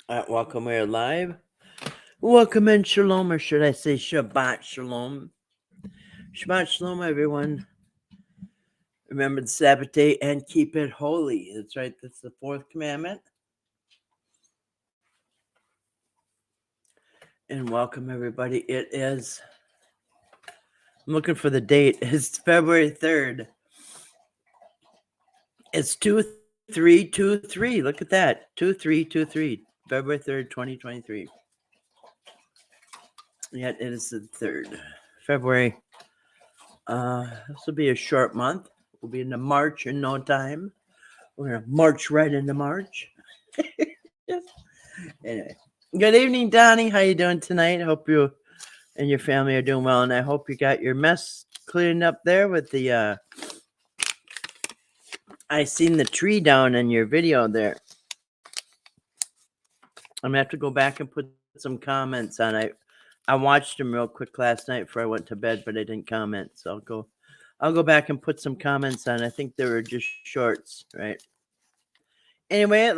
Welcome, we're live. Welcome in Shalom, or should I say Shabbat Shalom? Shabbat Shalom, everyone. Remember the Sabbath day and keep it holy. That's right, that's the fourth commandment. And welcome, everybody. It is, I'm looking for the date. It's February 3rd. It's 2323. Look at that. 2323. February 3rd, 2023. Yet it is the 3rd. February. This will be a short month. We'll be into March in no time. We're gonna march right into March. Anyway, good evening, Donnie. How you doing tonight? I hope you and your family are doing well, and I hope you got your mess cleaned up there with the. I seen the tree down in your video there. I'm gonna have to go back and put some comments on it. I watched them real quick last night before I went to bed, but I didn't comment, so I'll go back and put some comments on. I think they were just shorts, right? Anyway, it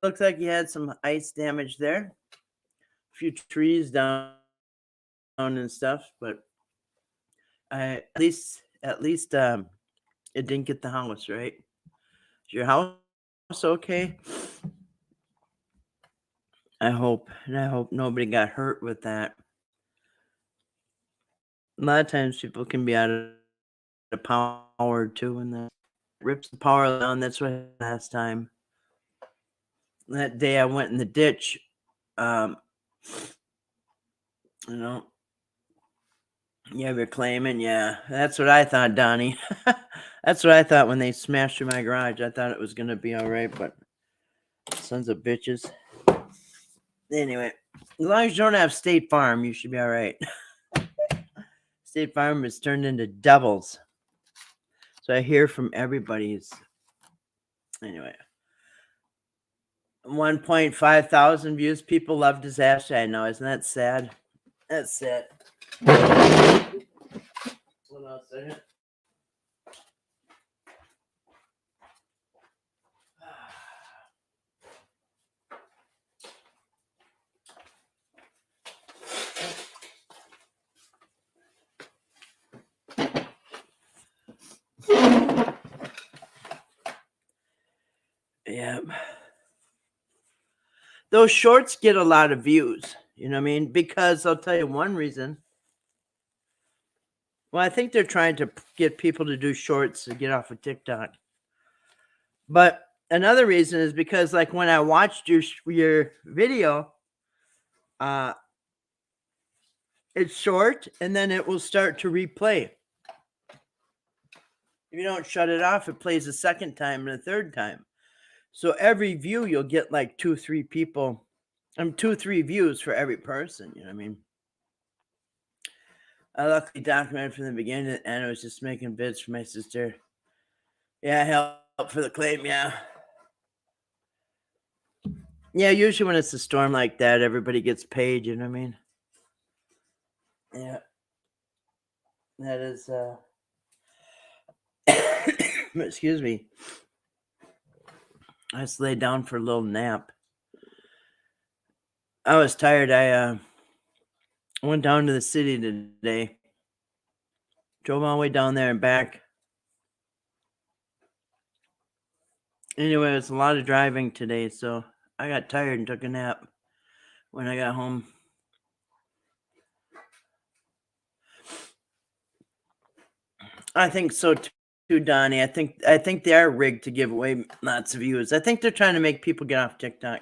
looks like you had some ice damage there. A few trees down and stuff, but at least it didn't get the house, right? Is your house okay? I hope nobody got hurt with that. A lot of times people can be out of power too, and that rips the power down. That's what happened last time. That day I went in the ditch. Yeah, we're claiming. Yeah, that's what I thought, Donnie. That's what I thought when they smashed through my garage. I thought it was gonna be all right, but sons of bitches. Anyway, as long as you don't have State Farm, you should be all right. State Farm is turned into devils. So I hear from everybody's. Anyway, 1.5 thousand views. People love disaster. I know, isn't that sad? That's sad. Hold on a second. Yeah. Those shorts get a lot of views, you know what I mean? Because I'll tell you one reason. Well, I think they're trying to get people to do shorts to get off of TikTok. But another reason is because, like, when I watched your video, it's short, and then it will start to replay. If you don't shut it off, it plays a second time and a third time. So every view, you'll get like 2-3 people, 2-3 views for every person. You know what I mean? I luckily documented from the beginning, and I was just making vids for my sister. Yeah, help for the claim. Yeah. Yeah, usually when it's a storm like that, everybody gets paid. You know what I mean? Yeah. That is. Excuse me. I just laid down for a little nap. I was tired. I went down to the city today. Drove all the way down there and back. Anyway, it was a lot of driving today, so I got tired and took a nap when I got home. I think so too, Donnie. I think they are rigged to give away lots of views. I think they're trying to make people get off TikTok.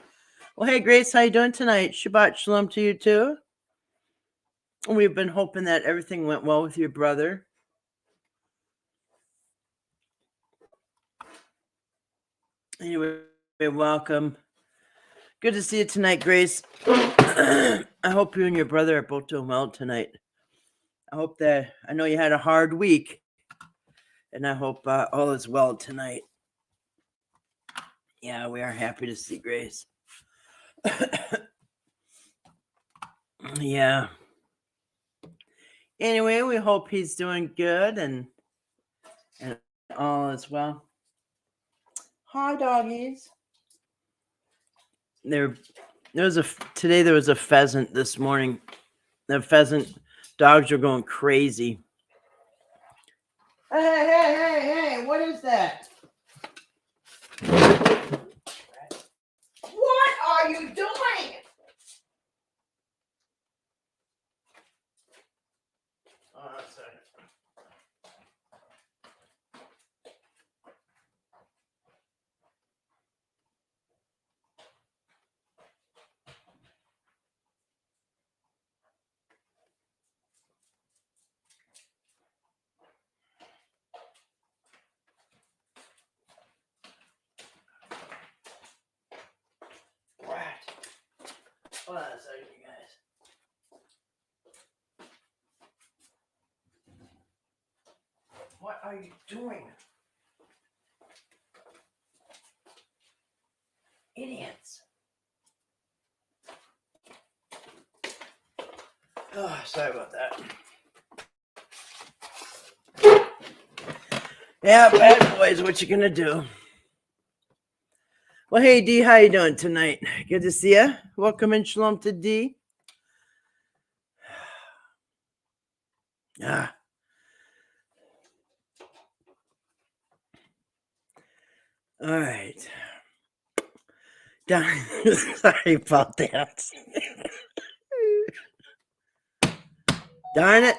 Well, hey, Grace, how you doing tonight? Shabbat Shalom to you too. We've been hoping that everything went well with your brother. Anyway, welcome. Good to see you tonight, Grace. I hope you and your brother are both doing well tonight. I know you had a hard week, and I hope all is well tonight. Yeah, we are happy to see Grace. Yeah. Anyway, we hope he's doing good and all is well. Hi, doggies. Today there was a pheasant this morning. The pheasant dogs are going crazy. Hey, what is that? What are you doing? Oh, that's sorry. What? Hold on a second, you guys. What are you doing? Idiots. Oh, sorry about that. Yeah, bad boys, what you gonna do? Well, hey, D, how you doing tonight? Good to see you. Welcome in, Shalom to D. Ah. All right. Sorry about that. Darn it.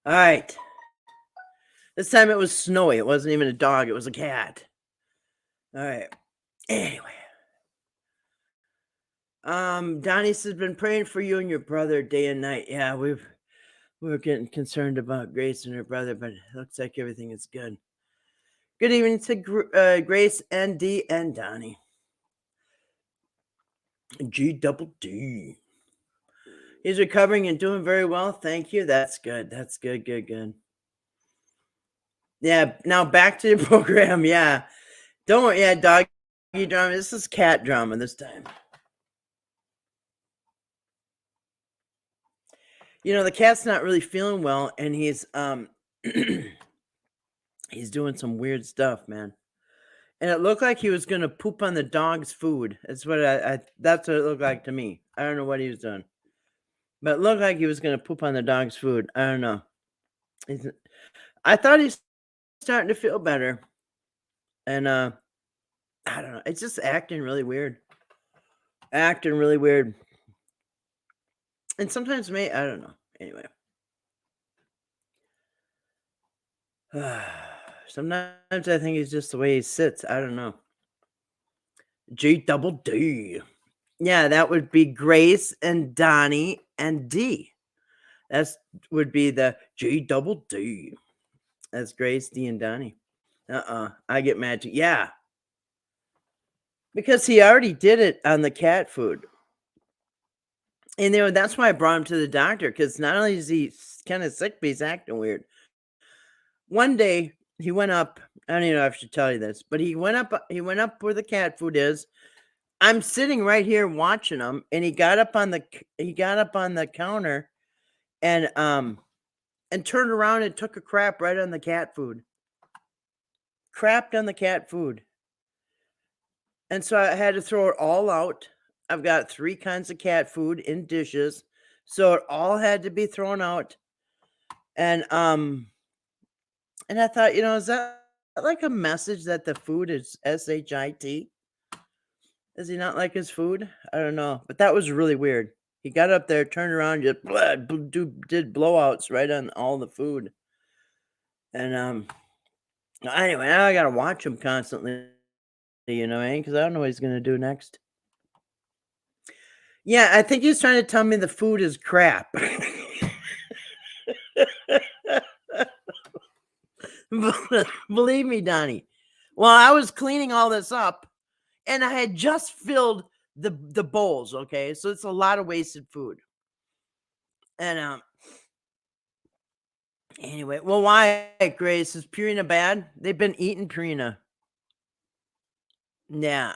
All right. This time it was Snowy. It wasn't even a dog. It was a cat. All right. Anyway. Donnie has been praying for you and your brother day and night. Yeah, we're getting concerned about Grace and her brother, but it looks like everything is good. Good evening to Grace and D and Donnie. GDD. He's recovering and doing very well. Thank you. That's good. That's good. Good. Yeah. Now back to the program. Yeah. Don't worry. Yeah, doggy drama. This is cat drama this time. You know, the cat's not really feeling well, and he's he's doing some weird stuff, man. And it looked like he was gonna poop on the dog's food. That's what that's what it looked like to me. I don't know what he was doing. But it looked like he was gonna poop on the dog's food. I don't know. I thought he's starting to feel better. And I don't know. It's just acting really weird. And sometimes I don't know. Anyway. Sometimes I think it's just the way he sits. I don't know. GDD. Yeah, that would be Grace and Donnie and D. That would be the GDD. That's Grace, D, and Donnie. I get mad too. Yeah. Because he already did it on the cat food. And that's why I brought him to the doctor, because not only is he kind of sick, but he's acting weird. One day he went up. I don't even know if I should tell you this, but he went up where the cat food is. I'm sitting right here watching him, and he got up on the counter and turned around and took a crap right on the cat food. Crapped on the cat food. And so I had to throw it all out. I've got 3 kinds of cat food in dishes, so it all had to be thrown out. And I thought, is that like a message that the food is SHIT? Does he not like his food? I don't know, but that was really weird. He got up there, turned around, just did blowouts right on all the food. And anyway, now I gotta watch him constantly, because I don't know what he's gonna do next. Yeah, I think he's trying to tell me the food is crap. Believe me, Donnie. Well, I was cleaning all this up, and I had just filled the bowls, okay? So it's a lot of wasted food. And anyway, well, why, Grace? Is Purina bad? They've been eating Purina. Yeah.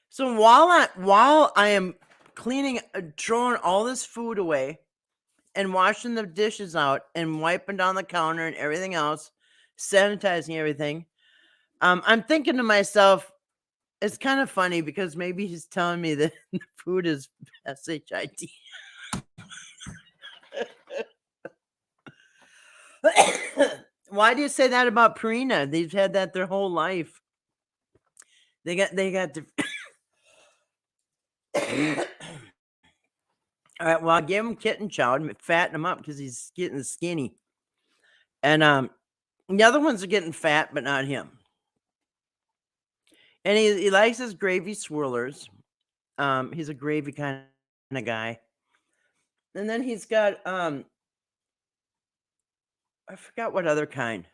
So while I am cleaning, throwing all this food away and washing the dishes out and wiping down the counter and everything else, sanitizing everything, I'm thinking to myself, it's kind of funny because maybe he's telling me that the food is SHIT. Why do you say that about Purina? They've had that their whole life. They got the all right, well, I gave him kitten chow to fatten him up because he's getting skinny. And the other ones are getting fat, but not him. And he likes his gravy swirlers. He's a gravy kind of guy. And then he's got I forgot what other kind.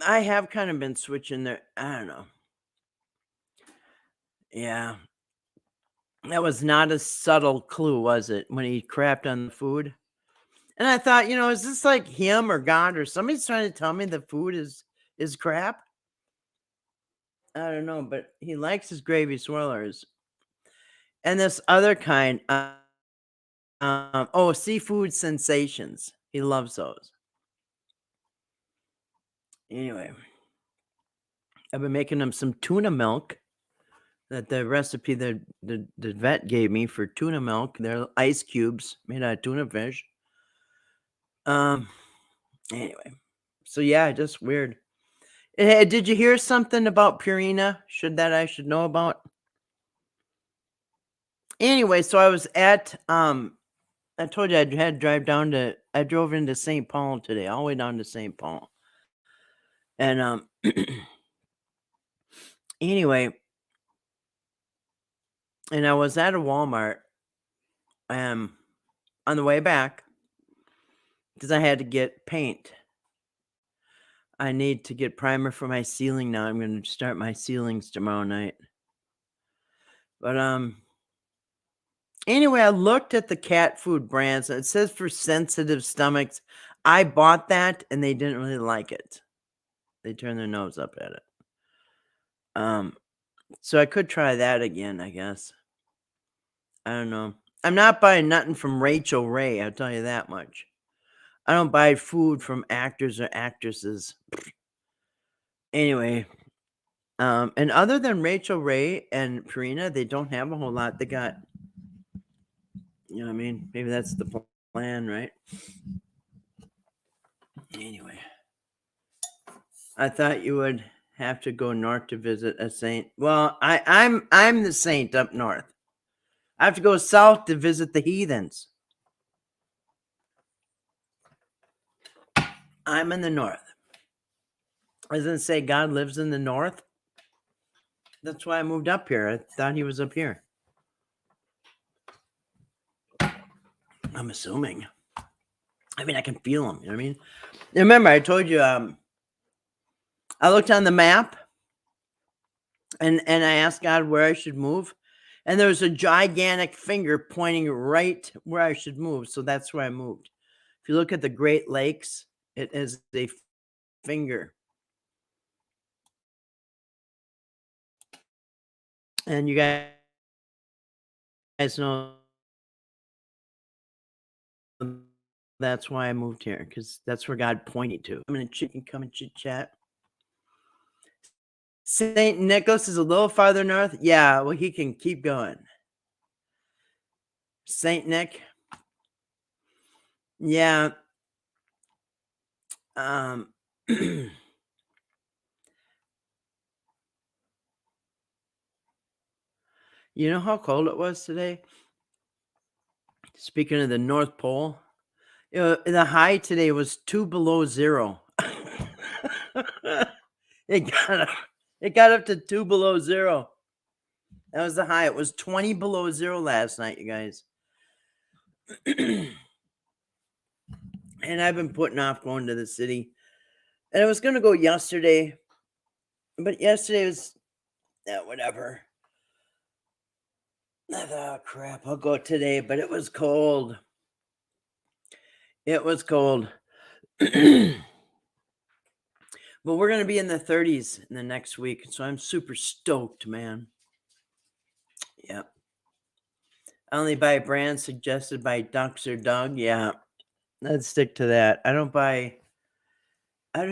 I have kind of been switching there. I don't know. Yeah. That was not a subtle clue, was it, when he crapped on the food? And I thought, is this like him or God or somebody's trying to tell me the food is crap? I don't know, but he likes his gravy swirlers. And this other kind, seafood sensations. He loves those. Anyway, I've been making him some tuna milk. That the recipe the vet gave me for tuna milk. They're ice cubes made out of tuna fish. Anyway, so yeah, just weird. Did you hear something about Purina? I should know about? Anyway, so I was at I told you I had to drive down to. I drove into St. Paul today, all the way down to St. Paul, and anyway, and I was at a Walmart, on the way back because I had to get paint. I need to get primer for my ceiling now. I'm going to start my ceilings tomorrow night. But anyway, I looked at the cat food brands. It says for sensitive stomachs. I bought that and they didn't really like it. They turned their nose up at it. So I could try that again, I guess. I don't know. I'm not buying nothing from Rachel Ray, I'll tell you that much. I don't buy food from actors or actresses. Anyway, and other than Rachel Ray and Purina, they don't have a whole lot. They got, what I mean? Maybe that's the plan, right? Anyway, I thought you would have to go north to visit a saint. Well, I'm the saint up north. I have to go south to visit the heathens. I'm in the north. Doesn't it say God lives in the north? That's why I moved up here. I thought he was up here. I'm assuming. I mean, I can feel him. You know what I mean? Remember, I told you, I looked on the map and I asked God where I should move. And there was a gigantic finger pointing right where I should move. So that's where I moved. If you look at the Great Lakes, it is a finger. And you guys know that's why I moved here, because that's where God pointed to. I'm going to come and chit chat. St. Nicholas is a little farther north. Yeah, well, he can keep going. St. Nick. Yeah. You know how cold it was today? Speaking of the North Pole, the high today was 2 below zero. It got up to 2 below zero. That was the high. It was 20 below zero last night, you guys. And I've been putting off going to the city. And I was going to go yesterday. But yesterday was, whatever. I thought, oh, crap, I'll go today. But it was cold. It was cold. But we're going to be in the 30s in the next week. So I'm super stoked, man. Yep. I only buy brands suggested by Ducks or Doug. Yeah. Let's stick to that. I do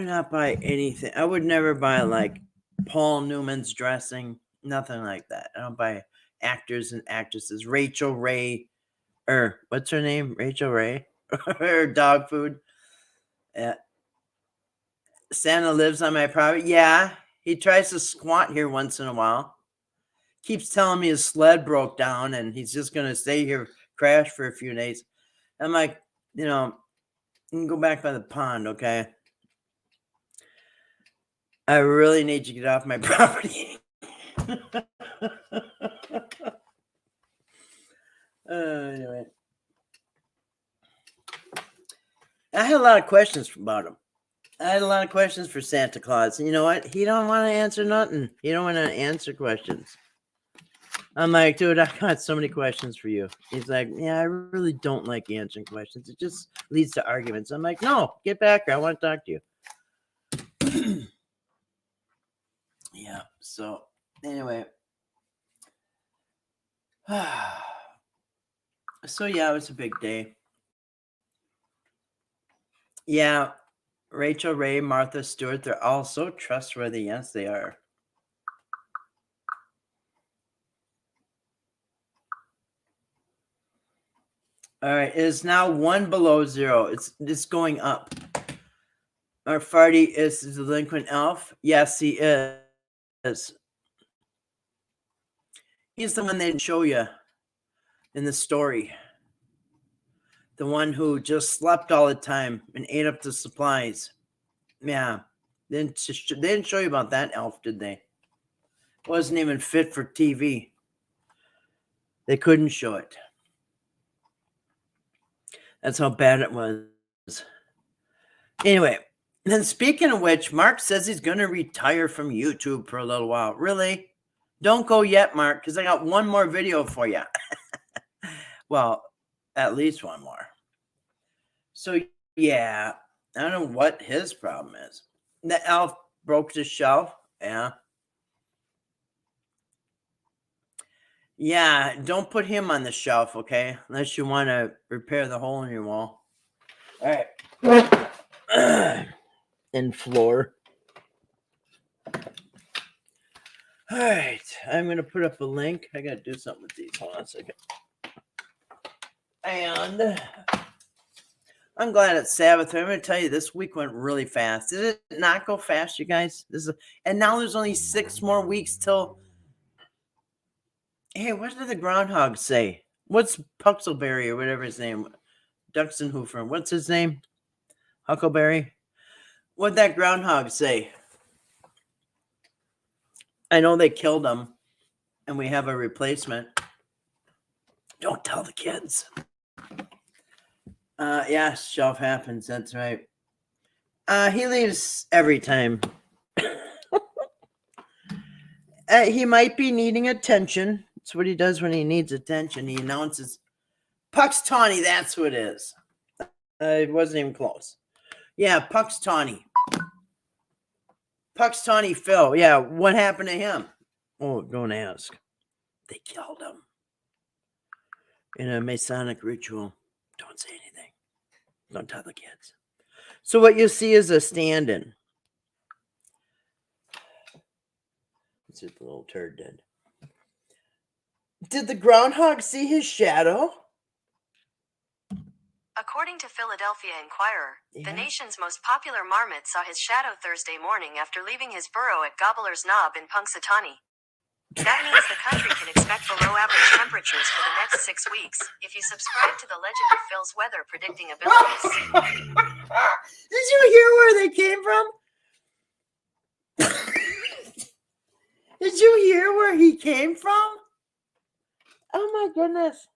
not buy anything. I would never buy like Paul Newman's dressing. Nothing like that. I don't buy actors and actresses. Rachel Ray, or what's her name? Rachel Ray, her dog food. Santa lives on my property. Yeah, he tries to squat here once in a while. Keeps telling me his sled broke down and he's just gonna stay here, crash for a few days. I'm like, you can go back by the pond, okay? I really need you to get off my property. Anyway, I had a lot of questions about him. I had a lot of questions for Santa Claus. And you know what? He don't want to answer nothing. He don't want to answer questions. I'm like, dude, I got so many questions for you. He's like, yeah, I really don't like answering questions. It just leads to arguments. I'm like, no, get back here. I want to talk to you. Yeah. So anyway. So yeah, it was a big day. Yeah. Rachel Ray, Martha Stewart, they're all so trustworthy. Yes, they are. All right, it is now 1 below 0. It's going up. Our Farty is the delinquent elf. Yes, he is. He's the one they didn't show you in the story. The one who just slept all the time and ate up the supplies. Yeah. They didn't show you about that elf, did they? Wasn't even fit for TV. They couldn't show it. That's how bad it was. Anyway, then speaking of which, Mark says he's going to retire from YouTube for a little while. Really? Don't go yet, Mark, because I got one more video for you. Well, at least one more. So, yeah, I don't know what his problem is. The elf broke the shelf. Yeah. Yeah, don't put him on the shelf, okay? Unless you want to repair the hole in your wall. All right. And floor. All right. I'm going to put up a link. I got to do something with these. Hold on a second. And I'm glad it's Sabbath. I'm going to tell you, this week went really fast. Did it not go fast, you guys? And now there's only 6 more weeks till... Hey, what did the groundhog say? What's Puxelberry or whatever his name? Duxenhofer. What's his name? Huckleberry? What'd that groundhog say? I know they killed him, and we have a replacement. Don't tell the kids. Yeah, shelf happens. That's right. He leaves every time. He might be needing attention. That's what he does when he needs attention. He announces, Puck's Tawny, that's who it is. It wasn't even close. Yeah, Puck's Tawny. Puck's Tawny Phil. Yeah, what happened to him? Oh, don't ask. They killed him. In a Masonic ritual. Don't say anything. Don't tell the kids. So what you see is a stand-in. That's what the little turd did. Did the groundhog see his shadow? According to Philadelphia Inquirer, the nation's most popular marmot saw his shadow Thursday morning after leaving his burrow at Gobbler's Knob in Punxsutawney. That means the country can expect below average temperatures for the next 6 weeks, if you subscribe to the legend of Phil's weather predicting abilities. Did you hear where they came from? Did you hear where he came from? Oh my goodness.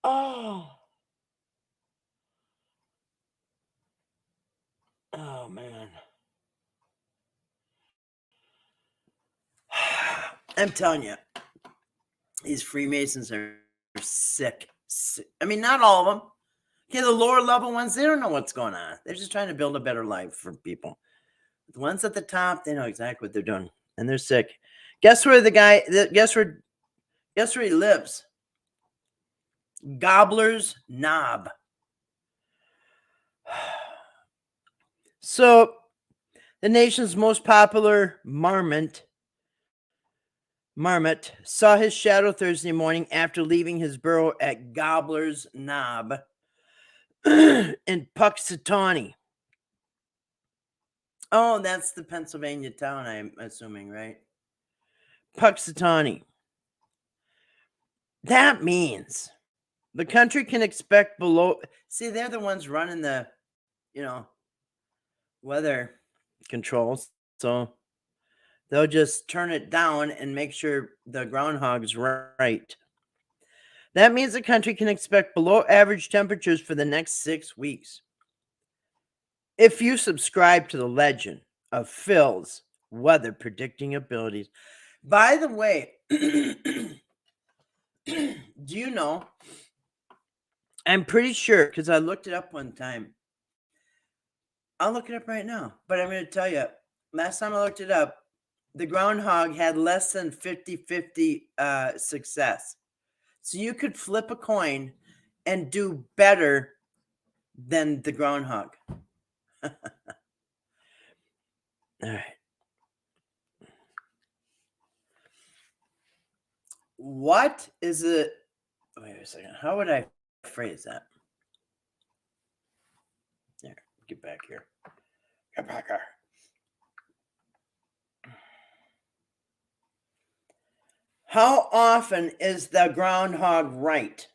Oh. Oh man. I'm telling you, these Freemasons are sick. I mean, not all of them. Okay, the lower level ones, they don't know what's going on. They're just trying to build a better life for people. The ones at the top, they know exactly what they're doing, and they're sick. Guess where guess where he lives? Gobbler's Knob. So The nation's most popular marmot saw his shadow Thursday morning after leaving his burrow at Gobbler's Knob in Puxatawney. Oh, that's the Pennsylvania town, I'm assuming, right? Puxatawney. That means the country can expect below. See, they're the ones running the, weather controls. So they'll just turn it down and make sure the groundhog's right. That means the country can expect below average temperatures for the next 6 weeks. If you subscribe to the legend of Phil's weather predicting abilities. By the way, do you know? I'm pretty sure because I looked it up one time. I'll look it up right now, but I'm going to tell you, last time I looked it up, the groundhog had less than 50-50 success. So you could flip a coin and do better than the groundhog. All right. What is it? Wait a second. How would I phrase that? There, get back here. Get back here. How often is the groundhog right?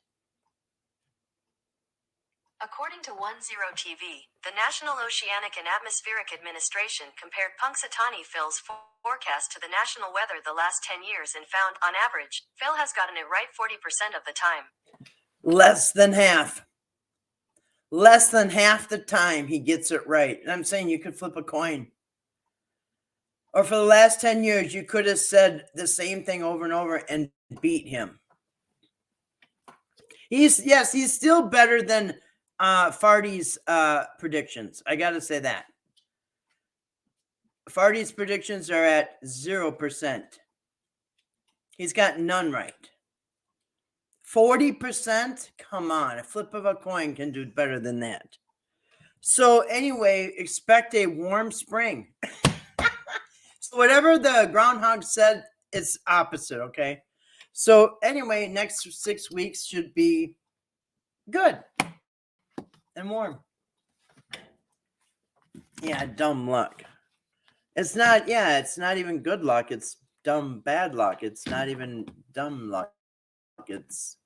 According to 10TV, the National Oceanic and Atmospheric Administration compared Punxsutawney Phil's forecast to the national weather the last 10 years and found, on average, Phil has gotten it right 40% of the time. Less than half. Less than half the time he gets it right. And I'm saying you could flip a coin. Or for the last 10 years, you could have said the same thing over and over and beat him. He's still better than Farty's predictions. I got to say that. Farty's predictions are at 0%. He's got none right. 40%? Come on. A flip of a coin can do better than that. So anyway, expect a warm spring. So whatever the groundhog said, it's opposite, okay? So anyway, next 6 weeks should be good and warm. Yeah, dumb luck. It's not even good luck. It's dumb bad luck. It's not even dumb luck. It's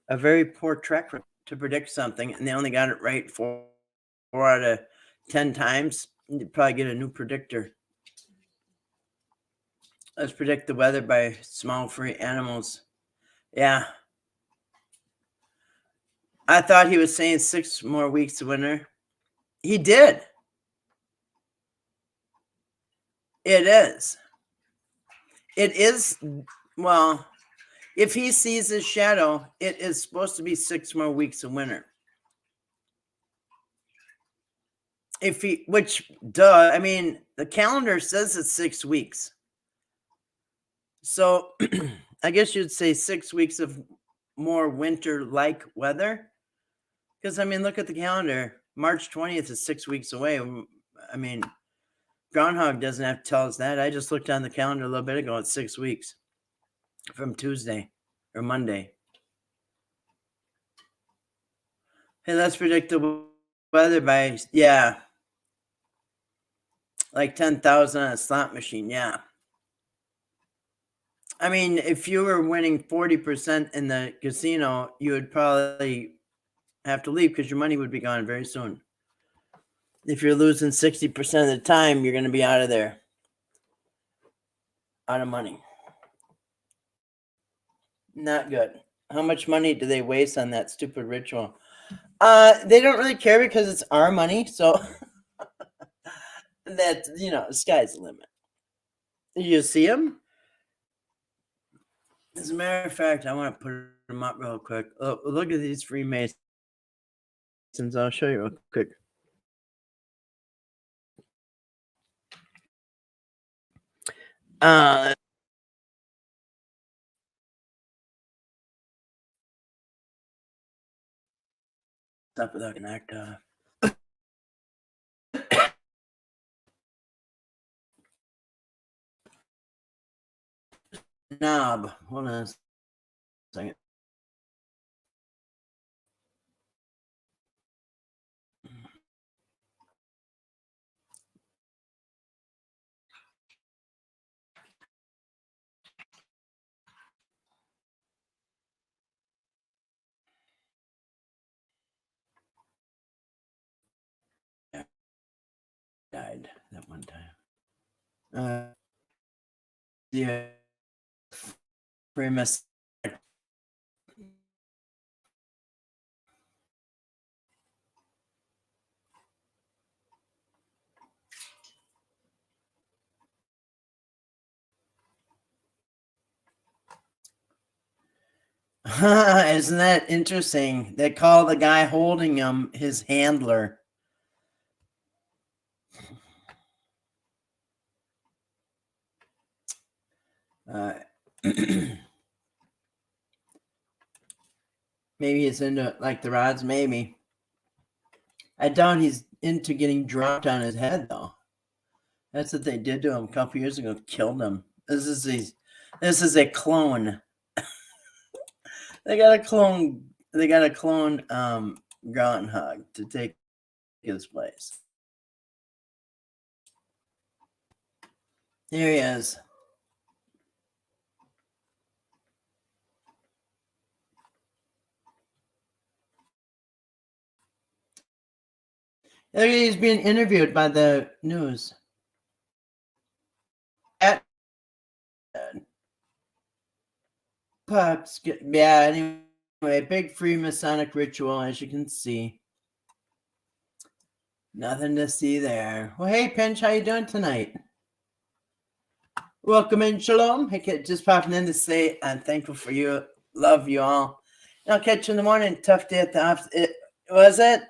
a very poor track record to predict something, and they only got it right 4 out of 10 times. You'd probably get a new predictor. Let's predict the weather by small free animals. Yeah. I thought he was saying 6 more weeks of winter. He did. It is. It is. Well, if he sees his shadow, it is supposed to be 6 more weeks of winter. I mean, the calendar says it's 6 weeks. So I guess you'd say 6 weeks of more winter-like weather. Because, I mean, look at the calendar. March 20th is 6 weeks away. I mean, groundhog doesn't have to tell us that. I just looked on the calendar a little bit ago. It's 6 weeks from Tuesday or Monday. Hey, let's predict the weather by, like 10,000 on a slot machine. Yeah. I mean, if you were winning 40% in the casino, you would probably have to leave because your money would be gone very soon. If you're losing 60% of the time, you're going to be out of there. Out of money. Not good. How much money do they waste on that stupid ritual? They don't really care because it's our money. So that, the sky's the limit. Did you see them? As a matter of fact, I want to put them up real quick. Oh, look at these Freemasons. I'll show you real quick. Stop without an act off. Knob. Hold on a second. Died that one time. Yeah. Famous. Isn't that interesting? They call the guy holding him his handler. Maybe he's into like the rods. Maybe I doubt he's into getting dropped on his head though. That's what they did to him a couple years ago. Killed him. This is a clone. They got a clone groundhog to take his place. Here he is. Look, he's being interviewed by the news. Pups, yeah, anyway, big Freemasonic ritual, as you can see. Nothing to see there. Well, hey, Pinch, how you doing tonight? Welcome in, Shalom. Hey, kid, just popping in to say I'm thankful for you. Love you all. I'll catch you in the morning. Tough day at the office. Was it?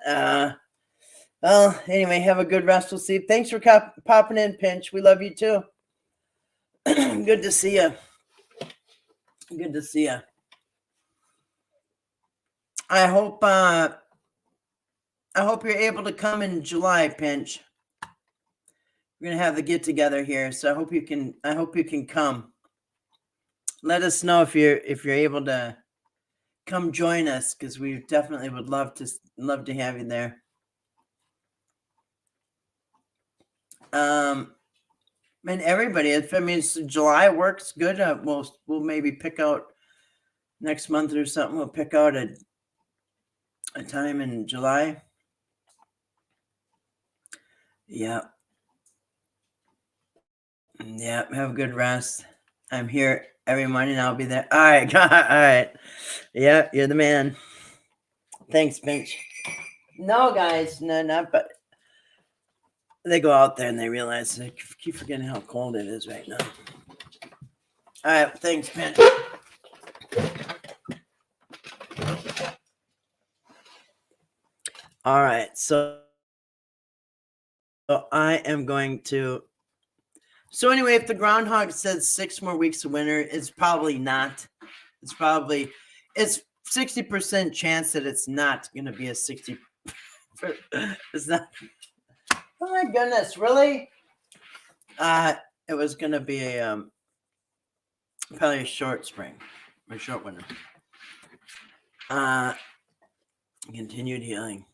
Well, anyway, have a good restful sleep. Thanks for popping in, Pinch. We love you too. Good to see you. Good to see you. I hope you're able to come in July, Pinch. We're gonna have the get together here, so I hope you can come. Let us know if you're able to come join us, because we definitely would love to have you there. And everybody, I mean, July works good. We'll maybe pick out next month or something. We'll pick out a time in July. Yeah. Yeah. Have a good rest. I'm here every morning. I'll be there. All right. All right. Yeah, you're the man. Thanks, Pinch. No, guys, no, not but. They go out there and they realize they keep forgetting how cold it is right now. All right, thanks, Pinch. All right, so I am going to. So anyway, if the groundhog says 6 more weeks of winter, it's probably not. It's 60% chance that it's not going to be a 60. It's not. Oh my goodness, really? It was going to be a probably a short spring or short winter. Continued healing.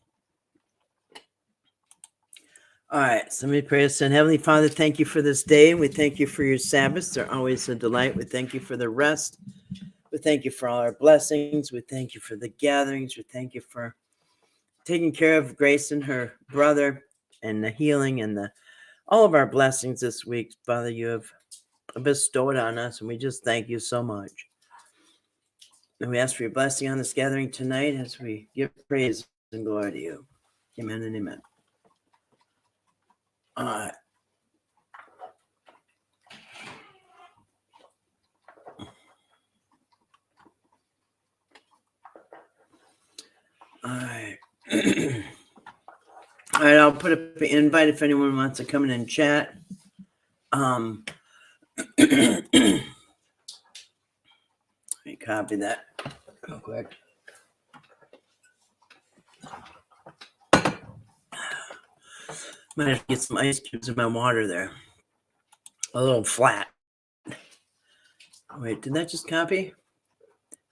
All right, so let me pray us in. Heavenly Father, thank you for this day. We thank you for your Sabbaths. They're always a delight. We thank you for the rest. We thank you for all our blessings. We thank you for the gatherings. We thank you for taking care of Grace and her brother and the healing and all of our blessings this week. Father, you have bestowed on us, and we just thank you so much. And we ask for your blessing on this gathering tonight as we give praise and glory to you. Amen and amen. All right. All right. All right, I'll put up an invite if anyone wants to come in and chat. Let me copy that real quick. Might have to get some ice cubes in my water there. A little flat. Wait, did that just copy?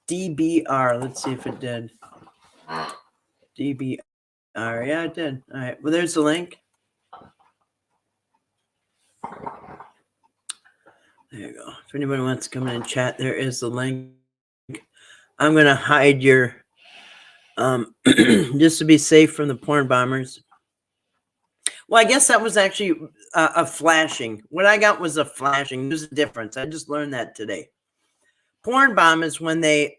DBR. Let's see if it did. DBR. Yeah, it did. All right. Well, there's the link. There you go. If anybody wants to come in and chat, there is the link. I'm going to hide your, just to be safe from the porn bombers. Well, I guess that was actually a flashing. What I got was a flashing. There's a difference. I just learned that today. Porn bomb is when they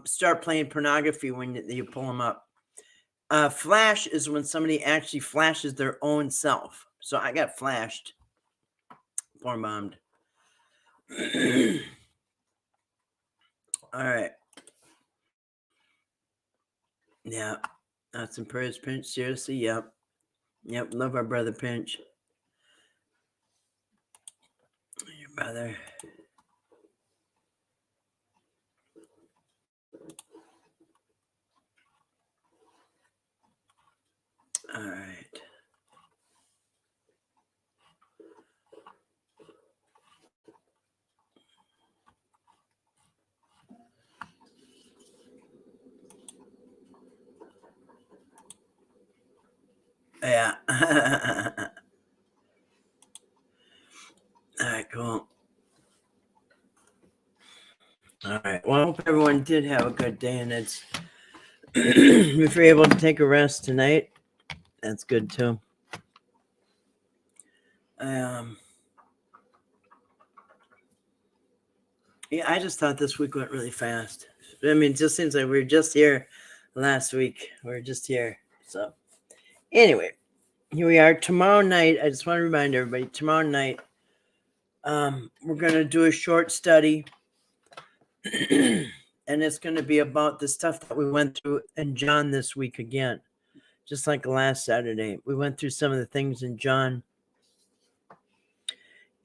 start playing pornography when you pull them up. Flash is when somebody actually flashes their own self. So I got flashed. Porn bombed. All right. Yeah. That's some prayers, Pinch. Seriously. Yep. Yep. Love our brother Pinch. Your brother. All right. Yeah. All right, cool. All right. Well, I hope everyone did have a good day, and it's if you're able to take a rest tonight, that's good too. Yeah, I just thought this week went really fast. I mean, it just seems like we were just here last week. We were just here. So anyway, here we are. Tomorrow night, I just want to remind everybody, tomorrow night, we're going to do a short study. And it's going to be about the stuff that we went through in John this week again. Just like last Saturday. We went through some of the things in John.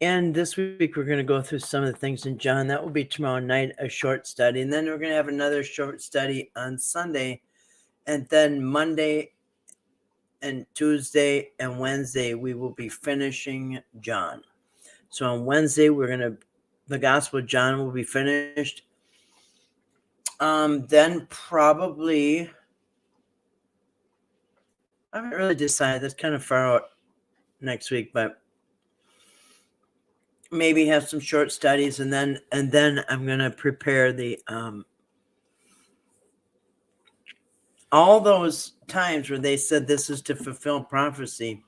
And this week, we're going to go through some of the things in John. That will be tomorrow night, a short study. And then we're going to have another short study on Sunday. And then Monday and Tuesday and Wednesday, we will be finishing John. So on Wednesday, the Gospel of John will be finished. Then probably, I haven't really decided. That's kind of far out next week, but maybe have some short studies, and then I'm going to prepare the all those times where they said this is to fulfill prophecy,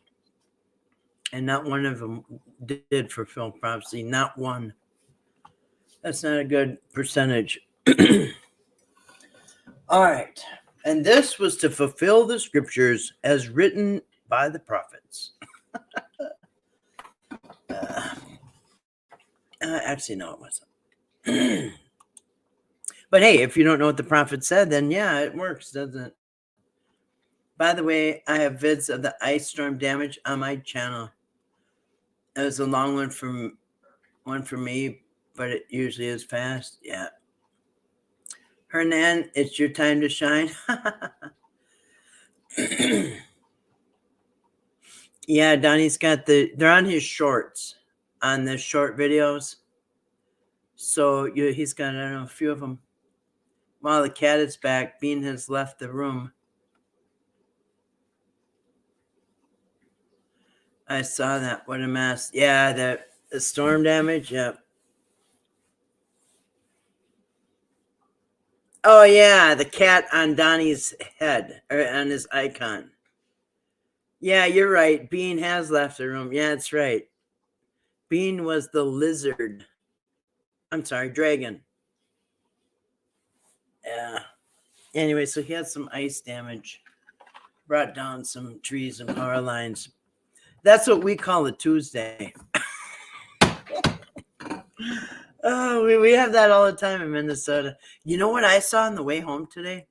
and not one of them did fulfill prophecy. Not one. That's not a good percentage. All right. And this was to fulfill the scriptures as written by the prophets. Actually, no, it wasn't. But hey, if you don't know what the prophet said, then yeah, it works, doesn't it? By the way, I have vids of the ice storm damage on my channel. It was a long one for me, but it usually is fast. Yeah. Hernan, it's your time to shine. Yeah, Donnie's got they're on his shorts, on the short videos. So he's got, I don't know, a few of them. While the cat is back, Bean has left the room. I saw that. What a mess. Yeah, the storm damage. Yep. Oh, yeah, the cat on Donnie's head, or on his icon. Yeah, you're right. Bean has left the room. Yeah, that's right. Bean was the lizard. I'm sorry, dragon. Yeah. Anyway, so he had some ice damage. Brought down some trees and power lines. That's what we call a Tuesday. Oh, we have that all the time in Minnesota. You know what I saw on the way home today?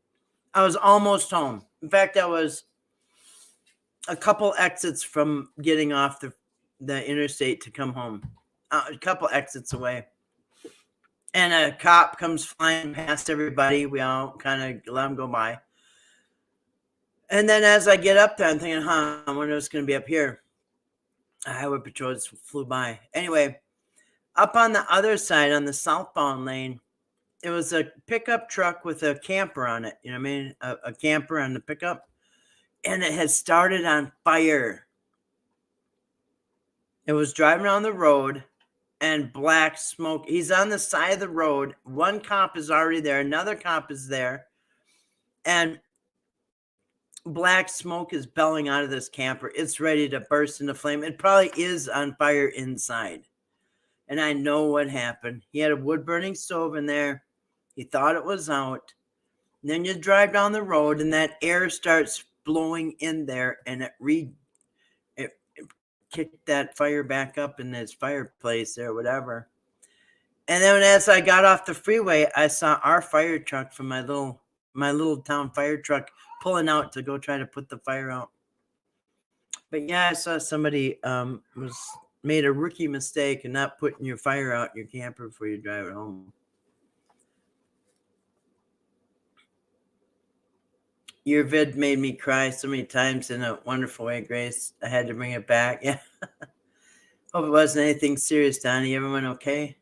I was almost home. In fact, I was a couple exits from getting off the interstate to come home. A couple exits away. And a cop comes flying past everybody. We all kind of let him go by. And then as I get up there, I'm thinking, I wonder what's going to be up here. highway patrol just flew by. Anyway, up on the other side, on the southbound lane, it was a pickup truck with a camper on it. You know what I mean? A camper on the pickup. And it had started on fire. It was driving on the road and black smoke. He's on the side of the road. One cop is already there. Another cop is there. And black smoke is belching out of this camper. It's ready to burst into flame. It probably is on fire inside. And I know what happened. He had a wood burning stove in there. He thought it was out. And then you drive down the road and that air starts blowing in there and it kicked that fire back up in this fireplace or whatever. And then as I got off the freeway, I saw our fire truck from my little town fire truck pulling out to go try to put the fire out. But yeah, I saw somebody made a rookie mistake and not putting your fire out in your camper before you drive it home. Your vid made me cry so many times in a wonderful way, Grace. I had to bring it back. Yeah. Hope it wasn't anything serious, Donnie. Everyone okay?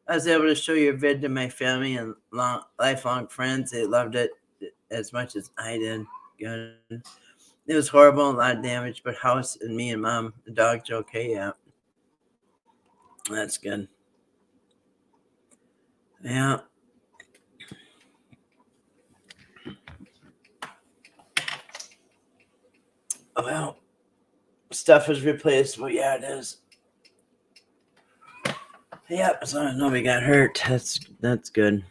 I was able to show your vid to my family and lifelong friends. They loved it as much as I did. Good. It was horrible, a lot of damage, but house and me and mom, the dog's okay. Yeah. That's good. Yeah. Well, stuff is replaceable. Yeah, it is. Yep, as long as nobody got hurt, that's good.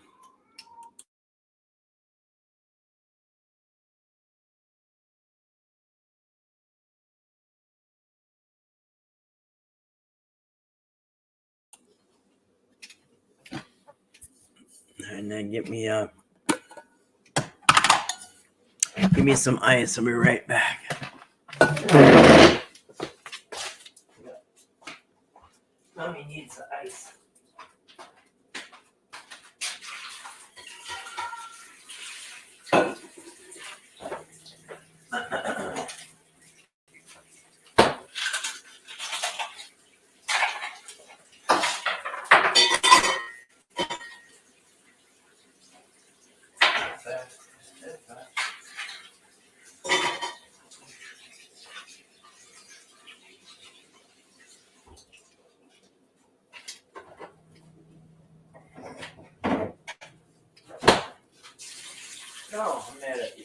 And then give me some ice. I'll be right back. Mommy needs the ice. No, I'm mad at you.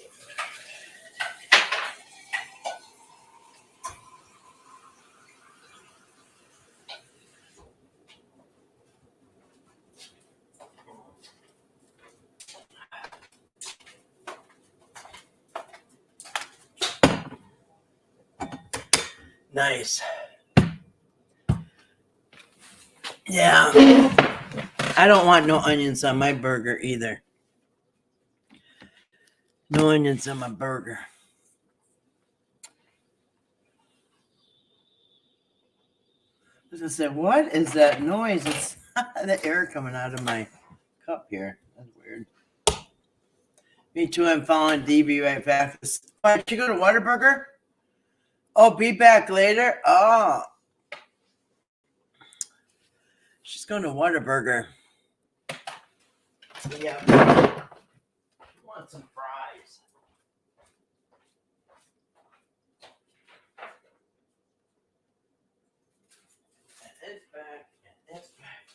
Nice. Yeah. I don't want no onions on my burger either. No onions on my burger. I was gonna say, what is that noise? It's the air coming out of my cup here. That's weird. Me too. I'm following DB right back. Why did you go to Whataburger? Oh, be back later. Oh, she's going to Whataburger. Yeah. I want some fries. And it's back. And it's back.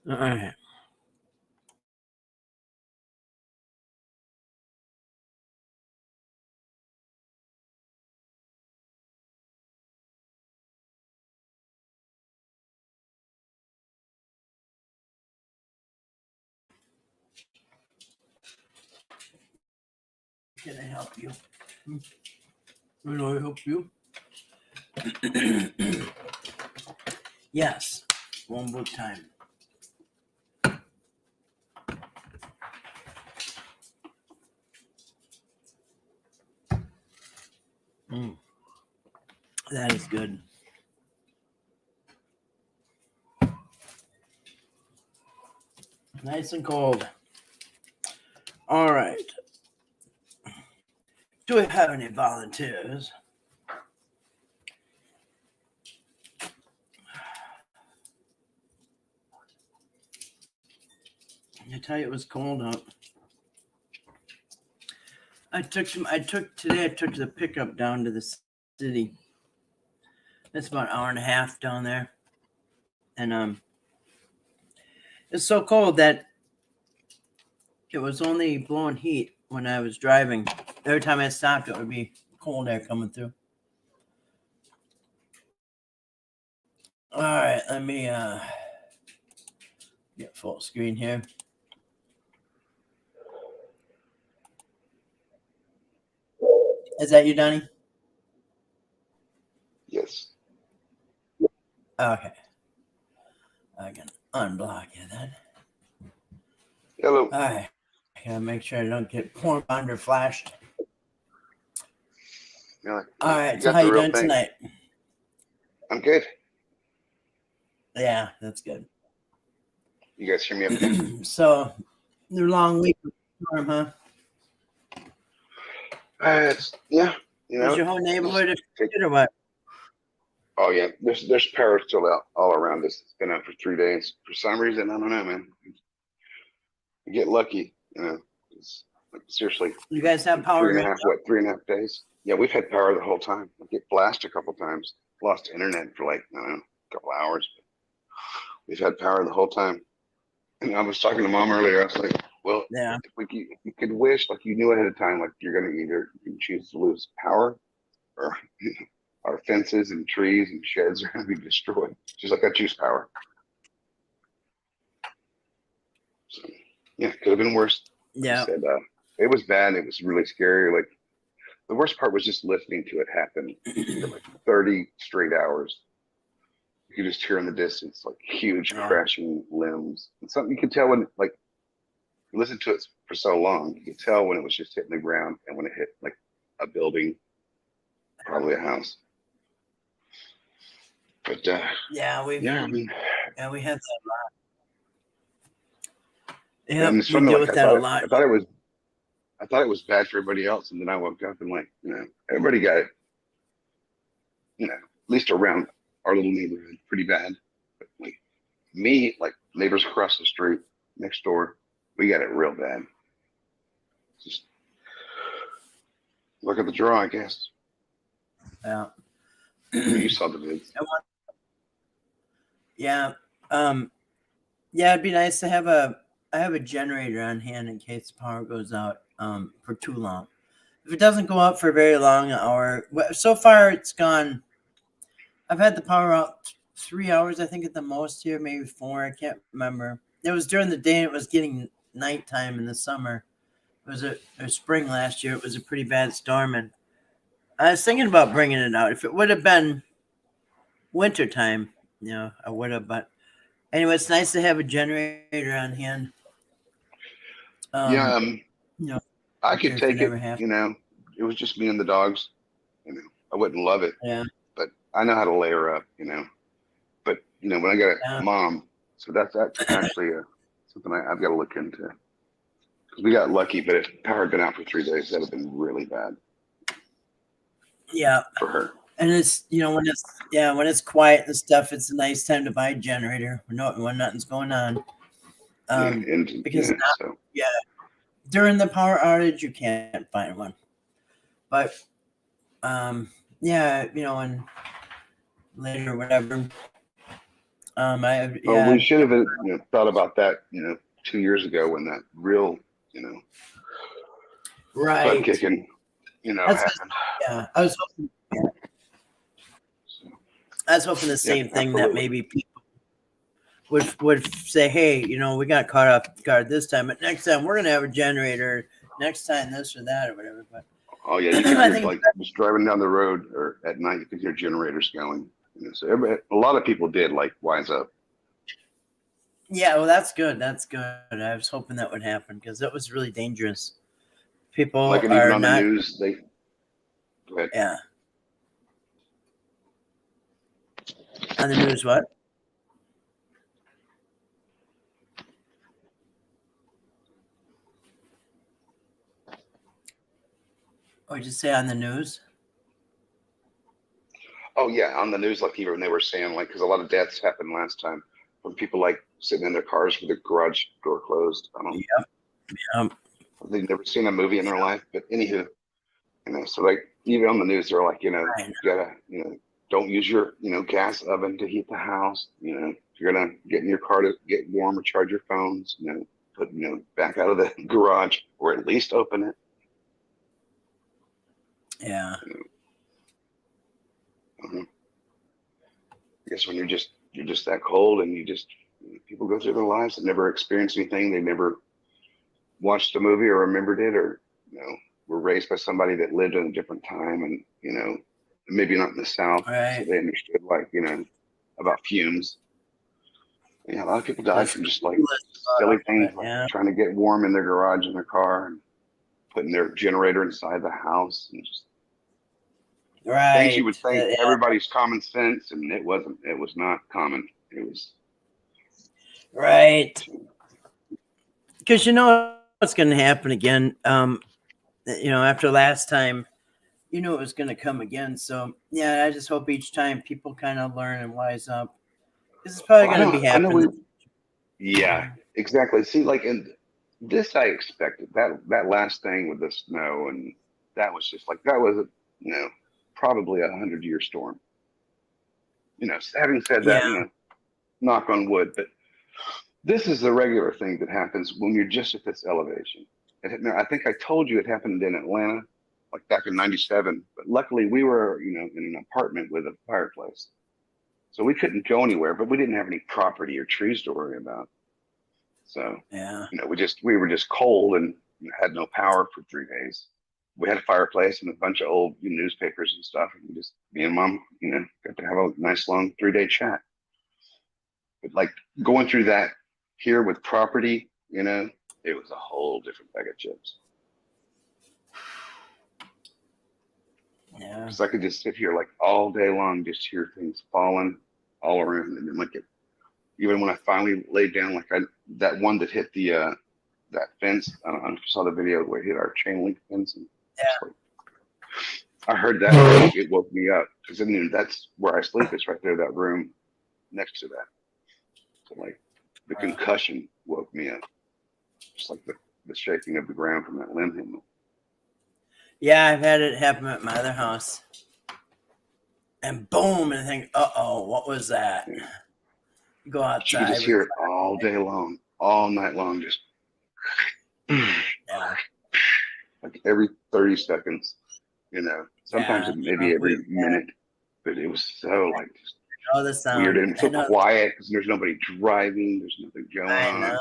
All right. Can I help you? Can I help you? Yes. One more time. That is good. Nice and cold. All right. Do we have any volunteers? I tell you, it was cold out. I took the pickup down to the city. It's about an hour and a half down there. And it's so cold that it was only blowing heat when I was driving. Every time I stopped, it would be cold air coming through. All right, let me get full screen here. Is that you, Donnie? Yes. Okay. I can unblock you then. Hello. All right. I gotta make sure I don't get porn under flashed. Yeah, All right. So how you doing tonight? I'm good. Yeah, that's good. You guys hear me okay? So, the long week of storm, huh? It's yeah. Was your whole neighborhood affected or what? Oh yeah. There's power still out all around us. It's been out for 3 days. For some reason, I don't know, man. You get lucky, It's like, seriously. You guys have power? 3.5 days? Yeah, we've had power the whole time. I get blasted a couple times. Lost internet for like, I don't know, a couple hours. We've had power the whole time. And I was talking to Mom earlier. I was like, well, Yeah. if you could wish, like you knew ahead of time, like you're going to either choose to lose power or our fences and trees and sheds are going to be destroyed. She's like, I choose power. So, yeah, could have been worse. Yeah. She said, it was bad. It was really scary. Like the worst part was just listening to it happen for like 30 straight hours. You could just hear in the distance, like huge crashing limbs. And something you could tell when, like, you listen to it for so long, you could tell when it was just hitting the ground and when it hit like a building, probably a house. But we had that a lot. Yeah, and it's we funny, deal like, with that a lot. I thought it was bad for everybody else, and then I woke up and like, everybody got it, at least around our little neighborhood, pretty bad. But like me, like neighbors across the street, next door, we got it real bad. Just look at the draw, I guess. Yeah. You saw the vids. Yeah. It'd be nice to have I have a generator on hand in case the power goes out for too long. If it doesn't go out for very long, so far it's gone. I've had the power out 3 hours, I think, at the most here, maybe 4. I can't remember. It was during the day and it was getting nighttime in the summer. It was a spring last year. It was a pretty bad storm, and I was thinking about bringing it out. If it would have been wintertime, I would have. But anyway, it's nice to have a generator on hand. I could take it. It was just me and the dogs. I wouldn't love it. Yeah. But I know how to layer up. But when I got a mom, so that's actually something I've got to look into. Because we got lucky, but if power had been out for 3 days, that'd have been really bad. Yeah. For her. And it's when it's quiet and stuff, it's a nice time to buy a generator when nothing's going on. Because during the power outage you can't find one. But and later whatever. We should have thought about that 2 years ago when that real right butt kicking happened. I was hoping the same thing, that maybe people would say, hey, we got caught off guard this time, but next time we're gonna have a generator, next time this or that or whatever. But oh yeah, you can hear, like just driving down the road or at night, you can hear generators going. So a lot of people did like wise up. Yeah, well, that's good. That's good. I was hoping that would happen because that was really dangerous. People like are even on not. The news, go ahead. Yeah, On the news, what? Or did you say on the news? Oh yeah, on the news, like even they were saying, like, because a lot of deaths happened last time from people like sitting in their cars with their garage door closed. I don't. Yep. Yep. They've never seen a movie in their life, but anywho, so like even on the news, they're like, you gotta, don't use your, gas oven to heat the house. If you're gonna get in your car to get warm or charge your phones, put, back out of the garage or at least open it. Yeah. I guess when you're just that cold and people go through their lives and never experienced anything, they never watched a movie or remembered it, or were raised by somebody that lived in a different time and maybe not in the South, Right. so they understood about fumes. Yeah, a lot of people died from just like silly things, like trying to get warm in their garage in their car and putting their generator inside the house and just things you would think everybody's common sense, and it wasn't. It was not common. It was right. Because what's going to happen again. After last time, it was going to come again. So yeah, I just hope each time people kind of learn and wise up. This is probably going to be happening. Yeah, exactly. See, like in this, I expected that last thing with the snow, and that was just like that was probably 100-year storm. Having said that, knock on wood, but this is the regular thing that happens when you're just at this elevation. I think I told you it happened in Atlanta, like back in '97. But luckily, we were, in an apartment with a fireplace, so we couldn't go anywhere. But we didn't have any property or trees to worry about. So, we were just cold and had no power for 3 days. We had a fireplace and a bunch of old newspapers and stuff, and me and Mom, got to have a nice long 3-day chat. But like going through that here with property, it was a whole different bag of chips. Yeah. Because I could just sit here like all day long, just hear things falling all around, and then even when I finally laid down, that one that hit the that fence. I don't know if you saw the video where it hit our chain link fence. And I heard that. It woke me up because I knew that's where I sleep. It's right there, that room next to that. So the concussion woke me up, just like the shaking of the ground from that limb hitting. Yeah, I've had it happen at my other house, and boom, and I think, what was that? Yeah. You go outside. You can just hear it all day long, all night long, just like every 30 seconds. Sometimes maybe every minute, but it was so the sound. Weird and so quiet because there's nobody driving, there's nothing going on.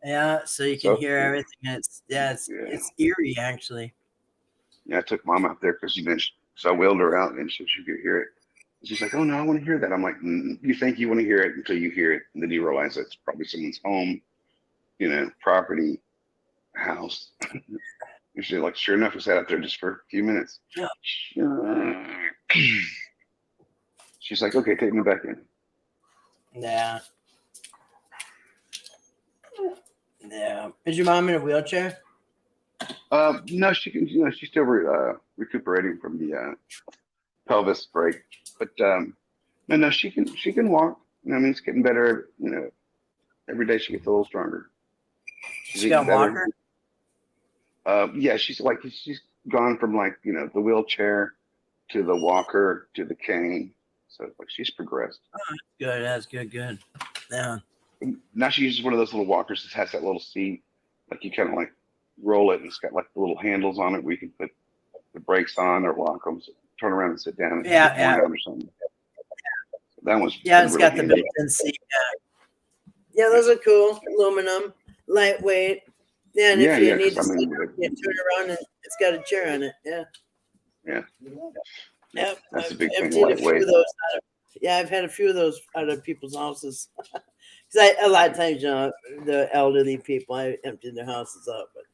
Yeah, so you can hear everything. It's eerie actually. Yeah, I took Mom out there because so I wheeled her out and so she could hear it. She's like, "Oh no, I want to hear that." I'm like, "You think you want to hear it until you hear it, and then you realize it's probably someone's home, property, house." And she's like, "Sure enough, we sat out there just for a few minutes." Yeah. She's like, "Okay, take me back in." Yeah. Yeah. Is your mom in a wheelchair? No, she can. She's still recuperating from the pelvis break, but no, she can walk. It's getting better. Every day she gets a little stronger. She got a walker? Yeah, she's gone from the wheelchair to the walker to the cane. So she's progressed. Oh, good. That's good. Yeah. Now she uses one of those little walkers that has that little seat. You kind of roll it and it's got the little handles on it where you can put the brakes on or lock them. So turn around and sit down and down or something. So that one's it's really got handy. the built-in seat. Yeah, those are cool. Aluminum, lightweight. Yeah, and if you need to sit, you turn around and it's got a chair on it. Yeah. Yeah. Yep. That's a big thing. I've had a few of those out of people's houses. Because a lot of times, the elderly people, I emptied their houses out. But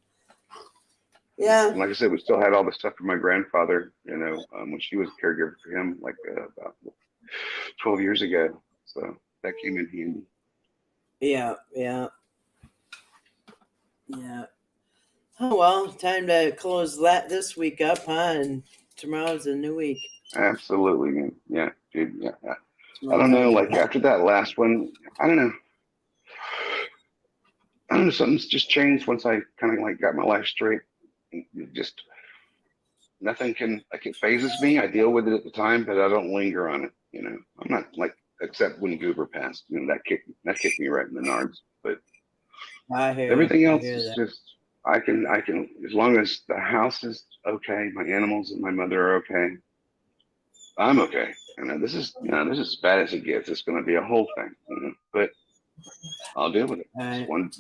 yeah. And like I said, we still had all the stuff from my grandfather, when she was a caregiver for him, about 12 years ago. So that came in handy. Yeah. Oh well, time to close this week up, huh? And tomorrow's a new week. Absolutely, man. Yeah, dude. Yeah. I don't know. Like after that last one, I don't know. Something's just changed once I kind of like got my life straight. Just nothing it phases me. I deal with it at the time, but I don't linger on it. I'm not like, except when Goober passed, that kicked me right in the nards. But I hear everything you. else is just, I can, as long as the house is okay, my animals and my mother are okay, I'm okay. This is as bad as it gets. It's going to be a whole thing, but I'll deal with it. Right. It's one,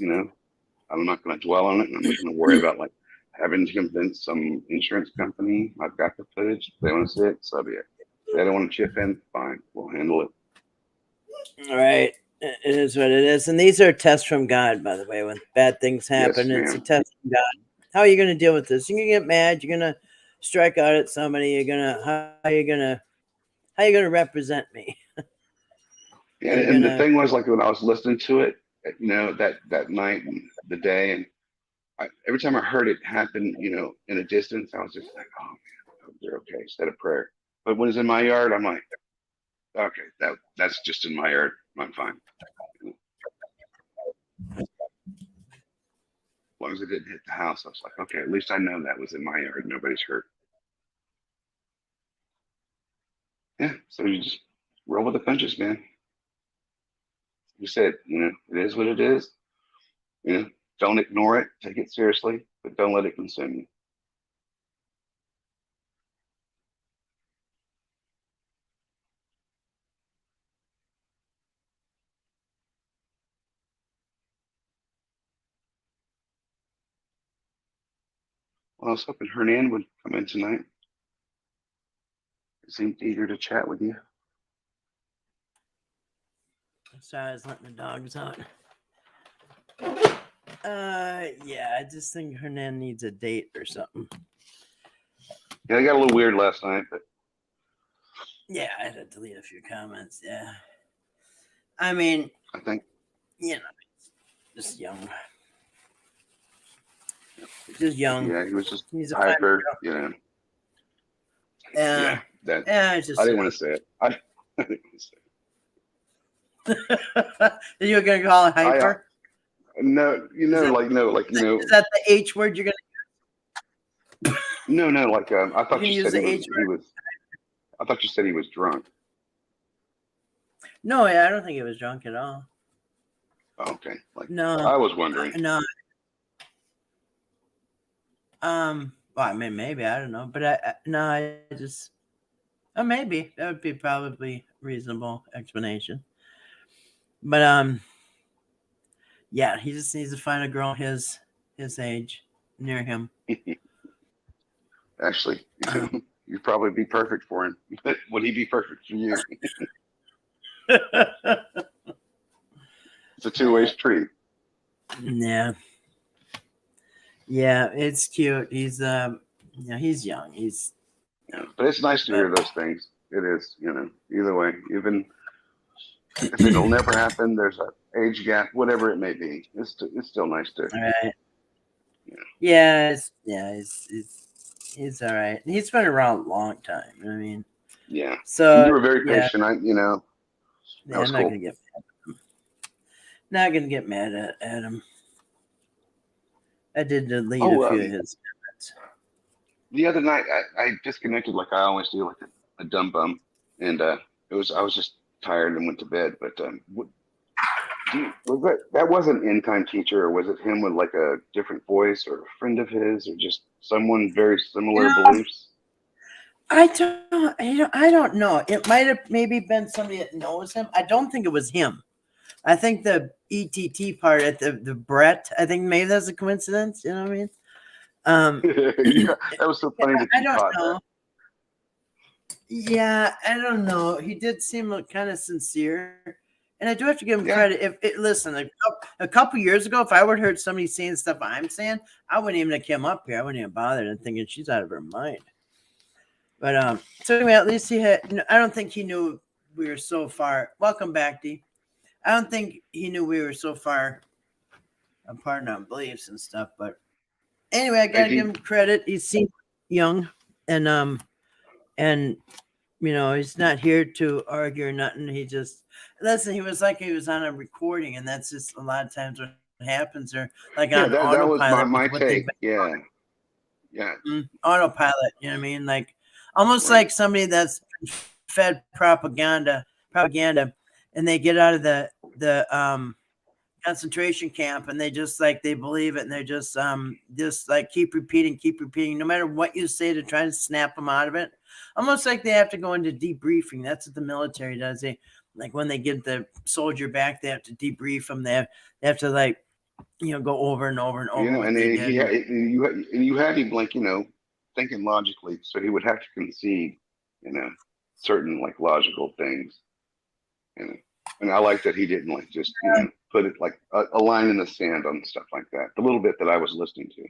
I'm not going to dwell on it, and I'm not going to worry about like having to convince some insurance company. I've got the footage. If they want to see it, so be it. If they don't want to chip in, fine. We'll handle it. All right. It is what it is. And these are tests from God, by the way. When bad things happen, Yes, it's a test from God. How are you going to deal with this? You're going to get mad. You're going to strike out at somebody. How are you going to represent me? Yeah, and the thing was, like, when I was listening to it, that night and the day, and every time I heard it happen, in a distance, I was just like, oh man, they're okay. Said a prayer. But when it's in my yard, I'm like, okay, that's just in my yard. I'm fine. As long as it didn't hit the house, I was like, okay, at least I know that was in my yard. Nobody's hurt. Yeah, so you just roll with the punches, man. You said, it is what it is. Don't ignore it. Take it seriously, but don't let it consume you. Well, I was hoping Hernan would come in tonight. He seemed eager to chat with you. Sorry, I was letting the dogs out. Yeah, I just think Hernan needs a date or something. Yeah, I got a little weird last night, but yeah, I had to delete a few comments. Yeah, I mean, I think just young. Just young. Yeah, he was just He's a hyper. Yeah. Yeah. That. Yeah, it's just. I didn't want to say it. I didn't want to say it. You were gonna call it hyper? No, Is that the H word you're gonna? No, like I thought you said he was. I thought you said he was drunk. No, I don't think he was drunk at all. Oh, okay. No, I was wondering. No. Well, I mean, maybe I don't know, but I just. Oh, maybe that would be probably reasonable explanation. But yeah, he just needs to find a girl his age near him. Actually, you'd probably be perfect for him. Would he be perfect for you? It's a two-way street. Yeah. Yeah, it's cute. He's he's young. But it's nice to hear those things. It is, either way, even if it'll never happen, there's an age gap, whatever it may be. It's still nice to. All right. Yeah, he's all right. He's been around a long time. I mean. Yeah. So you were very patient. Yeah, I'm not cool. gonna get mad at him. Not gonna get mad at him. I did delete a few of his comments. The other night, I disconnected like I always do, like a dumb bum, and I was just tired and went to bed. But that wasn't an in-time teacher, or was it him with like a different voice, or a friend of his, or just someone very similar beliefs? I don't know. It might have maybe been somebody that knows him. I don't think it was him. I think the ETT part at the Brett, I think maybe that's a coincidence. You know what I mean? Yeah, that was so funny. I don't know. Yeah, I don't know. He did seem kind of sincere, and I do have to give him credit. Listen, a couple years ago, if I would have heard somebody saying stuff I'm saying, I wouldn't even have come up here. I wouldn't even bothered and thinking she's out of her mind. But so anyway, at least he had. I don't think he knew we were so far. Welcome back, D. I don't think he knew we were so far apart in our beliefs and stuff. But anyway, I gotta give him credit. He seemed young, and he's not here to argue or nothing. He just listen. He was like he was on a recording, and that's just a lot of times what happens. Or like on that was autopilot. my take. Yeah. Autopilot. You know what I mean? Like almost like somebody that's fed propaganda, and they get out of the concentration camp, and they just like they believe it, and they're just like keep repeating, no matter what you say to try to snap them out of it. Almost like they have to go into debriefing. That's what the military does. They like when they get the soldier back, they have to debrief them. They have to like go over and over and over. Yeah, and you had him like thinking logically, so he would have to concede certain like logical things. And I like that he didn't like just put it like a line in the sand on stuff like that. The little bit that I was listening to.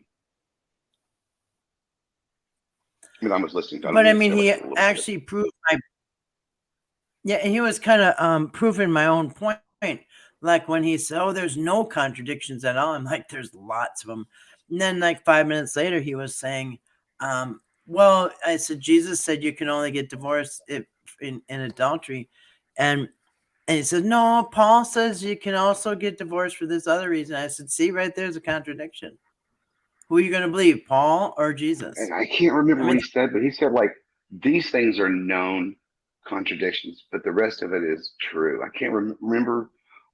I was listening to. But I mean, he actually proved and he was kind of proving my own point. Like when he said, "Oh, there's no contradictions at all," I'm like, "There's lots of them." And then, like 5 minutes later, he was saying, "Well," I said, "Jesus said you can only get divorced if in adultery," and he said, "No, Paul says you can also get divorced for this other reason." I said, "See, right there's a contradiction. Who are you going to believe, Paul or Jesus?" And I can't remember what he said, but he said like these things are known contradictions, but the rest of it is true. I can't remember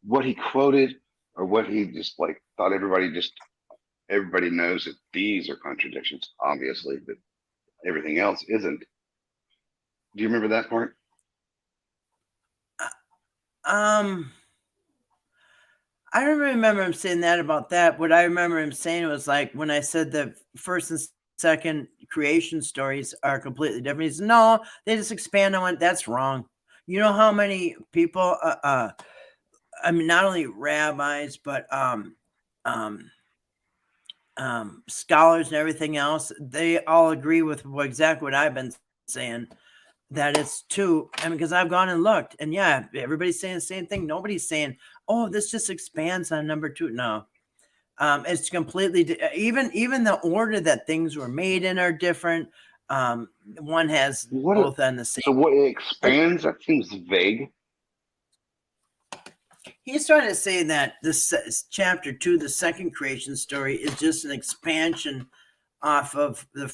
what he quoted or what he just like thought everybody knows that these are contradictions, obviously, but everything else isn't. Do you remember that part? I don't remember him saying that about that. What I remember him saying was like when I said the first and second creation stories are completely different. He said, "No, they just expand on it. That's wrong." You know how many people I mean, not only rabbis, but scholars and everything else, they all agree with exactly what I've been saying, that it's too. I mean, because I've gone and looked, and yeah, everybody's saying the same thing. Nobody's saying, "Oh, this just expands on number 2." No, it's completely even the order that things were made in are different. One has both on the same. So what it expands? That seems vague. He's trying to say that this chapter 2, the second creation story, is just an expansion off of the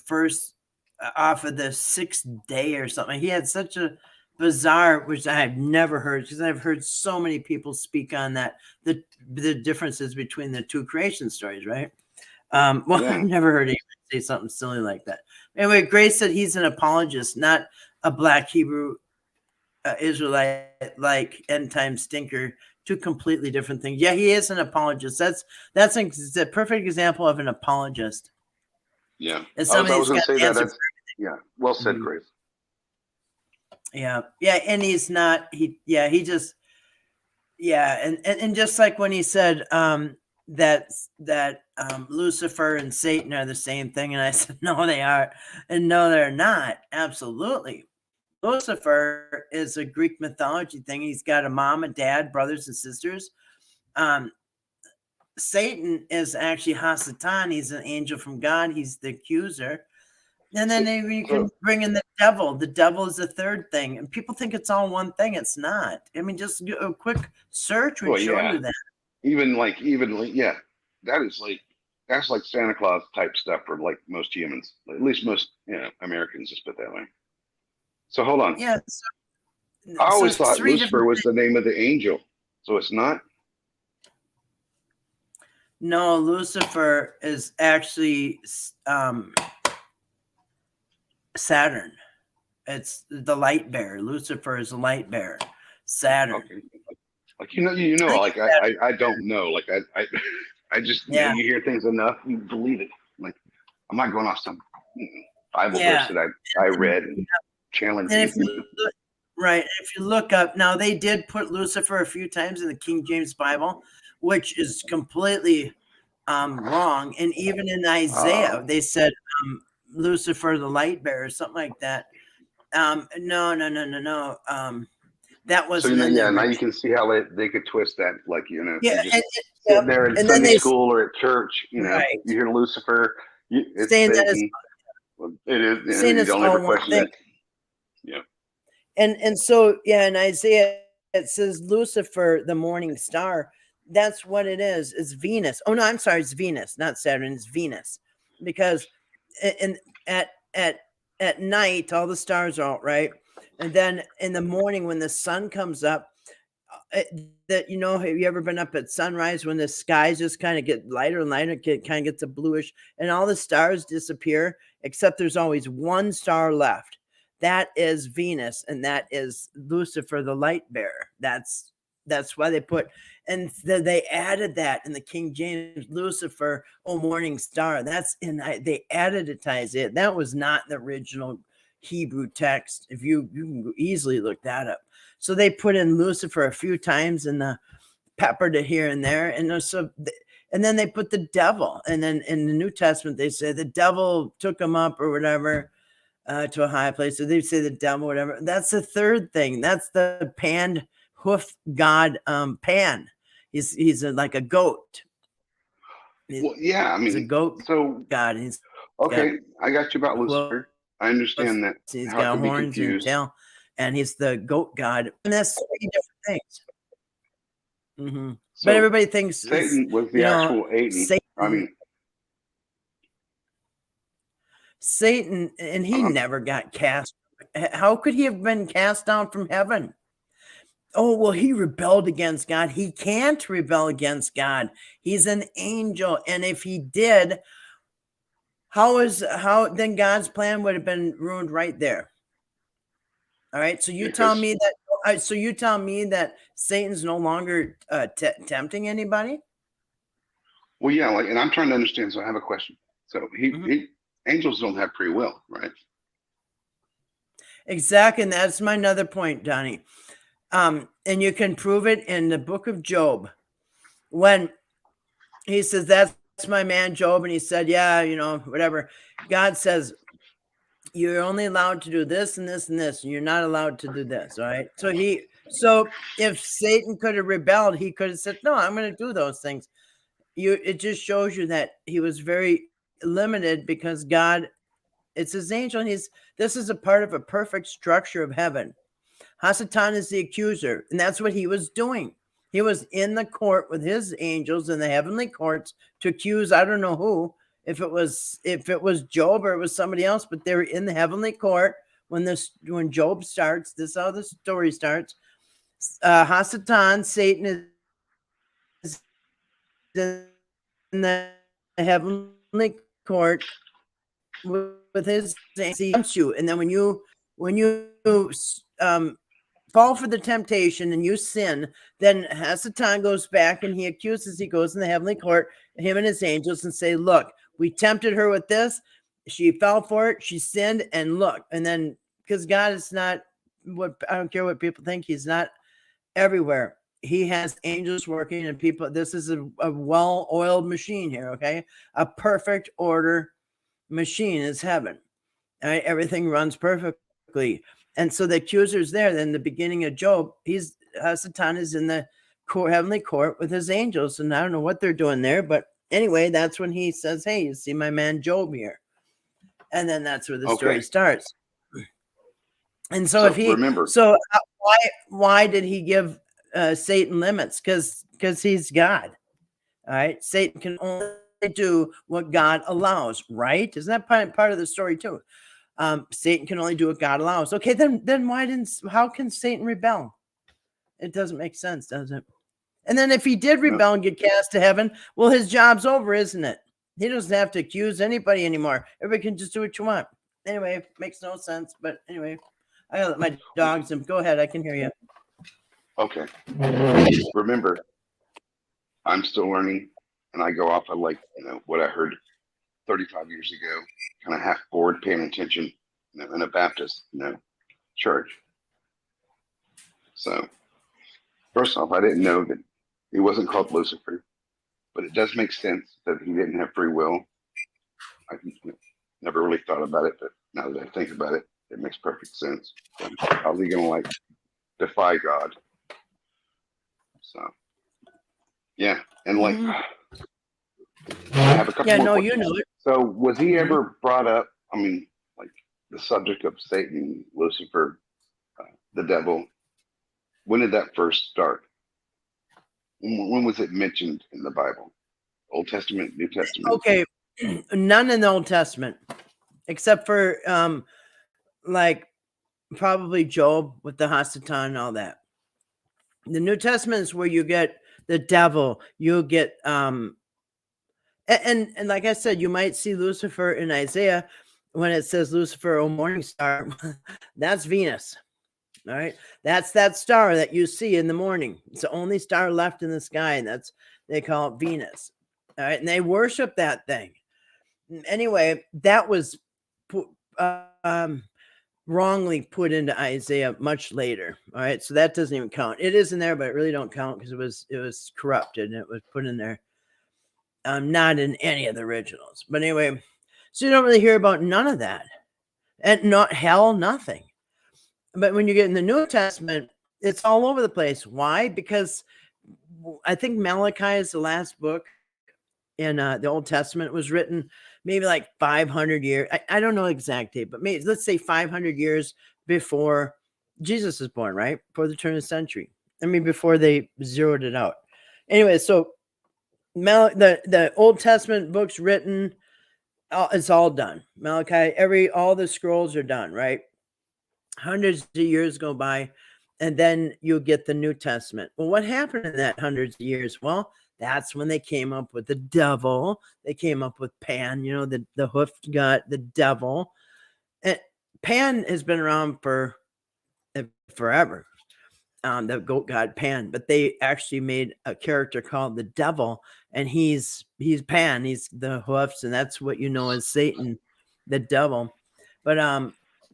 sixth day or something. He had such a bizarre, which I have never heard, because I've heard so many people speak on that, the differences between the two creation stories, right? I've never heard anyone say something silly like that. Anyway, Grace said he's an apologist, not a black Hebrew Israelite like end time stinker. Two completely different things. Yeah, he is an apologist. That's a perfect example of an apologist. Yeah, and somebody I was going to say that. Well said, Mm-hmm. Grace. Yeah, and he's not. And just like when he said that Lucifer and Satan are the same thing, and I said no, they are, and no, they're not. Absolutely. Lucifer is a Greek mythology thing. He's got a mom, a dad, brothers and sisters. Satan is actually Hasatan. He's an angel from God. He's the accuser. And then you can bring in the devil. The devil is the third thing. And people think it's all one thing. It's not. I mean, just a quick search would show you that. Even that's like Santa Claus type stuff for like most humans. At least most Americans, just put it that way. So hold on. Yeah. I always thought Lucifer was the name of the angel. So it's not? No, Lucifer is actually Saturn. It's the light bearer. Lucifer is the light bearer. Saturn. Okay. Like I don't know. Like I just you hear things enough, you believe it. Like I'm not going off some Bible verse that I read and challenged. And if you look up now, they did put Lucifer a few times in the King James Bible, which is completely wrong. And even in Isaiah, they said Lucifer the light bearer, something like that. No. That So wasn't in yeah, there. now you can see how they could twist that, like if Yeah, you're just yep. sitting there in And then Sunday they school or at church, right you hear Lucifer, it's saying that is Satan. Well, it is. saying You it's don't all ever one question thing. it. Yeah. And so yeah, in Isaiah it says Lucifer, the morning star. That's what it is. It's Venus. Oh no, I'm sorry, it's Venus, not Saturn. It's Venus, because in at night all the stars are out, right, and then in the morning when the sun comes up, that have you ever been up at sunrise when the skies just kind of get lighter and lighter, kind of gets a bluish, and all the stars disappear except there's always one star left. That is Venus, and that is Lucifer, the light bearer. That's why they put, and they added that in the King James, Lucifer, oh morning star. That's they added it to Isaiah. That was not the original Hebrew text. If you can easily look that up. So they put in Lucifer a few times and peppered it here and there. And so, and then they put the devil. And then in the New Testament, they say the devil took him up or whatever to a high place. So they say the devil, whatever. That's the third thing. That's the pan hoof god, Pan. He's like a goat. Well, yeah. I He's a mean, goat so god. He's got okay, I got you about hoofs. Lucifer. I understand that He's how it got can be horns and confused. tail, and he's the goat god. And that's three different things. But So everybody thinks Satan was the actual Satan. I mean, Satan, and he never got cast. How could he have been cast down from heaven? Oh, well, he rebelled against God. He can't rebel against God. He's an angel. And if he did, how then God's plan would have been ruined right there. All right. So you tell me that Satan's no longer tempting anybody? well, yeah, and I'm trying to understand. So I have a question. So angels don't have free will, right? Exactly. And that's my another point, Donnie. And you can prove it in the book of Job when he says, that's my man Job. And he said, yeah, whatever. God says, you're only allowed to do this and this and this, and you're not allowed to do this. All right. So if Satan could have rebelled, he could have said, no, I'm going to do those things. It just shows you that he was very limited because God, it's his angel. And this is a part of a perfect structure of heaven. Hasatan is the accuser, and that's what he was doing. He was in the court with his angels in the heavenly courts to accuse, I don't know who, if it was Job or it was somebody else, but they were in the heavenly court when Job starts. This is how the story starts. Hasatan, Satan, is in the heavenly court with his against you, and then when you fall for the temptation and you sin, then Hasatan goes back and he goes in the heavenly court, him and his angels, and say, look, we tempted her with this. She fell for it. She sinned. And look, and then because God is not I don't care what people think. He's not everywhere. He has angels working and people. This is a well-oiled machine here. Okay. A perfect order machine is heaven. All right. Everything runs perfectly. And so the accuser's there. Then the beginning of Job, Satan is in the heavenly court with his angels. And I don't know what they're doing there. But anyway, that's when he says, hey, you see my man Job here. And then that's where the story starts. And so why did he give Satan limits? Because he's God. All right. Satan can only do what God allows, right? Isn't that part of the story too? Satan can only do what God allows. Okay, then how can Satan rebel? It doesn't make sense, does it? And then if he did rebel and get cast to heaven, well, his job's over, isn't it? He doesn't have to accuse anybody anymore. Everybody can just do what you want. Anyway, it makes no sense. But anyway, I gotta let my dogs in. Go ahead, I can hear you. Okay. Remember, I'm still learning, and I go off of what I heard 35 years ago, kind of half bored, paying attention, in a Baptist, church. So, first off, I didn't know that he wasn't called Lucifer, but it does make sense that he didn't have free will. I never really thought about it, but now that I think about it, it makes perfect sense. How's he gonna defy God. So, yeah. And like, I have a couple Yeah, more no, questions. you know it. So, was he Mhm. ever brought up? I mean, like the subject of Satan, Lucifer, the devil. When did that first start? When was it mentioned in the Bible? Old Testament, New Testament? Okay, none in the Old Testament, except for like probably Job with the Hasatan and all that. The New Testament is where you get the devil. You get and like I said, you might see Lucifer in Isaiah when it says Lucifer, O morning star. That's Venus. All right, that's that star that you see in the morning. It's the only star left in the sky, and that's they call it Venus. All right, and they worship that thing. Anyway, that was wrongly put into Isaiah much later. All right, so that doesn't even count. It is in there, but it really don't count because it was corrupted and it was put in there. Not in any of the originals. But anyway, so you don't really hear about none of that, and not hell, nothing. But when you get in the New Testament, it's all over the place. Why? Because I think Malachi is the last book in the Old Testament. It was written maybe like 500 years. I don't know the exact date, but maybe let's say 500 years before Jesus is born, right? Before the turn of the century. I mean, before they zeroed it out. Anyway, so the Old Testament books written, it's all done. Malachi, all the scrolls are done, right? Hundreds of years go by, and then you'll get the New Testament. Well, what happened in that hundreds of years? Well, that's when they came up with the devil. They came up with Pan, the hoofed god, the devil. And Pan has been around for forever. The goat god Pan, but they actually made a character called the devil, and he's Pan. He's the hoofs, and that's what you know as Satan, the devil. But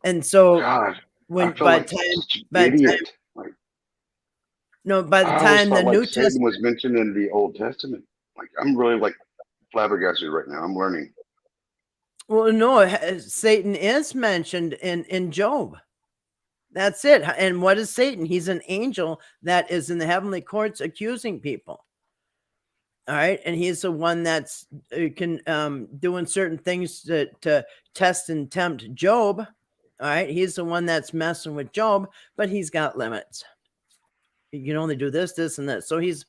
and so God, I when feel like such an idiot. Like, by the I always time the thought like New Satan Testament, was mentioned in the Old Testament. Like, I'm really like flabbergasted right now. I'm learning. well, no, Satan is mentioned in Job. That's it. And what is Satan? He's an angel that is in the heavenly courts accusing people. All right, and he's the one that's can doing certain things to test and tempt Job. All right, he's the one that's messing with Job, but he's got limits. You can only do this, this, and this. So he's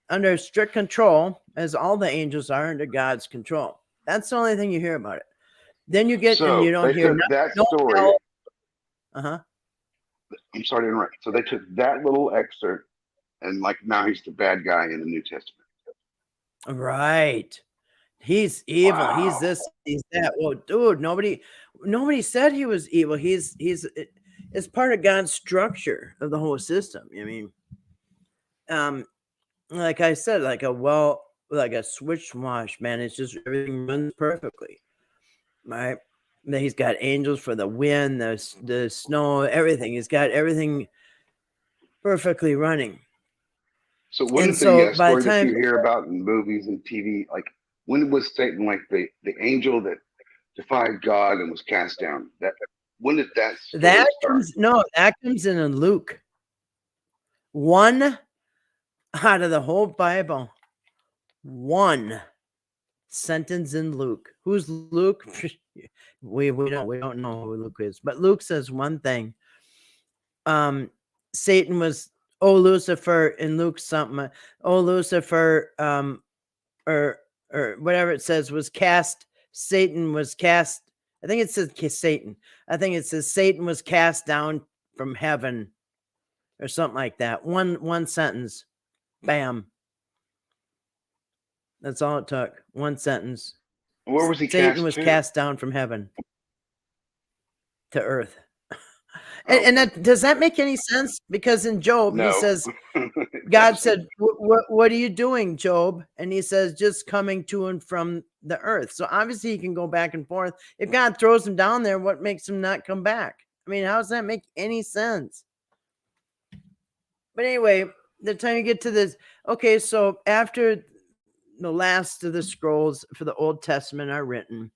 under strict control, as all the angels are under God's control. That's the only thing you hear about it. Then you get, and you So don't they hear took that no story. hell. Uh-huh. I'm sorry to interrupt. So they took that little excerpt, and like now he's the bad guy in the New Testament. Right. He's evil. Wow. He's this, he's that. Well, dude, nobody said he was evil. It's part of God's structure of the whole system. I mean, like I said, like a switch wash, man. It's just everything runs perfectly. Right. Then he's got angels for the wind, the snow, everything. He's got everything perfectly running. So when And did so the by the story that time you hear about in movies and TV, like when was Satan like the angel that defied God and was cast down? When did that story start? that comes in Luke. One out of the whole Bible. One sentence in Luke. Who's Luke? we don't know who Luke is, but Luke says one thing. Satan was, Lucifer in Luke something. Lucifer, or whatever it says, was cast. Satan was cast. I think it says Satan. I think it says Satan was cast down from heaven, or something like that. One sentence. Bam. That's all it took. One sentence. Where was he Satan cast was to? cast down from heaven to earth. Okay. And does that make any sense? Because in Job, No. he says, It God doesn't. said, what are you doing, Job? And he says, just coming to and from the earth. So obviously he can go back and forth. If God throws him down there, what makes him not come back? I mean, how does that make any sense? But anyway, the time you get to this, okay, so after the last of the scrolls for the Old Testament are written,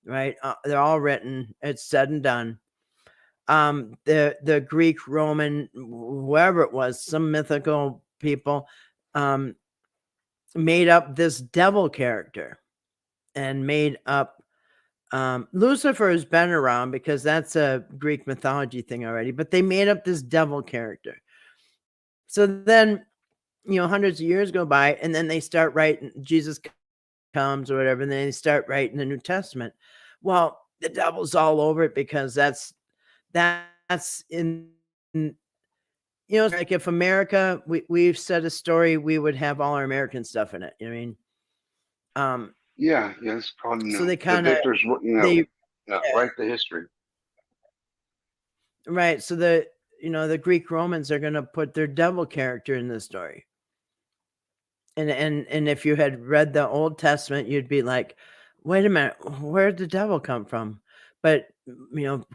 right? They're all written. It's said and done. the Greek, Roman, whoever it was, some mythical people made up this devil character and made up Lucifer has been around because that's a Greek mythology thing already, but they made up this devil character. So then, hundreds of years go by, and then they start writing, Jesus comes or whatever, and then they start writing the New Testament. Well, the devil's all over it because that's in like if America, we've said a story, we would have all our American stuff in it. You know what I mean? Yeah, it's called, So they the kind of victors, they write the history. right. So the Greek Romans are going to put their devil character in the story. And if you had read the Old Testament, you'd be like, wait a minute, where did the devil come from? But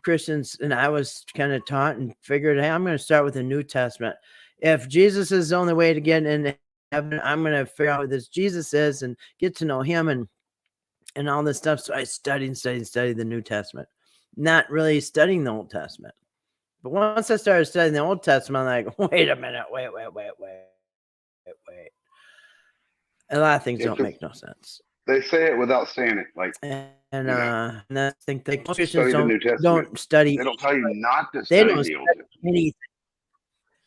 Christians and I was kind of taught and figured, hey, I'm going to start with the New Testament. If Jesus is the only way to get into heaven, I'm going to figure out who this Jesus is and get to know him and all this stuff. So I studied the New Testament, not really studying the Old Testament. But once I started studying the Old Testament, I'm like, wait a minute, wait. A lot of things don't make no sense. They say it without saying it. Like, and I think most study Christians the New Testament. don't study. They don't tell you not to They study don't the Old study Testament. anything.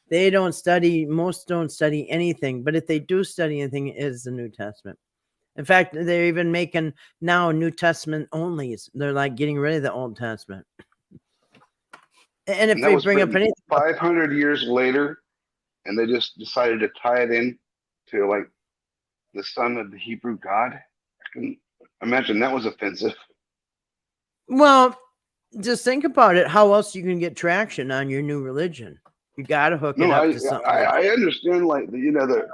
They don't study. Most don't study anything. But if they do study anything, it is the New Testament. In fact, they're even making now New Testament onlys. They're like getting rid of the Old Testament. And if they bring up anything 500 years later, and they just decided to tie it in to like the son of the Hebrew God, I can imagine that was offensive. Well, just think about it. How else you can get traction on your new religion? You got to hook it up to something. I understand, like the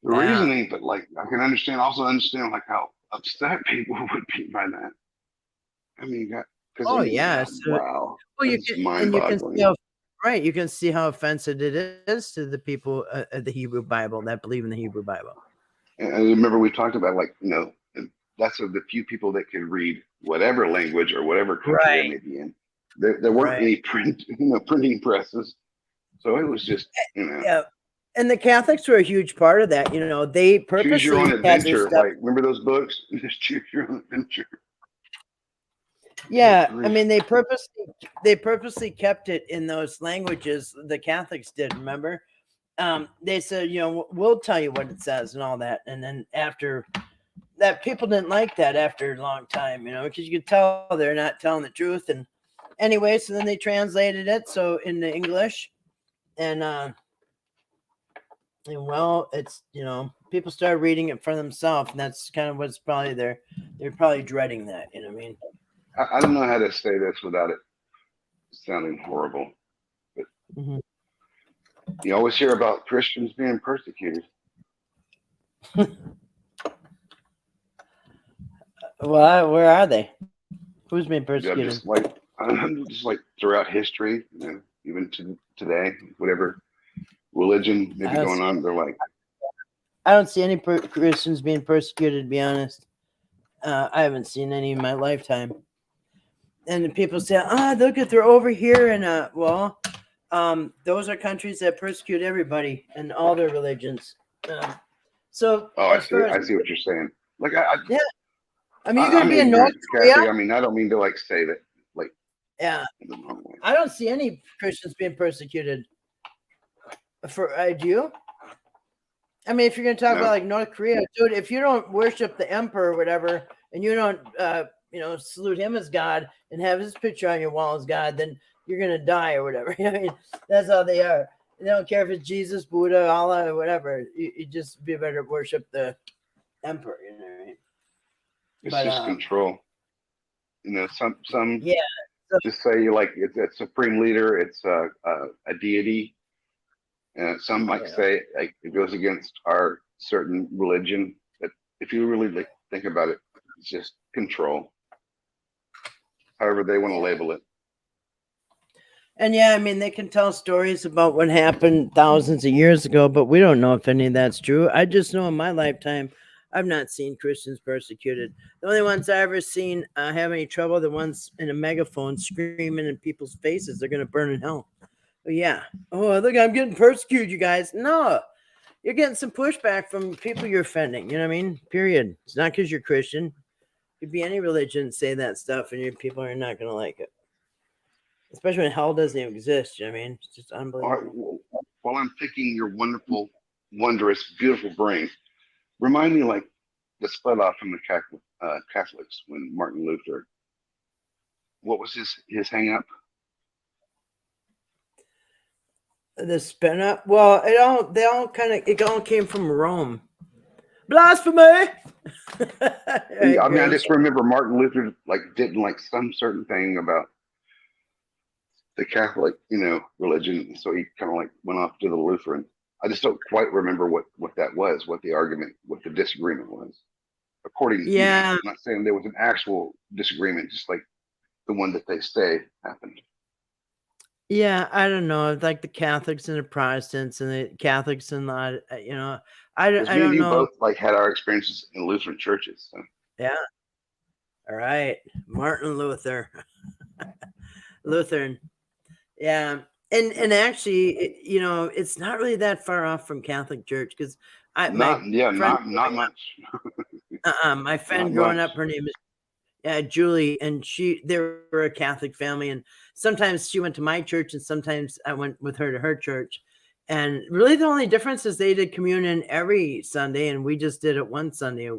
reasoning, but like I can understand like how upset people would be by that. I mean, wow. Well, you can see you can see how offensive it is to the people of the Hebrew Bible that believe in the Hebrew Bible. And I remember we talked about that's of the few people that can read whatever language or whatever country they may be in. There weren't any printing presses, so it was just Yeah. And the Catholics were a huge part of that. They purposely choose your own adventure. Like, remember those books? Just choose your own adventure. Yeah, I mean they purposely kept it in those languages. The Catholics did, remember? They said, we'll tell you what it says and all that. And then after that, people didn't like that after a long time, because you could tell they're not telling the truth. And anyway, so then they translated it so into English, and well, it's people started reading it for themselves, and that's kind of what's probably they're probably dreading that. You know what I mean? I don't know how to say this without it sounding horrible, but you always hear about Christians being persecuted. Well, where are they? Who's being persecuted? Just like throughout history, even to today, whatever religion may be going on, they're like. I don't see any Christians being persecuted, to be honest. I haven't seen any in my lifetime. And people say, look at they're over here, and those are countries that persecute everybody and all their religions. I see what you're saying. Like, yeah. I mean, you're going to be in North Korea. I mean, I don't mean to say that. Like, yeah. I don't see any Christians being persecuted. Do you? I mean, if you're going to talk about like North Korea, dude, if you don't worship the emperor or whatever, and you don't, salute him as God and have his picture on your wall as God, then you're going to die or whatever. I mean, that's how they are. They don't care if it's Jesus, Buddha, Allah, or whatever. You just be better to worship the emperor. Right? It's just control. Some just say like it's a supreme leader. It's a deity. And some might say like it goes against our certain religion. But if you really think about it, it's just control. However they want to label it. And I mean, they can tell stories about what happened thousands of years ago, but we don't know if any of that's true. I just know in my lifetime, I've not seen Christians persecuted. The only ones I ever seen have any trouble, the ones in a megaphone screaming in people's faces, they're going to burn in hell. But yeah. Oh, look, I'm getting persecuted, you guys. No, you're getting some pushback from people you're offending. You know what I mean? Period. It's not because you're Christian. It could be any religion, say that stuff, and your people are not going to like it. Especially when hell doesn't even exist. You know what I mean? It's just All right, unbelievable. while I'm picking your wonderful, wondrous, beautiful brain, remind me like the split off from the Catholics when Martin Luther. What was his hang up? The spin up. Well, it all came from Rome. Blasphemy. I mean, I just remember Martin Luther like didn't like some certain thing about the Catholic, religion. So he kind of like went off to the Lutheran. I just don't quite remember what that was, what the argument, what the disagreement was. According, Yeah. I'm not saying there was an actual disagreement, just like the one that they say happened. Yeah, I don't know. Like the Catholics and the Protestants and the Catholics and the, I Because me and don't you know. both like had our experiences in Lutheran churches. So. Yeah. All right. Martin Luther. Lutheran. Yeah. And actually, it's not really that far off from Catholic Church because Not much. my friend growing up, her name is Julie, and they were a Catholic family, and sometimes she went to my church, and sometimes I went with her to her church. And really, the only difference is they did communion every Sunday, and we just did it one Sunday.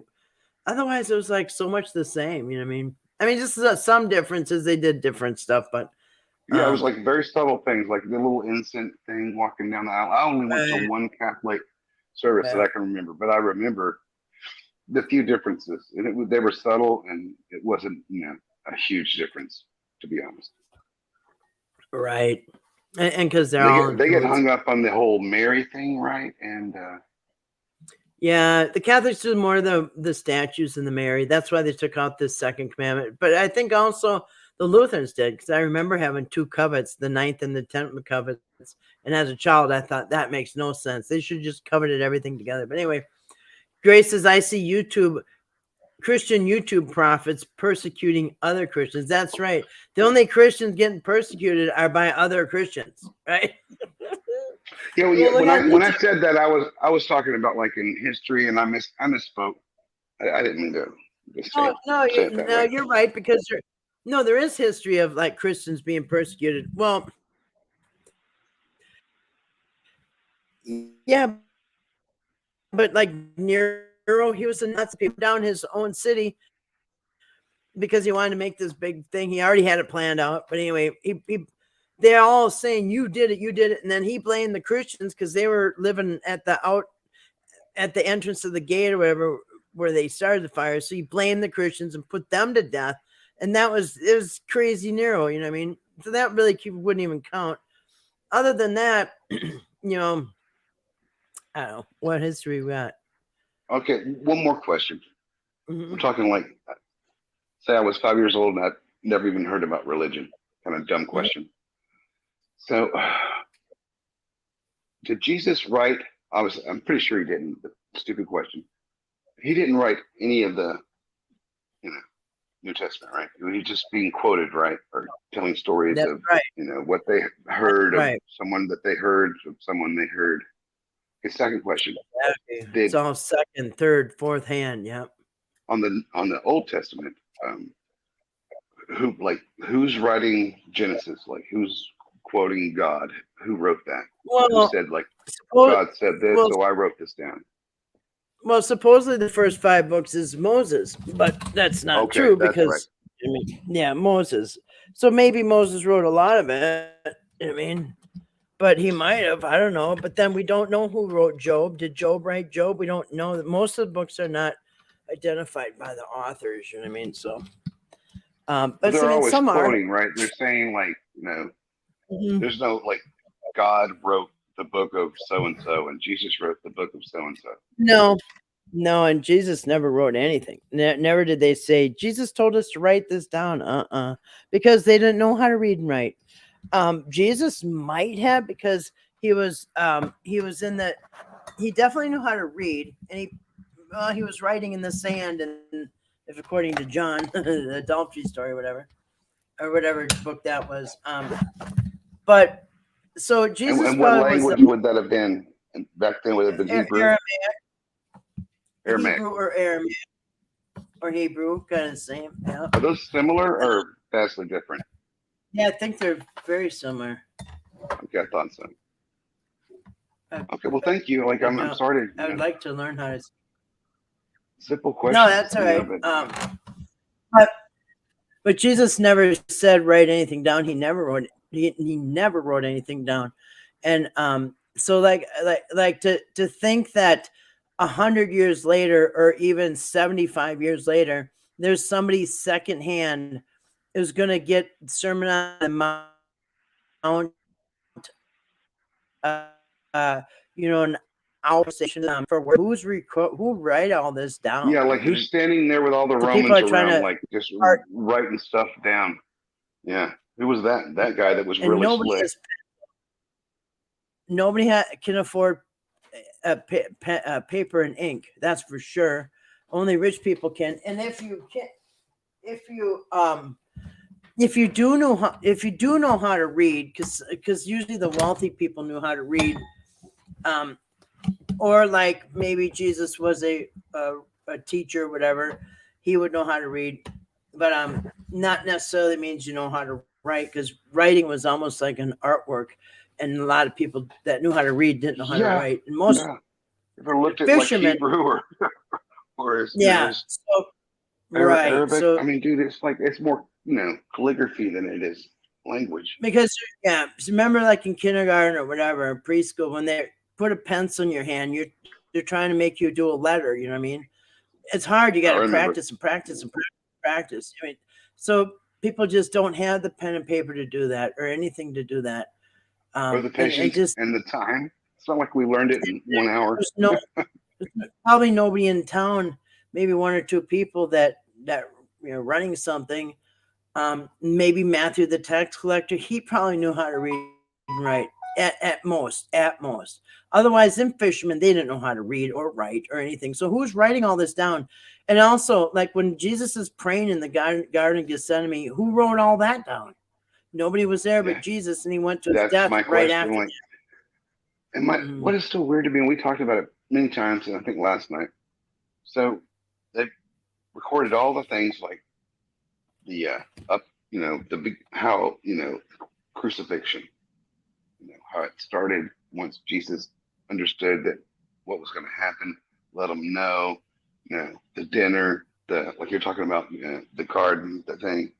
Otherwise, it was like so much the same. You know what I mean? I mean, just some differences. They did different stuff, but Yeah, it was like very subtle things, like the little incense thing walking down the aisle. I only went to one Catholic service that I can remember, but I remember the few differences, and they were subtle, and it wasn't a huge difference, to be honest. Right, and because they get hung up on the whole Mary thing, right? And yeah, the Catholics do more of the statues than the Mary. That's why they took out this second commandment. But I think also the Lutherans did, because I remember having 2 covenants, the 9th and the 10th covenants. And as a child, I thought that makes no sense. They should just covenant everything together. But anyway, Grace says, I see Christian YouTube prophets persecuting other Christians. That's right. The only Christians getting persecuted are by other Christians, right? Yeah, when I said that, I was talking about like in history, and I misspoke. I didn't mean to. You're right, because there is history of like Christians being persecuted. Well, yeah, but like Nero, he was a Nazi, people down his own city because he wanted to make this big thing. He already had it planned out, but anyway, they're all saying you did it, and then he blamed the Christians because they were living at the entrance of the gate or whatever where they started the fire. So he blamed the Christians and put them to death, and it was crazy Nero. You know what I mean? So that really wouldn't even count. Other than that, I don't know what history we got. Okay, one more question. Mm-hmm. I'm talking like, say I was 5 years old and I'd never even heard about religion. Kind of dumb question. So, did Jesus write? I'm pretty sure he didn't. But stupid question. He didn't write any of the, New Testament, right? He's just being quoted, right, or telling stories of, what they heard of someone that they heard of someone they heard. Okay, second question. Exactly. It's all second, third, fourth hand. Yeah. On the Old Testament, who's writing Genesis? Like who's quoting God? Who wrote that? Well, who said God said this, so I wrote this down. Well, supposedly the first 5 books is Moses, but that's not true because Moses. So maybe Moses wrote a lot of it. I mean, but he might have. I don't know. But then we don't know who wrote Job. Did Job write Job? We don't know. That most of the books are not identified by the authors. You know what I mean? So, but they're always quoting, right? They're saying there's no like God wrote the book of so and so, and Jesus wrote the book of so and so. No, and Jesus never wrote anything. Never did they say Jesus told us to write this down. Because they didn't know how to read and write. Jesus might have, because he definitely knew how to read, and well, he was writing in the sand, and if according to John, the adultery story, or whatever book that was. But so Jesus And what probably language was would that have been? And back then, would it have been Hebrew? Aramaic. Hebrew or Aramaic or Hebrew, kind of the same. Yeah. Are those similar or vastly different? Yeah, I think they're very similar. Okay, I thought so. Uh, Okay, well, thank you. Like, I'm sorry to I would like to learn how to. simple questions. No, that's all right. But Jesus never said write anything down. He never wrote. He never wrote anything down, and so like to think that 100 years later or even 75 years later, there's somebody secondhand is going to get Sermon on the Mount, an hour station for who write all this down? Yeah, like who's standing there with all the So people Romans are trying around, to like just art, writing stuff down? Yeah, who was that? That guy that was and really slick. Nobody can afford paper and ink. That's for sure. Only rich people can. And if you do know how to read, because usually the wealthy people knew how to read, or like maybe Jesus was a teacher, or whatever, he would know how to read, but not necessarily means you know how to write, because writing was almost like an artwork, and a lot of people that knew how to read didn't know how to write. And most ever looked at fishermen, like Hebrew or his, so right, Arabic? so I mean, dude, it's more calligraphy than it is language. because remember, like in kindergarten or whatever, in preschool, when they put a pencil in your hand, they're trying to make you do a letter. You know what I mean? It's hard. You got to practice and practice and practice. I mean, so people just don't have the pen and paper to do that, or anything to do that. Or the patience and the time. It's not like we learned it in 1 hour. There's probably nobody in town, maybe one or two people that running something. Maybe Matthew the tax collector, he probably knew how to read and write at most. Otherwise, them fishermen, they didn't know how to read or write or anything. So who's writing all this down? And also, like when Jesus is praying in the Garden of Gethsemane, who wrote all that down? Nobody was there but Jesus, and he went to his death right after. Like, and what is so weird to me, and we talked about it many times, and I think last night. So they recorded all the things like the the big crucifixion, how it started once Jesus understood that what was going to happen, let them know, the dinner, like you're talking about, the garden, the thing,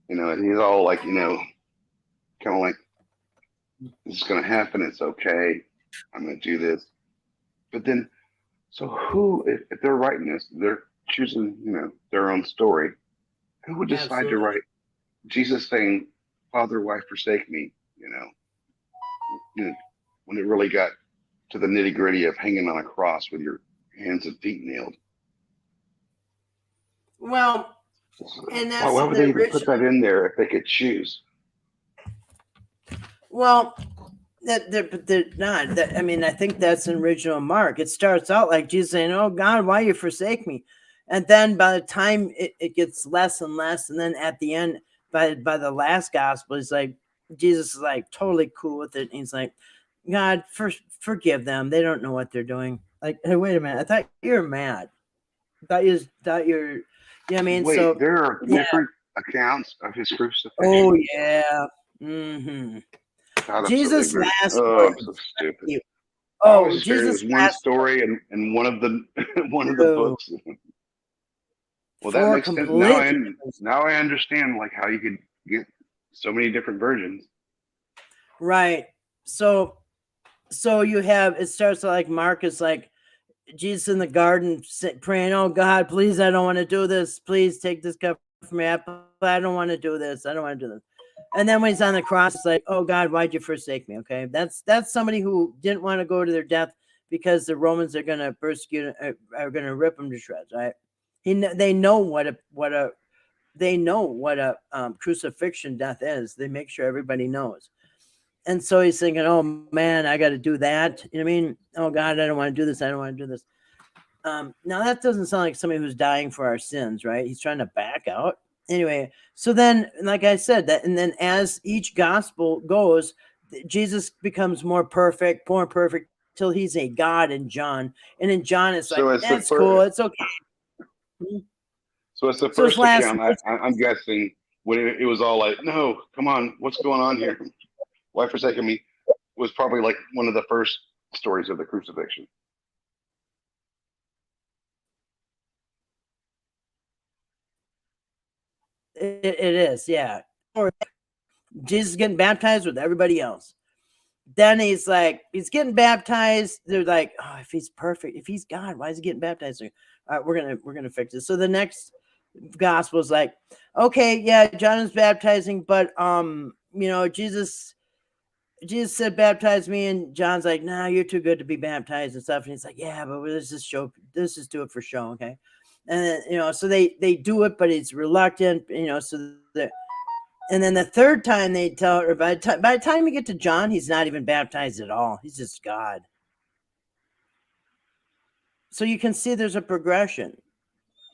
and he's all like, kind of like, this is going to happen. It's okay. I'm going to do this. But then, so who, if they're writing this, they're choosing, their own story. Who would decide to write Jesus saying, "Father, why forsake me?" When it really got to the nitty gritty of hanging on a cross with your hands and feet nailed. Well, and that's why would they even put that in there if they could choose? Well, they're not. I mean, I think that's an original Mark. It starts out like Jesus saying, "Oh God, why you forsake me?" And then by the time it gets less and less, and then at the end, by the last gospel, it's like Jesus is like totally cool with it. And he's like, "God, forgive them. They don't know what they're doing." Like, hey, wait a minute. I thought you were mad. I thought you're. You know what I mean? Wait, so there are different accounts of his crucifixion. Oh yeah. Mm-hmm. God, Jesus so last. I'm so stupid. Jesus was one story and one of the the books. Well, that makes sense. Now I understand like how you could get so many different versions. Right. So you have, it starts like Mark is like Jesus in the garden praying, "Oh God, please, I don't want to do this. Please take this cup from me. I don't want to do this. I don't want to do this." And then when he's on the cross, it's like, "Oh God, why'd you forsake me?" Okay. That's somebody who didn't want to go to their death because the Romans are going to persecute, are going to rip them to shreds. Right. They know what a crucifixion death is. They make sure everybody knows. And so he's thinking, "Oh man, I got to do that." You know what I mean? "Oh God, I don't want to do this. I don't want to do this." Now that doesn't sound like somebody who's dying for our sins, right? He's trying to back out. Anyway, so then, like I said, that, and then as each gospel goes, Jesus becomes more perfect till he's a God in John. And in John, it's So like, it's the that's cool. first. It's okay. So it's the So his first last, account. I'm guessing when it was all like, no, come on, what's going on here? Why forsaken me? Was probably like one of the first stories of the crucifixion. it is, yeah. Or Jesus is getting baptized with everybody else. Then he's like, he's getting baptized. They're like, oh, if he's perfect, if he's God, why is he getting baptized? All right, we're gonna fix it. So the next gospel is like, okay, yeah, John is baptizing, but Jesus said, baptize me, and John's like, nah, you're too good to be baptized and stuff. And he's like, yeah, but let's just do it for show, okay? And then, so they do it, but he's reluctant, so that. And then the third time they tell her, by the time you get to John, he's not even baptized at all. He's just God. So you can see there's a progression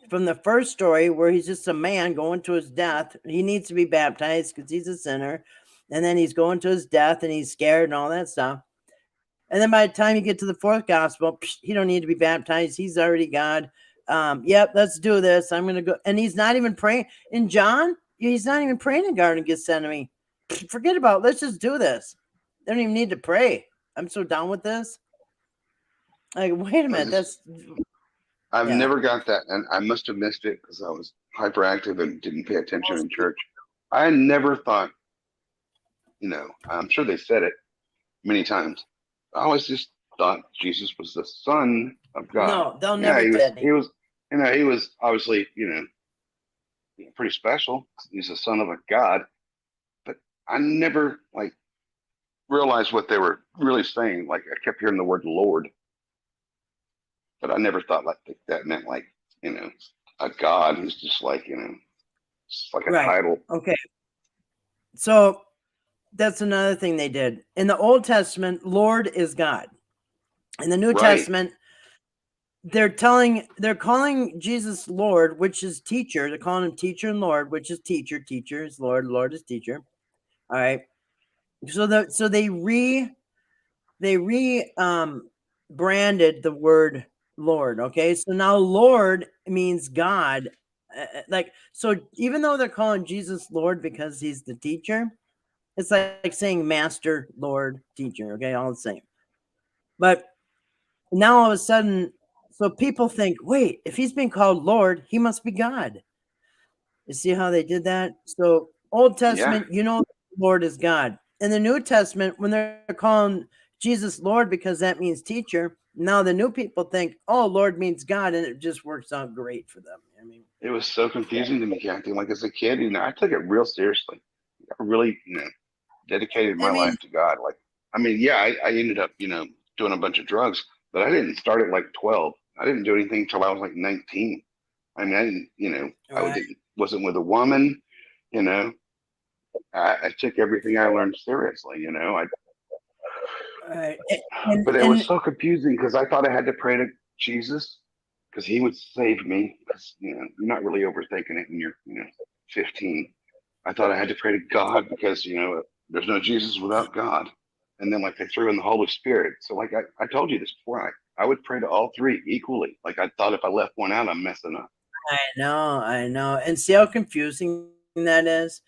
from the first story where he's just a man going to his death. He needs to be baptized because he's a sinner. And then he's going to his death and he's scared and all that stuff. And then by the time you get to the fourth gospel, he don't need to be baptized. He's already God. Yep, let's do this. I'm going to go. And he's not even praying. In John, he's not even praying in Garden of Gethsemane. Forget about it. Let's just do this. They don't even need to pray. I'm so down with this. Like, wait a minute. I've never got that, and I must have missed it because I was hyperactive and didn't pay attention in church. I never thought, I'm sure they said it many times. I always just thought Jesus was the Son of God. No, they'll never say that. He was obviously, pretty special. He's the Son of a God, but I never realized what they were really saying. Like I kept hearing the word Lord, but I never thought that meant a God who's just it's like a title. Okay. So that's another thing they did. In the Old Testament, Lord is God. In the New Testament, they're calling Jesus Lord, which is teacher. They're calling him teacher and Lord, which is teacher. Teacher is Lord. Lord is teacher. All right. So they branded the word Lord. Okay. So now Lord means God. So even though they're calling Jesus Lord because he's the teacher, it's like saying master, Lord, teacher. Okay. All the same. But now all of a sudden, so people think, wait, if he's being called Lord, he must be God. You see how they did that? So Old Testament, Lord is God. In the New Testament, when they're calling Jesus Lord because that means teacher, now the new people think, oh, Lord means God, and it just works out great for them. I mean, it was so confusing to me, Kathy. Like as a kid, I took it real seriously. I really, dedicated my life to God. I ended up, doing a bunch of drugs, but I didn't start at 12. I didn't do anything until I was 19. I mean, I didn't, wasn't with a woman, I took everything I learned seriously, but it was so confusing because I thought I had to pray to Jesus because he would save me. Because, you're not really overthinking it when you're, 15. I thought I had to pray to God because, there's no Jesus without God. And then they threw in the Holy Spirit. So I told you this before, I would pray to all three equally. I thought if I left one out, I'm messing up. I know. And see how confusing that is?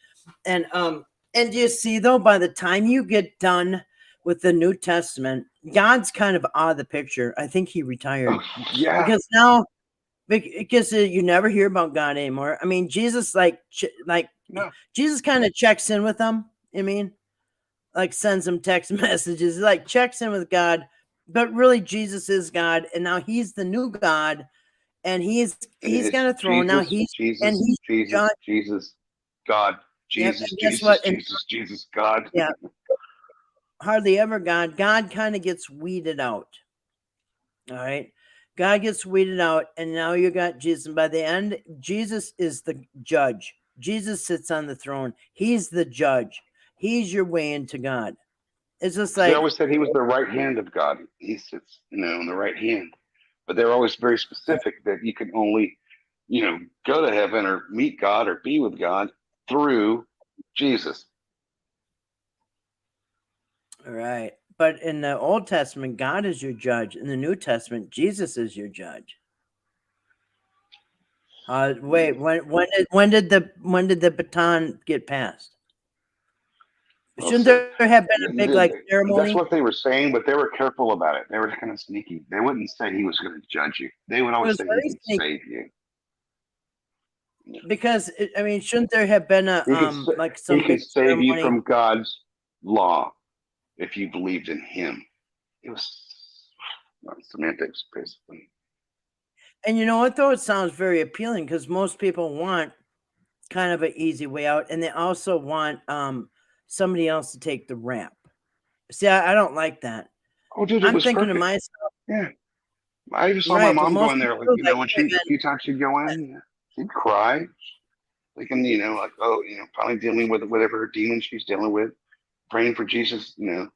And you see though, by the time you get done with the New Testament, God's kind of out of the picture. I think he retired. Yeah. Because you never hear about God anymore. I mean, Jesus Jesus kind of checks in with them. I mean, sends them text messages, checks in with God, but really Jesus is God, and now he's the new God, and he's got a throne. Now he's God, Jesus, God. Yeah, hardly ever God. God kind of gets weeded out. All right. God gets weeded out, and now you got Jesus. And by the end, Jesus is the judge. Jesus sits on the throne. He's the judge. He's your way into God. It's just They always said he was the right hand of God. He sits, on the right hand. but they're always very specific that you can only, go to heaven or meet God or be with God through Jesus. All right. But in the Old Testament, God is your judge. In the New Testament, Jesus is your judge. Wait, when did the baton get passed? Well, Shouldn't so there have been a big that's ceremony? what they were saying, but they were careful about it. They were kind of sneaky. They wouldn't say he was going to judge you. They would It always was say he very can sneaky save you. because shouldn't there have been a He some can big save you ceremony? from God's law if you believed in him. It was semantics, basically. And you know what, though? It sounds very appealing because most people want kind of an easy way out, and they also want somebody else to take the rap. See, I don't like that. Oh, dude, it I'm was thinking to perfect. myself, Yeah. I just saw my right? But mom most going there, people like, do like when women. a few times she'd go in, she'd cry. Thinking, like, oh, probably dealing with whatever demon she's dealing with, praying for Jesus, to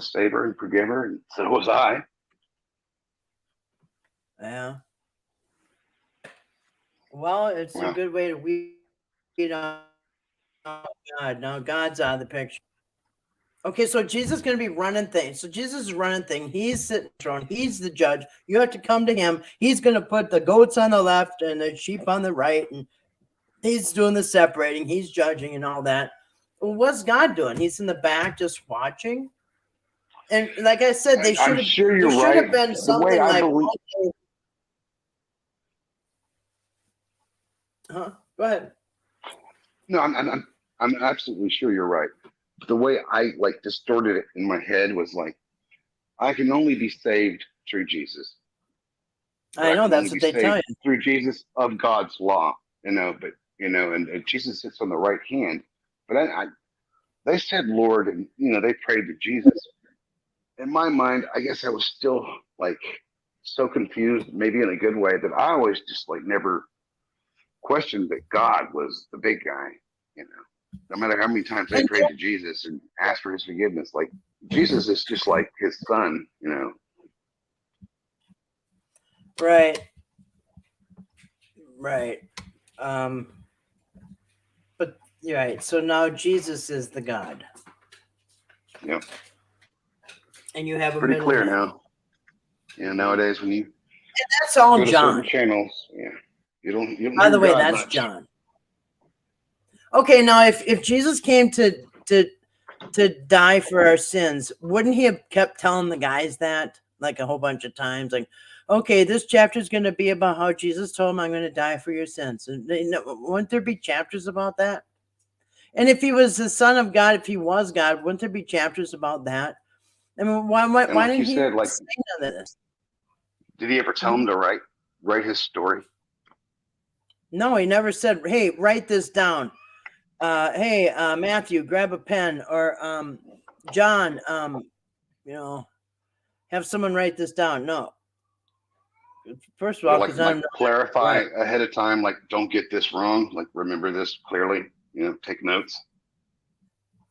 save her and forgive her. And so was I. Yeah. Well, it's a Well, good way to weed out God. Now God's out of the picture. Okay, so Jesus is going to be running things. So Jesus is running things. He's sitting throne. He's the judge. You have to come to him. He's going to put the goats on the left and the sheep on the right, and he's doing the separating. He's judging and all that. Well, what's God doing? He's in the back just watching. And like I said, I'm sure there you're should have right. been The way something I like, believe, okay, go ahead. no, I'm absolutely sure you're right. The way I like distorted it in my head was like, I can only be saved through Jesus. But I I know can only that's what be they tell saved you. through Jesus of God's law, but and Jesus sits on the right hand. But they said Lord, and they prayed to Jesus. In my mind, I guess I was still like so confused, maybe in a good way, that I always just like never questioned that God was the big guy. No matter how many times they And prayed to Jesus and asked for his forgiveness, like Jesus is just like his son. right. But you're right. So now Jesus is the God, Yeah, and you have a pretty clear middleman. now. Nowadays when you That's all go to certain John. channels, you don't By the hear way, God that's much. John. Okay, now if Jesus came to die for our sins, wouldn't he have kept telling the guys that like a whole bunch of times? Like, okay, this chapter is going to be about how Jesus told him, I'm going to die for your sins. And wouldn't there be chapters about that? And if he was the son of God, if he was God, wouldn't there be chapters about that? I mean, why And like you didn't he said, like, say none of this? did he ever tell him to write his story? No, he never said, hey, write this down. Hey, Matthew, grab a pen, or John, have someone write this down. No. First of Or all, like because I'm not clarify right. ahead of time, like, don't get this wrong, like, remember this clearly, take notes.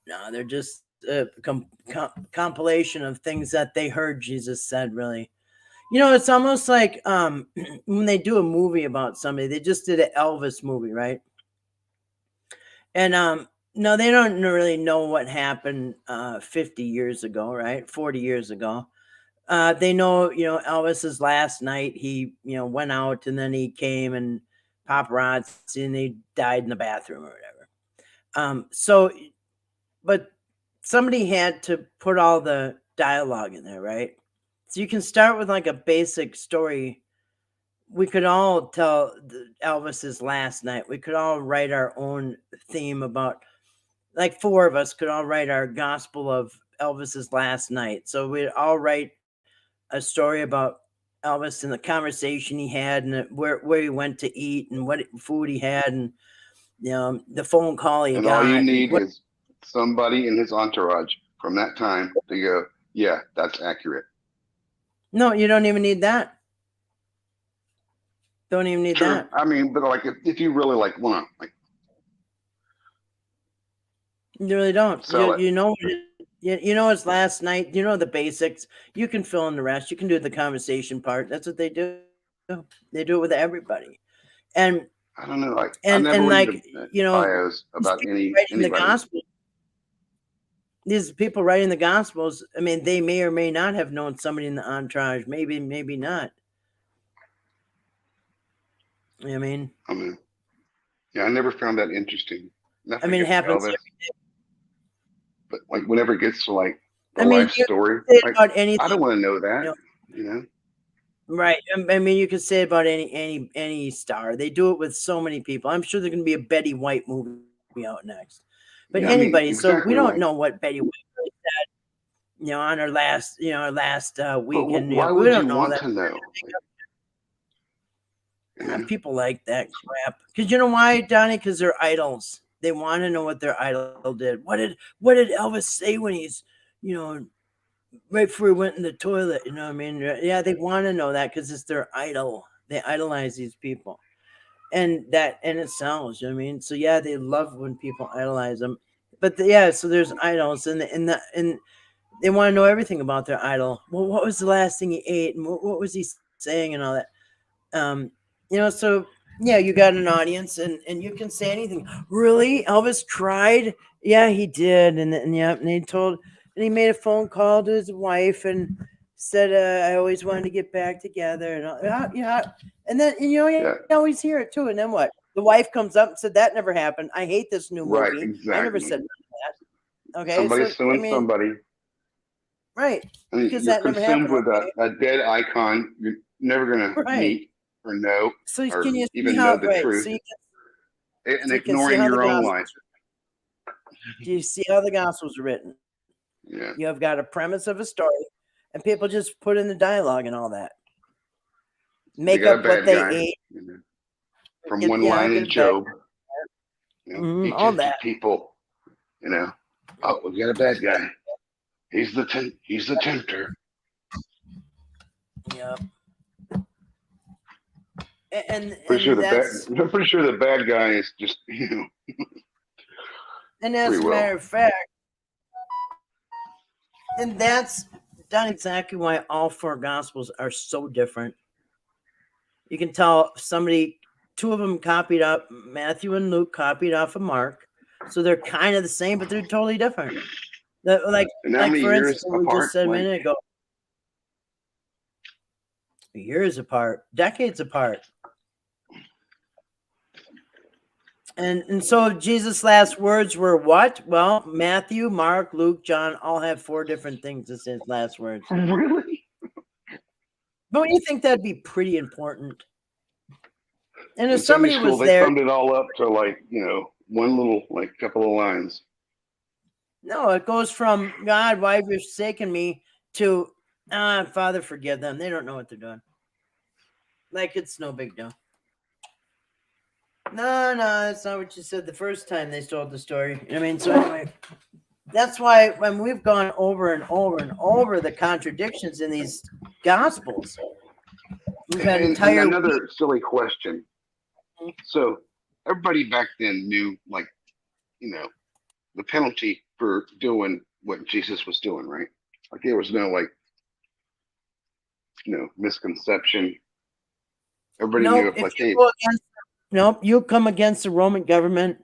No, they're just a compilation of things that they heard Jesus said, really. It's almost like when they do a movie about somebody, they just did an Elvis movie, right? And no, they don't really know what happened 50 years ago, right? 40 years ago. They know, Elvis's last night, he, went out and then he came and paparazzi and he died in the bathroom or whatever. But somebody had to put all the dialogue in there, right? So you can start with like a basic story. We could all tell Elvis's last night. We could all write our own theme about, like, four of us could all write our gospel of Elvis's last night. So we'd all write a story about Elvis and the conversation he had and where he went to eat and what food he had and the phone call he And all you got. need is somebody in his entourage from that time to go, yeah, that's accurate. No, you don't even need that. Don't even need True. that. I mean, but like if you really like want to like You really don't. sell it. You know You know, it's last night. You know the basics. You can fill in the rest. You can do the conversation part. That's what they do. They do it with everybody. And I don't know. Like I never and read like bios these about people writing the anybody. gospel. These people writing the gospels. I mean, they may or may not have known somebody in the entourage. Maybe, maybe not. I mean, Yeah, I never found that interesting. I Nothing mean, it against happens. Elvis, but like whenever it gets to like the I mean, life you story, can say like about I anything. don't want to know that. You know, You know? right? I mean, you could say about any star. They do it with so many people. I'm sure there's going to be a Betty White movie out next. But Yeah, I mean, anybody, so we exactly. don't Like, know what Betty White really said, on her last but week, and why we would don't you know want that. to know? Like, you know? People like that crap because you know why, Donnie? Because they're idols. They want to know what their idol did. What did Elvis say when he's, right before he went in the toilet? You know what I mean? Yeah, they want to know that because it's their idol. They idolize these people, and it sells. You know what I mean? So yeah, they love when people idolize them. But so there's idols, and they want to know everything about their idol. Well, what was the last thing he ate, and what was he saying, and all that. Um, so yeah, you got an audience, and you can say anything. Really, Elvis cried? Yeah, he did, and he made a phone call to his wife and said, "I always wanted to get back together." And yeah, and then you Yeah, always hear it too. And then what? The wife comes up and said, "That never happened. I hate this new right, movie. I never exactly. said that." Okay, so Somebody's I suing mean, somebody. right, I mean, because you're that never consumed happened. with Okay, a dead icon you're never gonna right. meet or know So or can you see even know how the right? truth, and So you can see ignoring how the your own gospel. life. Do you see how the gospel's written? Yeah, You have got a premise of a story, and people just put in the dialogue and all that. they Make got a up what bad they guy. ate. You know, from one line Get in a bad, Job, he all tempted that. people. You know, oh, we got a bad guy. He's the tempter. Yeah, and Pretty sure and the bad. that's I'm pretty sure the bad guy is just and as free a will. matter of fact, and that's done exactly why all four gospels are so different. You can tell two of them copied up. Matthew and Luke copied off of Mark, so they're kind of the same, but they're totally different. And how Like many for instance, years what we just apart? said a Like, minute ago, years apart, decades apart. And so Jesus' last words were what? Well, Matthew, Mark, Luke, John all have four different things as his last words. really? Don't you think that'd be pretty important? And if In Sunday somebody school, was they there, summed it all up to like one little like couple of lines. no, it goes from God, why have you forsaken me to Father, forgive them. They don't know what they're doing. Like it's no big deal. No, that's not what you said the first time they told the story. I mean, so anyway, that's why when we've gone over and over and over the contradictions in these gospels, we've had And entire another silly question. So everybody back then knew like the penalty for doing what Jesus was doing, right? Like there was no like misconception. Everybody knew nope. if If like you hey, go against nope, you come against the Roman government,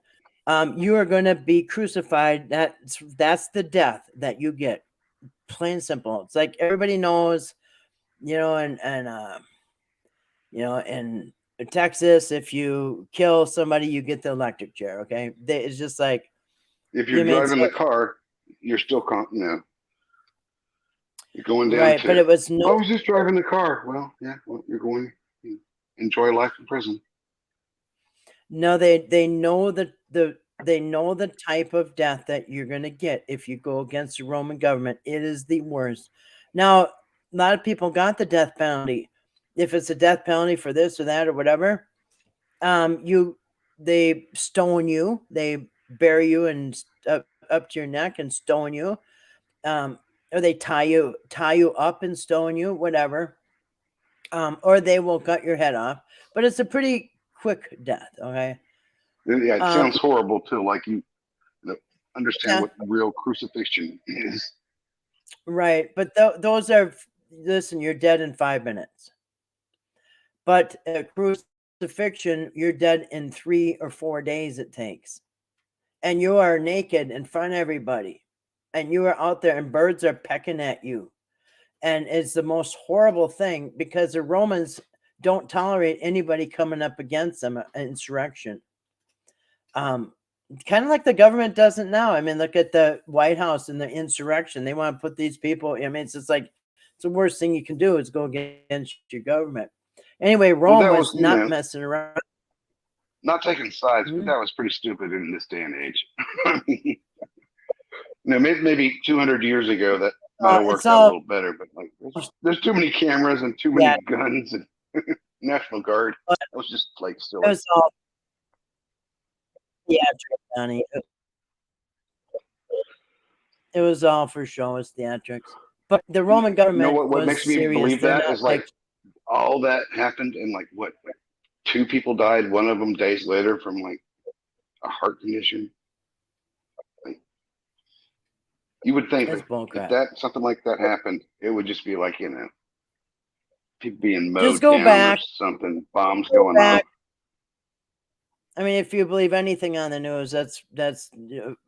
you are going to be crucified. That's the death that you get. Plain and simple. It's like everybody knows, in Texas, if you kill somebody, you get the electric chair. Okay, it's just like if you you're know what I mean. driving So, the car, you're still you're going down right, but to. it was I no. was just driving the car. Well, yeah, well, you're going to enjoy life in prison. No, they know they know the type of death that you're going to get if you go against the Roman government. It is the worst. Now, a lot of people got the death penalty. If it's a death penalty for this or that or whatever, they stone you, they bury you and up to your neck and stone you, or they tie you up and stone you, whatever, or they will cut your head off. But it's a pretty quick death. Okay. Yeah, it sounds horrible too. Like understand Yeah. what real crucifixion is. Right. But those are, listen, you're dead in 5 minutes. But crucifixion, you're dead in 3 or 4 days it takes. And you are naked in front of everybody. And you are out there and birds are pecking at you. And it's the most horrible thing because the Romans don't tolerate anybody coming up against them, insurrection. Kind of like the government doesn't now. I mean, look at the White House and the insurrection. They want to put these people, I mean, it's just like, it's the worst thing you can do is go against your government. Anyway, Rome that was was, not messing around. not taking sides, but Mhm. that was pretty stupid in this day and age. Maybe 200 years ago that might have It's worked out a all, little better, but like there's too many cameras and too many yeah, guns and National Guard. but It was just like it silly. was all theatrics, Donnie. It was all for show, it's theatrics. But the Roman You know government what was makes me serious. believe They're that not is like all that happened and like what, like 2 people died, one of them days later from like a heart condition. Like, you would think it's like if bullcrap. that something like that happened, it would just be like, people being Just mowed go down back. or something, bombs Go going back. off. I mean, if you believe anything on the news, that's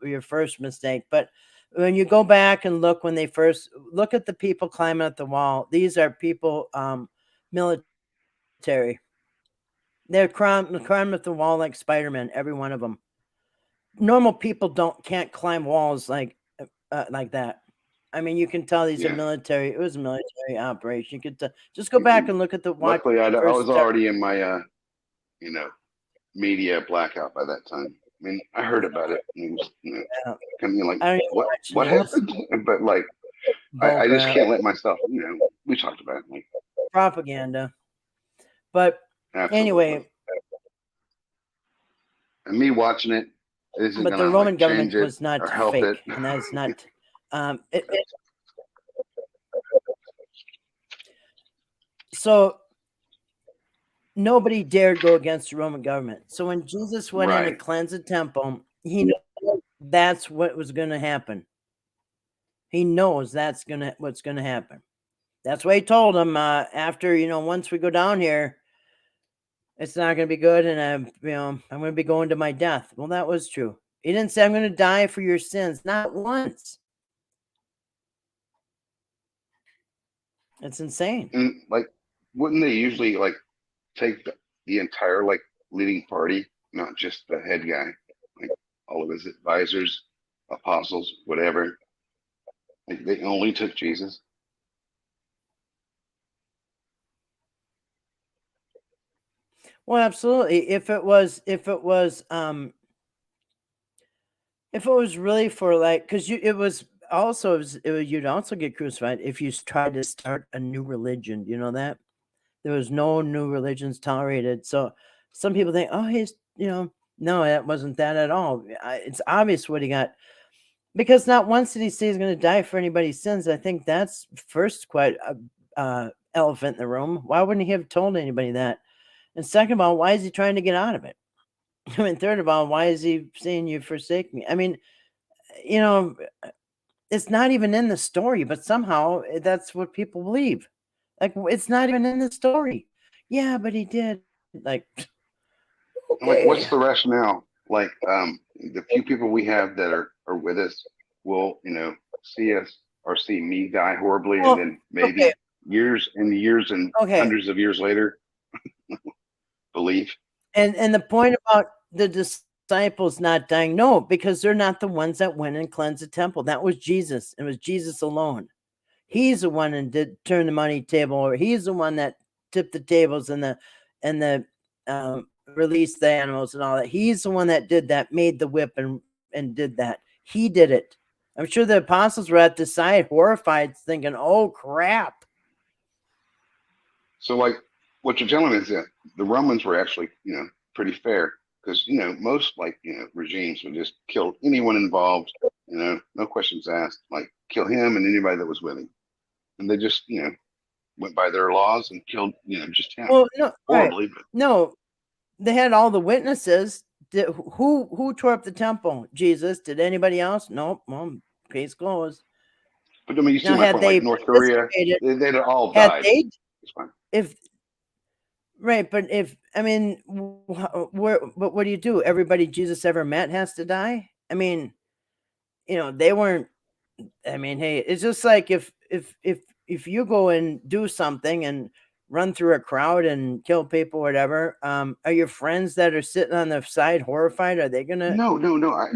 your first mistake. But when you go back and look, when they first look at the people climbing up the wall, these are people, military. They're climbing up the wall like Spider-Man, every one of them. Normal people can't climb walls like that. I mean, you can tell these are Yeah. military. It was a military operation. You could just go back and look at the watch. Luckily, I was first start. already in my media blackout by that time. I mean, I heard about it. And it was, Yeah. kind of like, I don't even watch what news. happened? But like, I just Bullcrap. can't let myself. We talked about it. Like, Propaganda. But absolutely. anyway, And me watching it isn't but the gonna Roman like change government it was not or help fake, it. and that's not. So nobody dared go against the Roman government. So when Jesus went in Right. and cleansed the temple, he knew that's what was going to happen. He knows that's what's going to happen. That's why he told him after, once we go down here, it's not going to be good, and I'm going to be going to my death. Well, that was true. He didn't say I'm going to die for your sins, not once. It's insane. And like, wouldn't they usually like take the entire like leading party, not just the head guy, like all of his advisors, apostles, whatever? Like they only took Jesus. Well, absolutely. If it was really for like, because you'd also get crucified if you tried to start a new religion. You know that there was no new religions tolerated. So some people think, oh, he's no, that wasn't that at all. It's obvious what he got, because not once did he say he's going to die for anybody's sins. I think that's first quite elephant in the room. Why wouldn't he have told anybody that? And second of all, why is he trying to get out of it? I mean, third of all, why is he saying you forsake me? I mean, it's not even in the story, but somehow that's what people believe. Like, it's not even in the story. Yeah, but he did. Like, Like, okay. what's the rationale? Like, the few people we have that are with us will, see us or see me die horribly, Well, and then maybe okay. years and years and hundreds of years later, believe. And the point about the disciples not dying, no, because they're not the ones that went and cleansed the temple. That was Jesus. It was Jesus alone. He's the one and did turn the money table, or he's the one that tipped the tables and the released the animals and all that. He's the one that did that, made the whip and did that. He did it. I'm sure the apostles were at the side, horrified, thinking, "Oh crap!" So, like, what you're telling me is that the Romans were actually, pretty fair because, most like, regimes would just kill anyone involved, no questions asked, like kill him and anybody that was with him. And they just, went by their laws and killed, just him. Well, no, Horribly, right. No, they had all the witnesses who tore up the temple? Jesus. Did anybody else? Nope. Well, case closed. But I mean, you see Now, my had point. they Like North Korea, participated, they'd all had died. they, It's fine. if right, but if I mean, but what do you do? Everybody Jesus ever met has to die. I mean, they weren't. I mean, hey, it's just like if you go and do something and run through a crowd and kill people, whatever. Are your friends that are sitting on the side horrified? Are they gonna? No.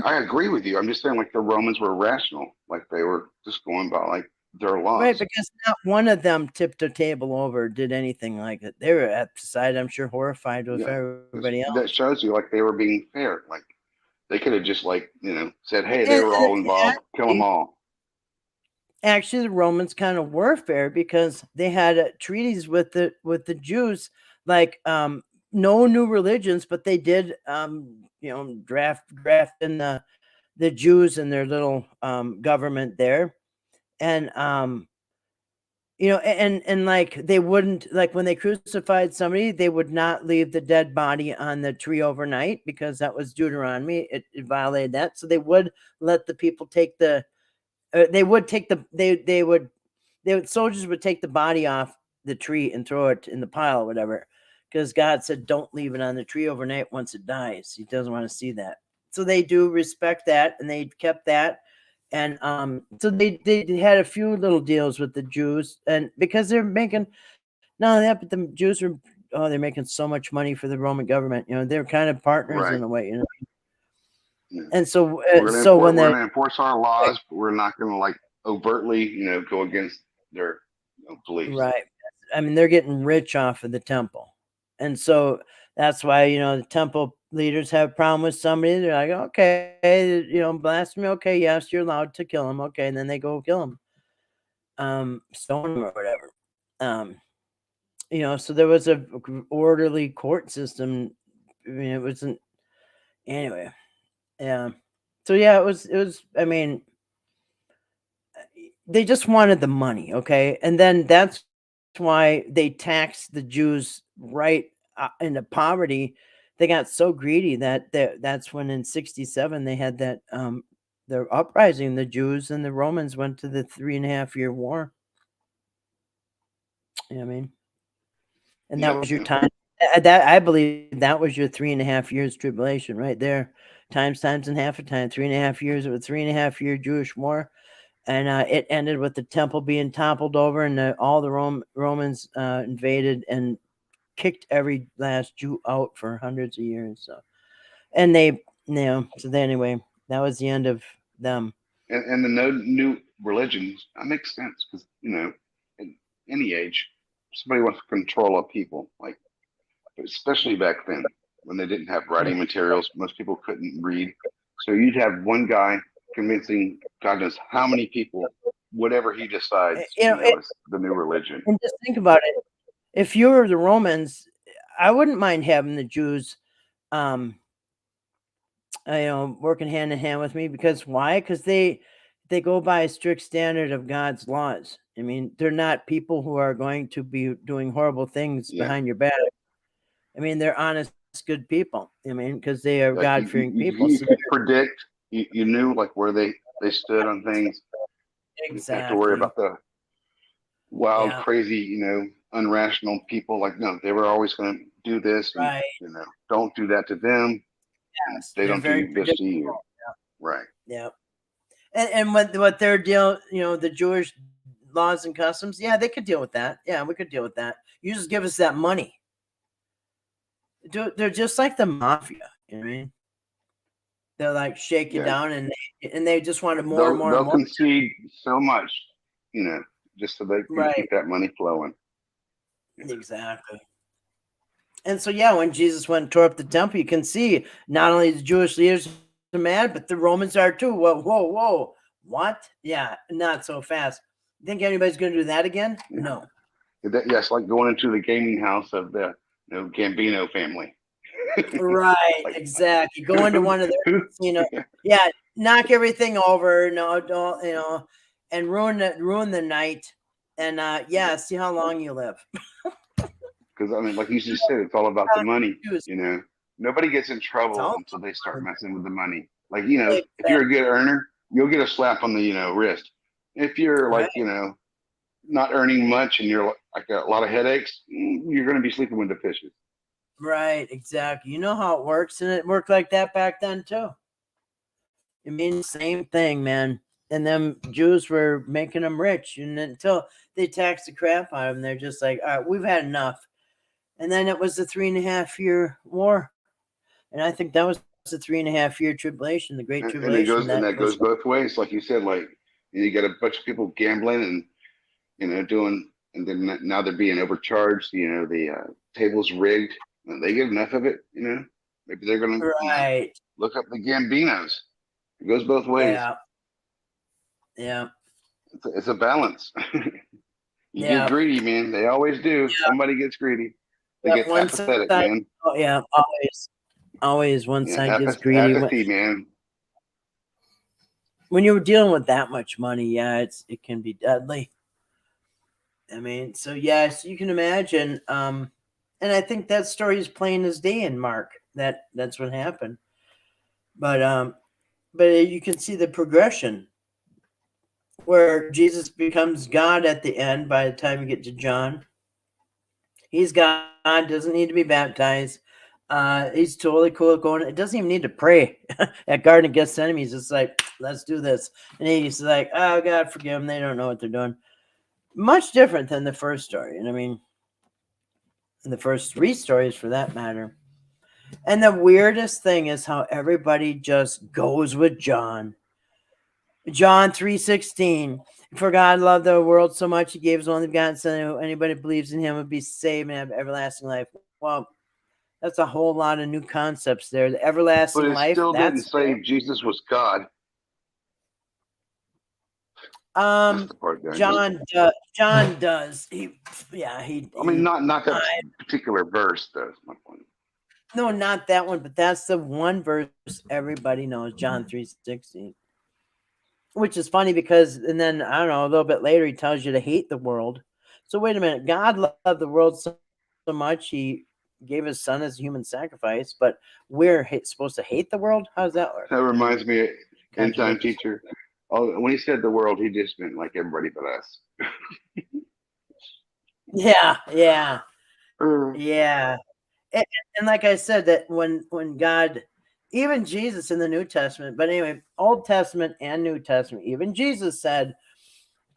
I agree with you. I'm just saying, like the Romans were rational. Like they were just going by like their Right, laws. because not one of them tipped a table over, did anything like it. They were at the side, I'm sure, horrified with Yeah, everybody else. that shows you like they were being fair. Like they could have just like said, hey, they And, were and all involved, kill them all. actually, the Romans kind of were fair because they had treaties with the Jews, like no new religions, but they did draft in the Jews and their little government there, and and like they wouldn't, like when they crucified somebody, they would not leave the dead body on the tree overnight because that was Deuteronomy. It violated that. So they would let the people take soldiers would take the body off the tree and throw it in the pile or whatever. Because God said, don't leave it on the tree overnight once it dies. He doesn't want to see that. So they do respect that, and they kept that. And so they had a few little deals with the Jews, and because they're making not only that, but the Jews are they're making so much money for the Roman government. They're kind of partners Right. in a way. Yeah. And so We're gonna enforce our laws, but we're not gonna like overtly, go against their beliefs. right, I mean they're getting rich off of the temple, and so that's why the temple leaders have a problem with somebody. They're like, okay, blasphemy. Okay, yes, you're allowed to kill him. Okay, and then they go kill him, stone him or whatever. So there was a orderly court system. I mean, it wasn't anyway. Yeah. So yeah, it was. I mean, they just wanted the money, okay, and then that's why they taxed the Jews right into poverty. They got so greedy that's when in 67 they had that the uprising. The Jews and the Romans went to the 3.5 year war. You know what I mean? And that was your time. That I believe that was your 3.5 years tribulation right there. Times and half a time. 3.5 years of a 3.5 year Jewish war. And it ended with the temple being toppled over, and all the Romans invaded and kicked every last Jew out for hundreds of years. So, and so anyway, that was the end of them. And the no new religions, that makes sense because in any age, somebody wants to control a people, like especially back then when they didn't have writing materials, most people couldn't read, so you'd have one guy convincing God knows how many people, whatever he decides, is the new religion. And just think about it. If you were the Romans, I wouldn't mind having the Jews, working hand in hand with me. Because why? Because they go by a strict standard of God's laws. I mean, they're not people who are going to be doing horrible things behind your back. I mean, they're honest, good people. I mean, because they are Like God-fearing people. you could predict. You knew like where they stood on things. Exactly. You didn't have to worry about the wild, crazy, unrational people. Like no, they were always going to do this. And, right. Don't do that to them. Yes, they don't do this to you. Yeah. Right. Yeah. And what their deal, the Jewish laws and customs, yeah, they could deal with that. Yeah, we could deal with that. You just give us that money. They're just like the mafia, you know what I mean? They'll like shake you down, and they just wanted more and more. They'll concede so much, just so they can keep that money flowing. Exactly. And so when Jesus went and tore up the temple, you can see not only the Jewish leaders are mad, but the Romans are too. Whoa, what? Yeah, not so fast. Think anybody's going to do that again? Yeah. No. Yes, like going into the gaming house of the Gambino family. Right, exactly. Go into one of their, knock everything over. No, don't, and ruin the night, and see how long you live. Because I mean, like you just said, it's all about the money, Nobody gets in It's trouble all until they start messing with the money. Like, you know, if exact- you're a good earner, you'll get a slap on the, wrist. If you're right, like, not earning much and you're like a lot of headaches, you're going to be sleeping with the fishes. right, exactly. You know how it works, and it worked like that back then too. It means same thing, man. And them Jews were making them rich, and until they taxed the crap out of them, they're just like, all right, we've had enough. And then it was the 3.5-year war, and I think that was the 3.5-year tribulation, the Great And it Tribulation. goes, and That that was goes both ways. Like you said, like you got a bunch of people gambling and, doing, and then now they're being overcharged. The table's rigged. And they get enough of it, maybe they're going to, right. look up the Gambinos. It goes both ways. Yeah, yeah, It's a balance. You get yeah. greedy, man. They always do. Somebody gets greedy. They Yeah, get one apathetic, side. man. Oh yeah, always one Yeah, side gets greedy. apathy, man. When you're dealing with that much money, yeah, it can be deadly. I mean, so yes, you can imagine. And I think that story is plain as day in Mark. That's what happened. But you can see the progression where Jesus becomes God at the end. By the time you get to John, he's God, doesn't need to be baptized. He's totally cool going. It doesn't even need to pray at Garden of Gethsemane. He's just like, let's do this. And he's like, oh, God, forgive them. They don't know what they're doing. Much different than the first story. And I mean, and the first 3 stories for that matter. And the weirdest thing is how everybody just goes with John. John 3:16. For God loved the world so much, he gave his only begotten son, who anybody believes in him would be saved and have everlasting life. Well, that's a whole lot of new concepts there. The But everlasting it life, still didn't that's say Jesus was God. That's the part that John does. He I mean, not that particular verse, though. Is my point. no, not that one, but that's the one verse everybody knows, John 3:16. Which is funny because, and then I don't know, a little bit later he tells you to hate the world. So wait a minute, God loved the world so much he gave his son as a human sacrifice, but we're supposed to hate the world? How does that work? That reminds me of end time Contradictory. teacher. Oh, when he said the world, he just meant like everybody but us. Yeah. Uh, And, and like I said, that when God, even Jesus in the New Testament, but anyway, Old Testament and New Testament, even Jesus said,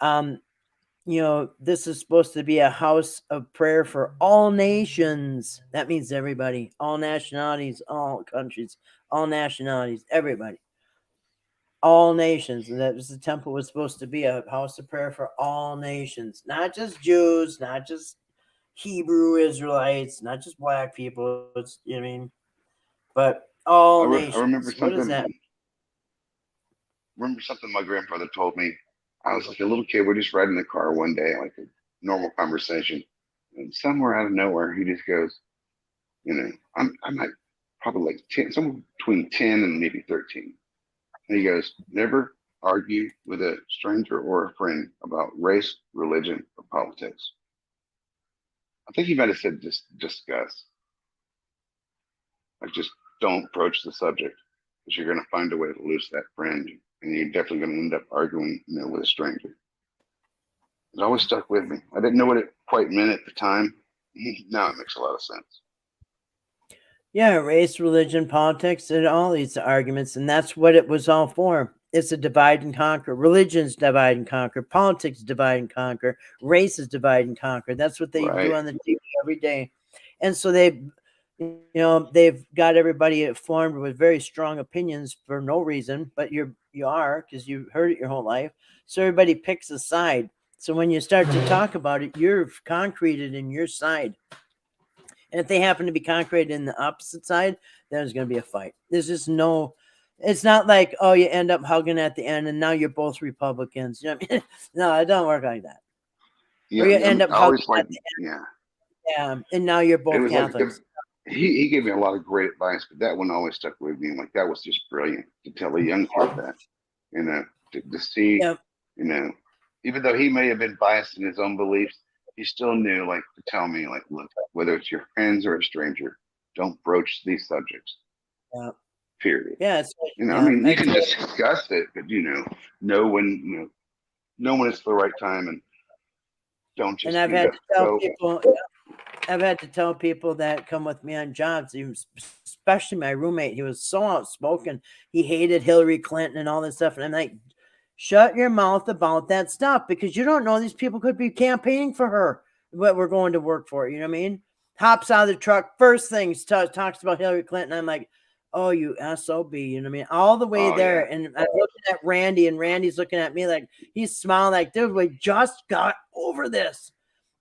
this is supposed to be a house of prayer for all nations. That means everybody, all nationalities, all countries, all nationalities, everybody, all nations. And that was the temple was supposed to be a house of prayer for all nations, not just Jews, not just Hebrew Israelites, not just black people. It's, but all I remember nations. What is that? something my grandfather told me. I was like a little kid. We're just riding in the car one day, like a normal conversation, and somewhere out of nowhere, he just goes, I'm like probably like 10, somewhere between 10 and maybe 13. And he goes, never argue with a stranger or a friend about race, religion, or politics. I think he might have said just discuss. Like just don't approach the subject because you're going to find a way to lose that friend, and you're definitely going to end up arguing, with a stranger. It always stuck with me. I didn't know what it quite meant at the time. Now it makes a lot of sense. Yeah, race, religion, politics, and all these arguments, and that's what it was all for. It's a divide and conquer. Religion's divide and conquer. Politics divide and conquer. Race is divide and conquer. That's what they do Right. on the TV every day. And so they've got everybody formed with very strong opinions for no reason, but you are because you heard it your whole life. So everybody picks a side. So when you start to talk about it, you're concreted in your side. And if they happen to be concreted in the opposite side, then there's going to be a fight. There's just no, it's not like, oh, you end up hugging at the end and now you're both Republicans. You know what I mean? No, it don't work like that. Yeah, Or you end up I always hugging at the end. Yeah. And now you're It both was Catholics. he gave me a lot of great advice, but that one always stuck with me. Like that was just brilliant to tell a young kid that, to see, Yep. Even though he may have been biased in his own beliefs, he still knew like to tell me like, look, whether it's your friends or a stranger, don't broach these subjects. Yeah. Period. Yeah. It's like, I mean, you can discuss it, but know when it's the right time, and don't just. And I've had to tell people. I've had to tell people that come with me on jobs, especially my roommate. He was so outspoken. He hated Hillary Clinton and all this stuff. And I'm like, shut your mouth about that stuff, because you don't know, these people could be campaigning for her, what we're going to work for. You know what I mean? Hops out of the truck, first thing, talks about Hillary Clinton. I'm like, oh, you SOB. You know what I mean? All the way there. Yeah. And I'm looking at Randy, and Randy's looking at me like, he's smiling like, dude, we just got over this.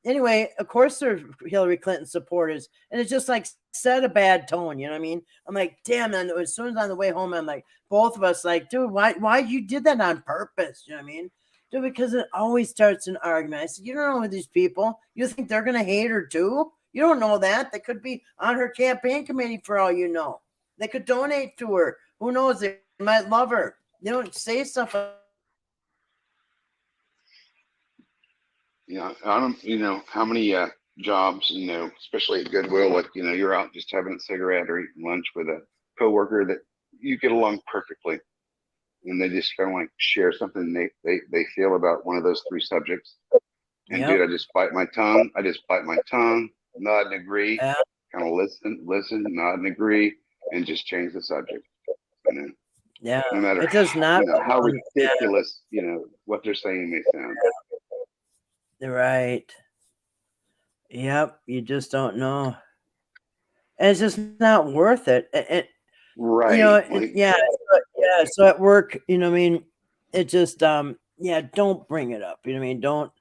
Anyway, of course they're Hillary Clinton supporters, and it's just like set a bad tone. You know what I mean? I'm like, damn. And as soon as on the way home, I'm like, both of us like, dude, why you did that on purpose? You know what I mean? Dude, because it always starts an argument. I said, you don't know these people. You think they're going to hate her too? You don't know that. They could be on her campaign committee for all you know. They could donate to her. Who knows? They might love her. You don't say stuff. Yeah, I don't, how many jobs, especially at Goodwill, like, you're out just having a cigarette or eating lunch with a coworker that you get along perfectly, and they just kind of like share something they feel about one of those three subjects. And dude, I just bite my tongue, nod and agree, kind of listen, nod and agree, and just change the subject. Yeah, no matter it does not how ridiculous, what they're saying may sound. Right. Yep. You just don't know. And it's just not worth it. Right. So at work, I mean, it just, don't bring it up. You know what I mean? Don't,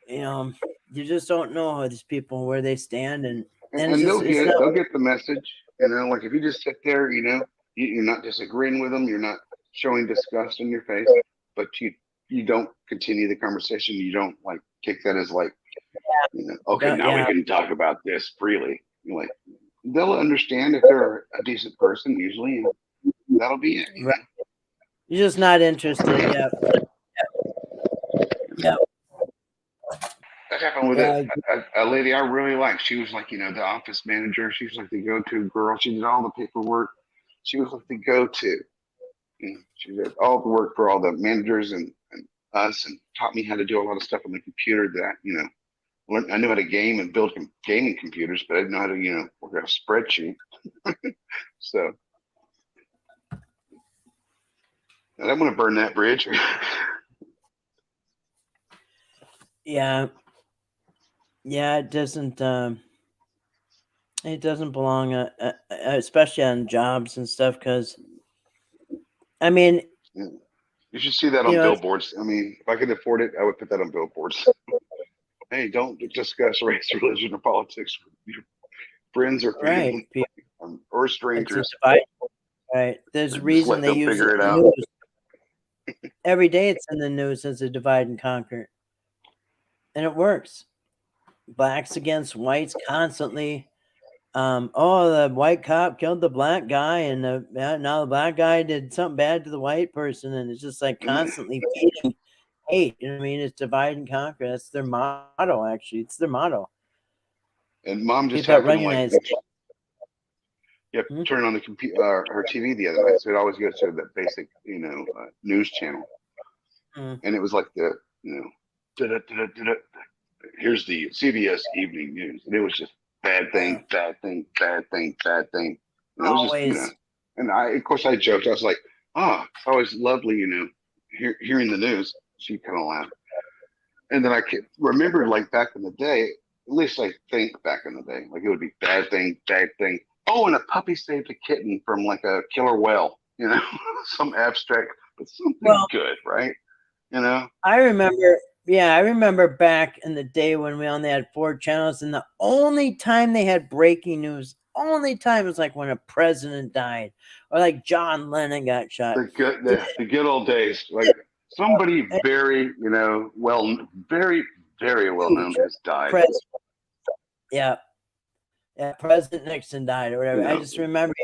you just don't know how these people, where they stand. And they'll get the message, like if you just sit there, you're not disagreeing with them. You're not showing disgust in your face, but you don't continue the conversation. You don't like take that as like, okay, now we can talk about this freely. Like, they'll understand if they're a decent person usually, and that'll be it. Right. You're just not interested. Yeah. That happened with a lady I really liked. She was like, the office manager. She was like the go-to girl. She did all the paperwork. She was like the go-to. She did all the work for all the managers and us, and taught me how to do a lot of stuff on the computer that, I knew how to game and build gaming computers, but I didn't know how to, work out a spreadsheet. So I don't want to burn that bridge. Yeah. Yeah, it doesn't belong, especially on jobs and stuff, because, I mean, you should see that on billboards. I mean, if I could afford it, I would put that on billboards. Hey, don't discuss race, religion, or politics with your friends or family, or strangers. Right. There's a reason they use it in the news. Every day it's in the news as a divide and conquer. And it works. Blacks against whites constantly. The white cop killed the black guy, and now the black guy did something bad to the white person, and it's just like constantly feeding hate. You know what I mean? It's divide and conquer. That's their motto, actually. It's their motto. And Mom just happened turn on the computer, her TV the other night, so it always goes to the basic, news channel, and it was like the, here's the CBS evening news, and it was just bad thing, bad thing, bad thing, bad thing. And always. It was just, and I joked. I was like, it's always lovely, hearing the news. She kind of laughed, and then I remembered, like, back in the day. At least I think back in the day, like, it would be bad thing, bad thing. Oh, and a puppy saved a kitten from like a killer whale, some abstract, but something good, right? I remember back in the day when we only had 4 channels, and the only time they had breaking news, was like when a president died, or like John Lennon got shot. The good old days, like somebody very, very, very well known has died. President Nixon died or whatever. I just remember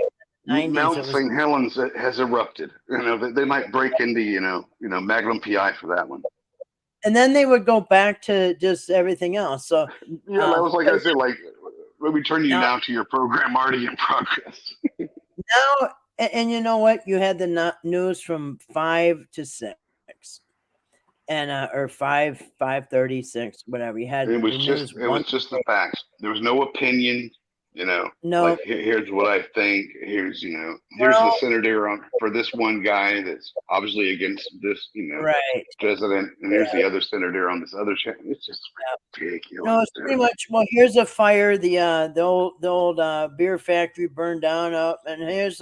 Mount St. Helens has erupted. They might break into, Magnum PI for that one. And then they would go back to just everything else. So that was like I said, like Let me turn you Now- now to your program already in progress. No, and you know what? You had the news from 5 to 6, and or 5:36, whatever. You had It was the just news one. the facts. There was no opinion, No, like here's what I think. Here's here's the well, senator for this one guy that's obviously against this right. president, and here's the other senator on this other channel. It's just ridiculous. No, it's pretty much. Well, here's a fire. The old beer factory burned down up, and here's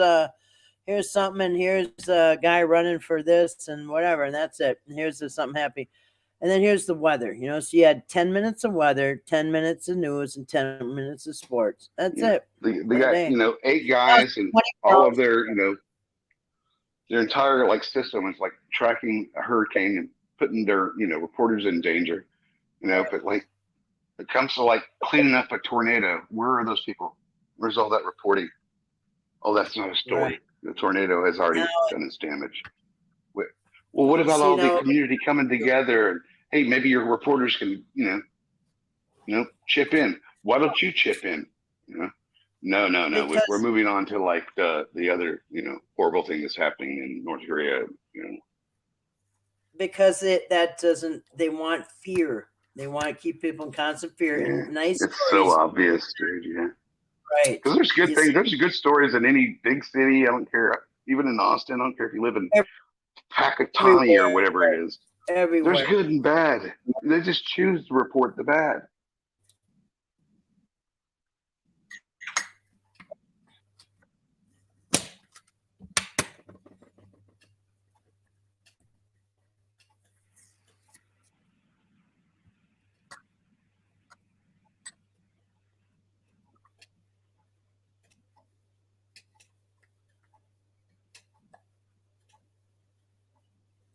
something, and here's a guy running for this and whatever, and that's it. And here's something happy, and then here's the weather. So you had 10 minutes of weather, 10 minutes of news, and 10 minutes of sports. That's it. They got 8 guys, and all of their their entire system is like tracking a hurricane and putting their reporters in danger. But it comes to cleaning up a tornado. Where are those people? Where's all that reporting? Oh, that's not a story. Right. The tornado has already done its damage. Well, what about all the community coming together? And hey, maybe your reporters can chip in. Why don't you chip in? No. Because, We're moving on to the other horrible thing that's happening in North Korea. Because they want fear. They want to keep people in constant fear. Yeah, And nice it's stories. so obvious, dude. Yeah. Right. Because there's good things. There's good stories in any big city. I don't care. Even in Austin, I don't care if you live in Pakatani or whatever it is. Everywhere. There's good and bad. They just choose to report the bad.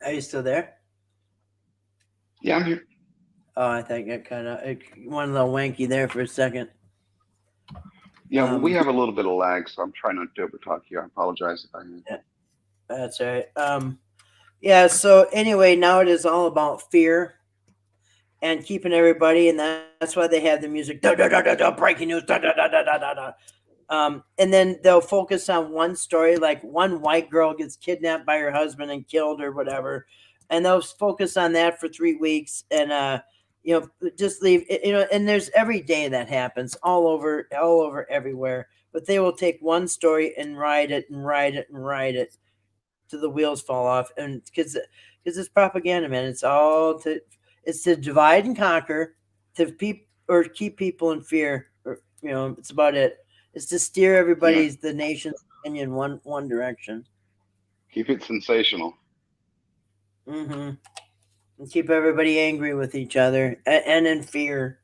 Are you still there? Yeah, I'm here. Oh, I think it kind of went a little wanky there for a second. Yeah, well, we have a little bit of lag, so I'm trying not to overtalk you. I apologize if I am. Yeah, that's all right. Yeah. So anyway, now it is all about fear and keeping everybody, and that's why they have the music. Da, da, da, da, da, breaking news. Da, da, da, da, da, da, da. And then they'll focus on one story, like one white girl gets kidnapped by her husband and killed or whatever, and they'll focus on that for 3 weeks, and just leave. And there's every day that happens all over everywhere. But they will take one story and ride it till the wheels fall off, and because it's propaganda, man. It's to divide and conquer, to keep people in fear, or it's about it. It's to steer everybody's the nation's opinion one direction. Keep it sensational. Mm-hmm. And keep everybody angry with each other and in fear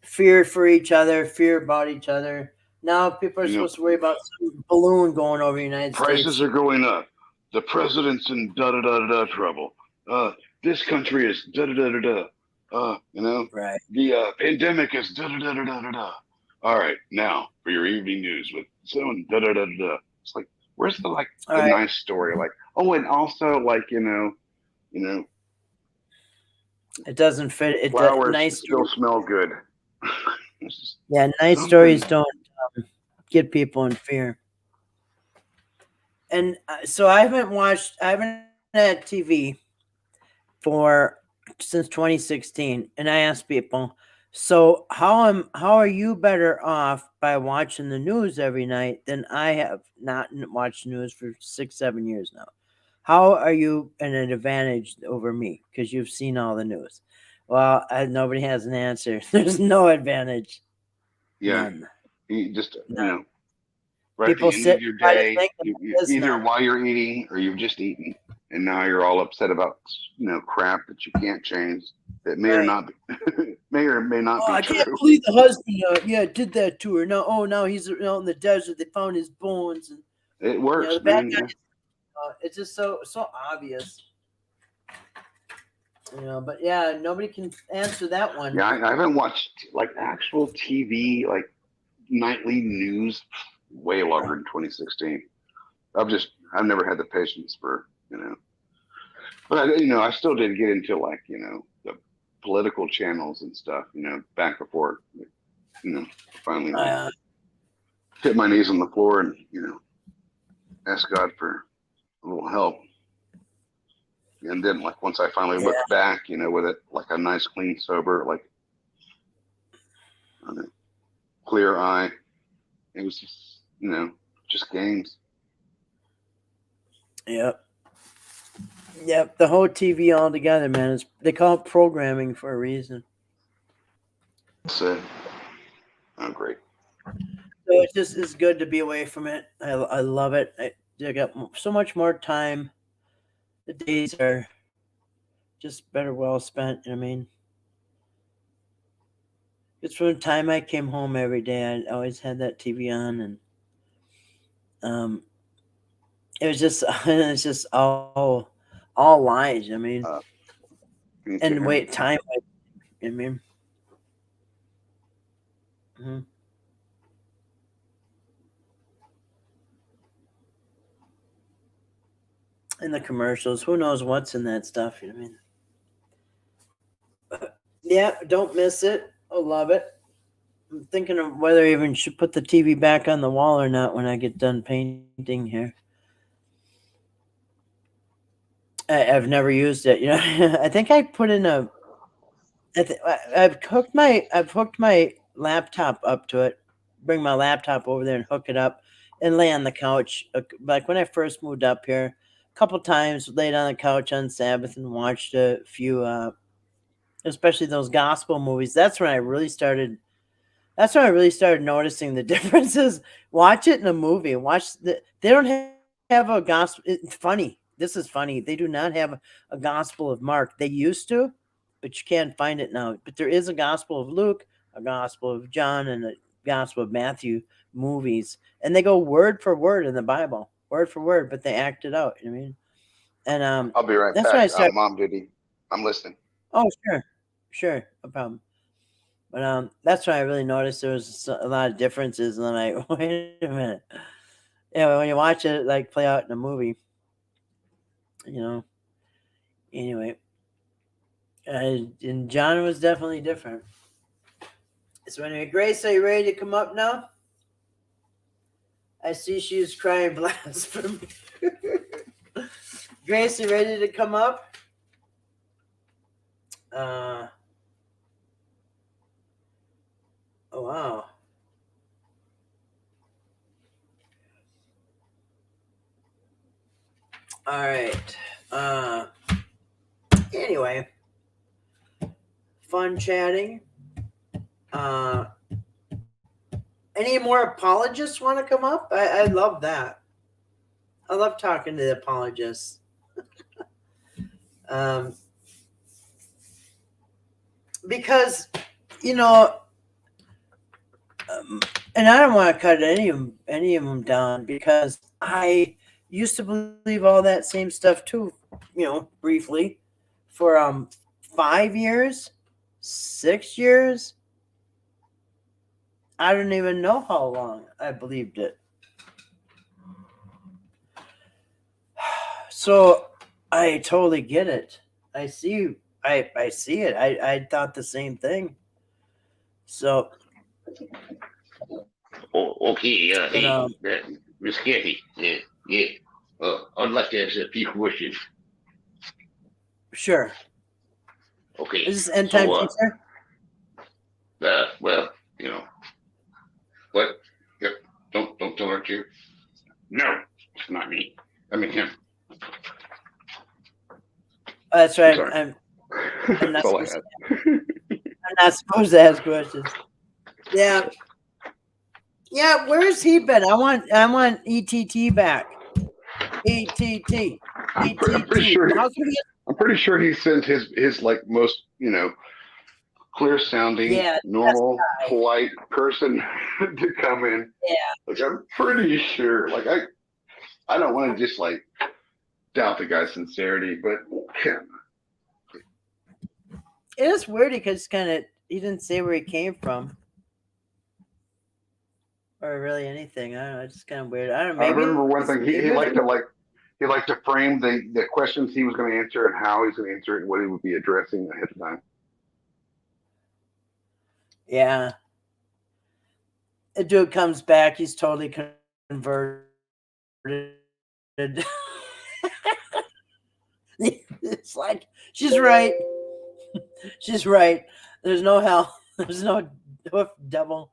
for each other, fear about each other. Now people are supposed to worry about some balloon going over the United States. Prices are going up. The president's in da-da-da-da-da trouble. This country is da-da-da-da-da. Right. The pandemic is da-da-da-da-da-da. All right, now for your evening news with someone da-da-da-da-da. It's like, where's the nice story? And also it doesn't fit. It flowers nice still smell good. Yeah, nice stories don't get people in fear. And so I haven't had TV since 2016, and I asked people, so how are you better off by watching the news every night than I have not watched news for 6-7 years now? How are you an advantage over me because you've seen all the news? Well, nobody has an answer. There's no advantage. Yeah. None. You just None. right People at the end sit of your and try to day, think either none. while you're eating or you've just eaten, and now you're all upset about crap that you can't change that may or not may or may not be I true. can't believe the husband did that to her. Now he's out in the desert. They found his bones, and It works, the bad man. guy. It's just so obvious. But yeah, nobody can answer that one. Yeah, I haven't watched actual TV, nightly news way longer than 2016. I've never had the patience for, but I still did get into the political channels and stuff, back before finally Uh, hit my knees on the floor and, ask God for a little help. And then, like, once I finally looked back, with it, like a nice, clean, sober, like, clear eye, it was just, just games. Yep. Yep. The whole TV altogether, man, they call it programming for a reason. So, oh, great. So it's good to be away from it. I love it. I got so much more time. The days are just better well spent. You know what I mean? It's from the time I came home every day. I always had that TV on, and it's just all lies. I mean, and wait, time. I mean, mm-hmm. And the commercials. Who knows what's in that stuff? You know what I mean? But, yeah, don't miss it. I love it. I'm thinking of whether I even should put the TV back on the wall or not when I get done painting here. I've never used it. I think I put in I've hooked my laptop up to it. Bring my laptop over there and hook it up, and lay on the couch. Like when I first moved up here, a couple times laid on the couch on Sabbath and watched a few, especially those gospel movies. That's when I really started noticing the differences. Watch it in a movie. They don't have a gospel. It's funny. This is funny. They do not have a gospel of Mark. They used to, but you can't find it now. But there is a gospel of Luke, a gospel of John, and a gospel of Matthew movies. And they go word for word in the Bible. Word for word, but they act it out. You know what I mean? And I'll be right that's back. when I started. Mom duty. I'm listening. Oh, sure, no problem. But that's when I really noticed there was a lot of differences, and then I wait a minute. Yeah, when you watch it like play out in a movie, Anyway, and John was definitely different. So anyway, Grace, are you ready to come up now? I see she's crying blasphemy. Grace, you ready to come up? Oh wow. All right. Anyway, fun chatting. Any more apologists want to come up? I love that. I love talking to the apologists. Because, and I don't want to cut any of them down, because I used to believe all that same stuff too, briefly for 5 years, 6 years. I don't even know how long I believed it. So I totally get it. I see it. I thought the same thing. So okay, hey, Miss Kathy, yeah. I'd like to ask a few questions. Sure. Okay. Is this end time teacher? Well, what? Yep. Don't tell her to. No, it's not me. I mean him. Oh, that's right. I'm not supposed to ask questions. Yeah. Yeah, where's he been? I want ETT back. ETT. I'm pretty sure he sent his like most clear sounding, normal, polite person to come in. Yeah. Like, I'm pretty sure. Like, I don't want to just like doubt the guy's sincerity, but it is weird because he didn't say where he came from. Or really anything. I don't know. It's just kind of weird. I don't know. Maybe I remember one thing. He liked to frame the questions he was going to answer and how he's going to answer it and what he would be addressing ahead of time. Yeah. a dude comes back, he's totally converted. It's like, she's right. She's right. There's no hell. There's no devil.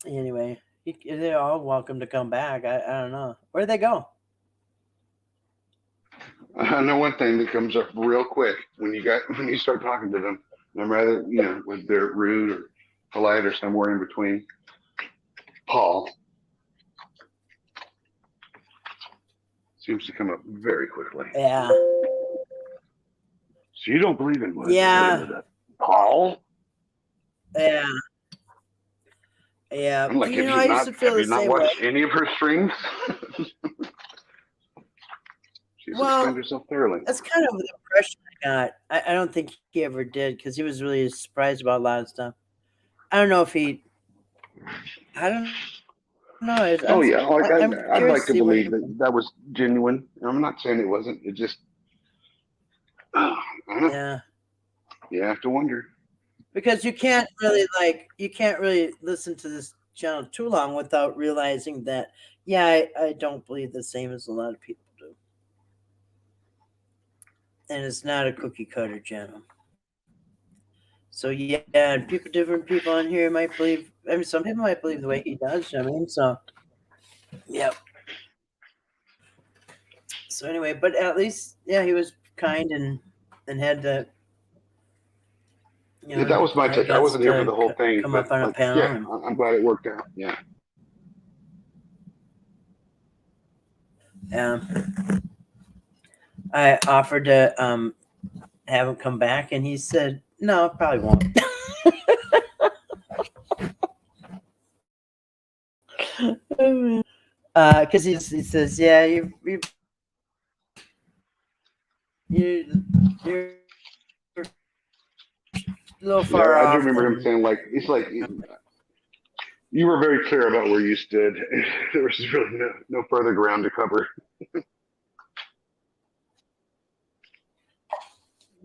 Anyway, they're all welcome to come back. I don't know. Where'd they go? I know one thing that comes up real quick when you start talking to them, no matter whether they're rude or polite or somewhere in between. Paul seems to come up very quickly. Yeah. So you don't believe in what? Yeah. Paul? Yeah. Yeah. I'm like, I used to feel have the you not same way. watched any of her streams? She's explained herself thoroughly. That's kind of the impression I got. I don't think he ever did because he was really surprised about a lot of stuff. I don't know if he. I don't know. Oh yeah, like I'm I'd curious like to see what believe that was genuine. I'm not saying it wasn't. It just, I don't know. Yeah. You have to wonder. Because you can't really listen to this channel too long without realizing that, yeah, I don't believe the same as a lot of people do. And it's not a cookie cutter channel. So yeah, different people on here might believe, some people might believe the way he does, so yep. So anyway, but at least, yeah, he was kind and had the, Yeah, that was my take. I wasn't here for the whole thing. Come but up on a panel. Yeah, I'm glad it worked out. Yeah. I offered to have him come back, and he said, "No, probably won't." Because he says, "Yeah, you're a little far off." I do remember him saying, like, it's like you were very clear about where you stood. There was really no further ground to cover.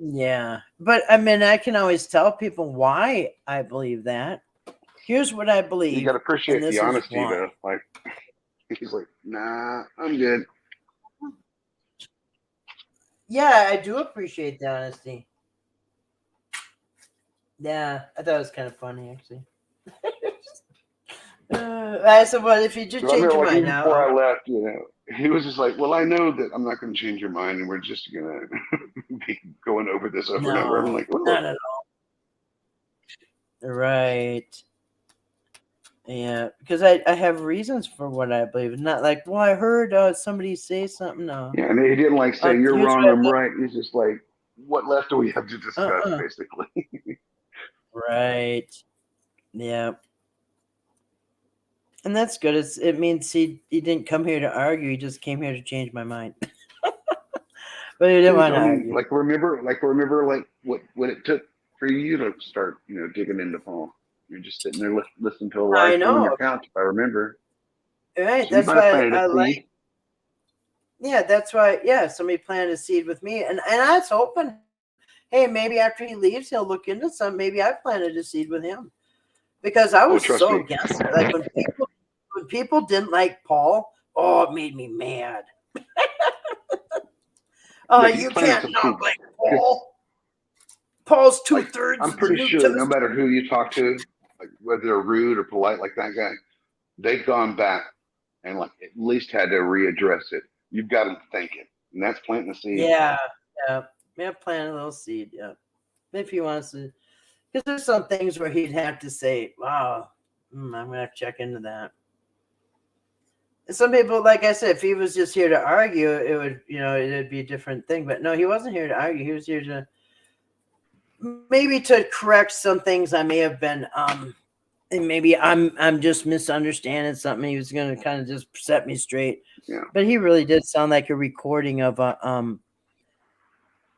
Yeah, but I can always tell people why I believe that. Here's what I believe. You got to appreciate and the honesty, though. Like, he's like, nah, I'm good. Yeah, I do appreciate the honesty. Yeah, I thought it was kind of funny, actually. I said, well, if you just change your mind now. Before I left, he was just like, well, I know that I'm not going to change your mind, and we're just going to be going over this over and over. I'm like, oh. Not at all. Right. Yeah, because I have reasons for what I believe. Not like, well, I heard somebody say something. No. Yeah, and he didn't like say, you're wrong, I'm right. He's just like, what left do we have to discuss, basically? Right. Yeah. And that's good. It means he didn't come here to argue. He just came here to change my mind. But he didn't want to argue. Like remember what it took for you to start, digging into Paul. You're just sitting there listening to a live on your couch, if I remember. Right. So that's why I like. Yeah, that's why. Yeah, somebody planted a seed with me, and I was hoping, hey, maybe after he leaves, he'll look into some. Maybe I planted a seed with him, because I was so against it. Like when people didn't like Paul, it made me mad. You can't not like Paul. Paul's 2/3. I'm pretty sure no matter who you talk to, like whether they're rude or polite, like that guy, they've gone back and like at least had to readdress it. You've got them thinking, and that's planting a seed. Yeah, planting a little seed. Yeah, if he wants to, because there's some things where he'd have to say, "Wow, I'm gonna have to check into that." And some people, like I said, if he was just here to argue, it would, it'd be a different thing. But no, he wasn't here to argue. He was here to maybe to correct some things I may have been and maybe I'm just misunderstanding something. He was going to kind of just set me straight. Yeah. But he really did sound like a recording of a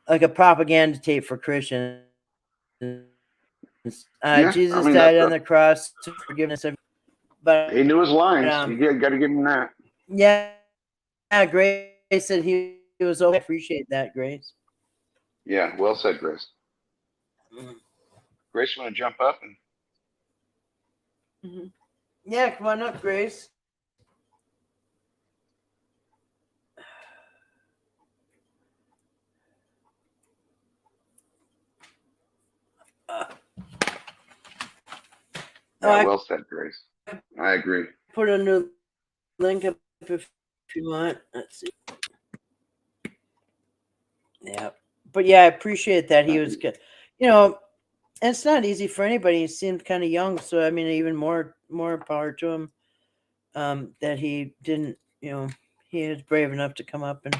like a propaganda tape for Christians. Jesus died on the cross to forgiveness of, but he knew his lines. You got to give him that. Yeah, Grace said he was okay. I appreciate that, Grace. Yeah, well said, Grace. Grace, you want to jump up? Yeah, come on up, Grace. Yeah, well said, Grace. I agree. Put a new link up if you want. Let's see. Yeah, but yeah, I appreciate that he was good. You know, and it's not easy for anybody. He seemed kind of young, so I mean, even more power to him. That he didn't, you know, he was brave enough to come up and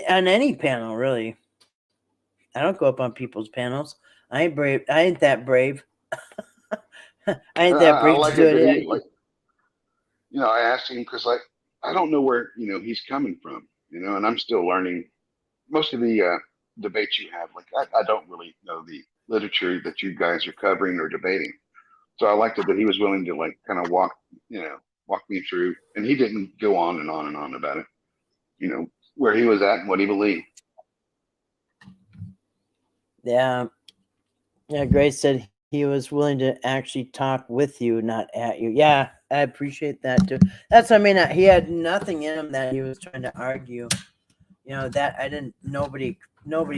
on any panel, really. I don't go up on people's panels. I ain't brave. I ain't that brave. I ain't that I brave like to do it that it. he like. You know, I asked him because like I don't know where he's coming from. And I'm still learning most of the debates you have. Like I don't really know the literature that you guys are covering or debating. So I liked it that he was willing to like kind of walk me through, and he didn't go on and on and on about it. Where he was at and what he believed. Yeah. Grace said he was willing to actually talk with you, not at you. Yeah, I appreciate that too. That's, I mean, he had nothing in him that he was trying to argue. That I didn't. Nobody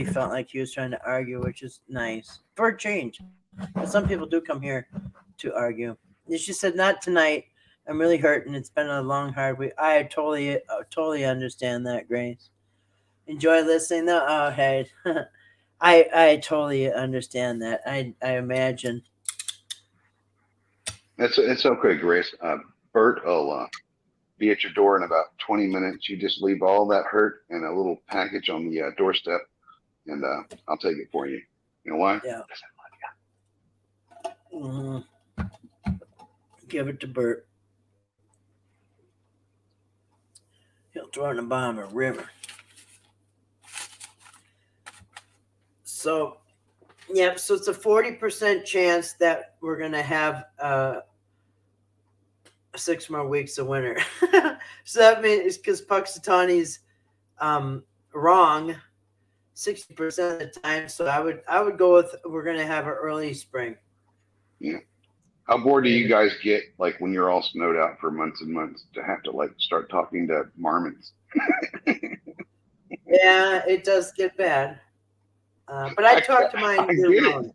felt like he was trying to argue, which is nice for a change. Some people do come here to argue. She said, "Not tonight. I'm really hurting. It's been a long, hard week." I totally understand that, Grace. Enjoy listening though. Oh, hey. I totally understand that. I imagine. It's okay, Grace. Bert will be at your door in about 20 minutes. You just leave all that hurt and a little package on the doorstep, and I'll take it for you. You know why? Yeah. Give it to Bert. He'll throw it in the bottom of a river. So, yep. So it's a 40% chance that we're gonna have 6 more weeks of winter. So that means because Puxatawny's wrong 60% of the time. So I would go with we're gonna have an early spring. Yeah. How bored do you guys get, like when you're all snowed out for months and months, to have to like start talking to marmots? Yeah, it does get bad. But I talk to mine year round.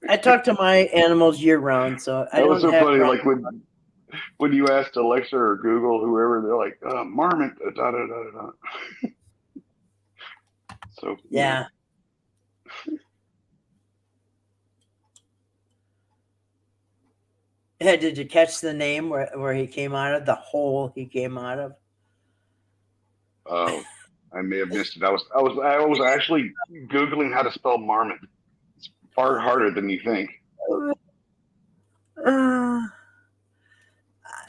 I talk to my animals year round, so I That was don't so have funny. problems. Like when you asked Alexa or Google, whoever, they're like, marmot, da da da da. So Yeah. Yeah, did you catch the name where he came out of? The hole he came out of? Oh, I may have missed it. I was actually Googling how to spell marmot. It's far harder than you think. How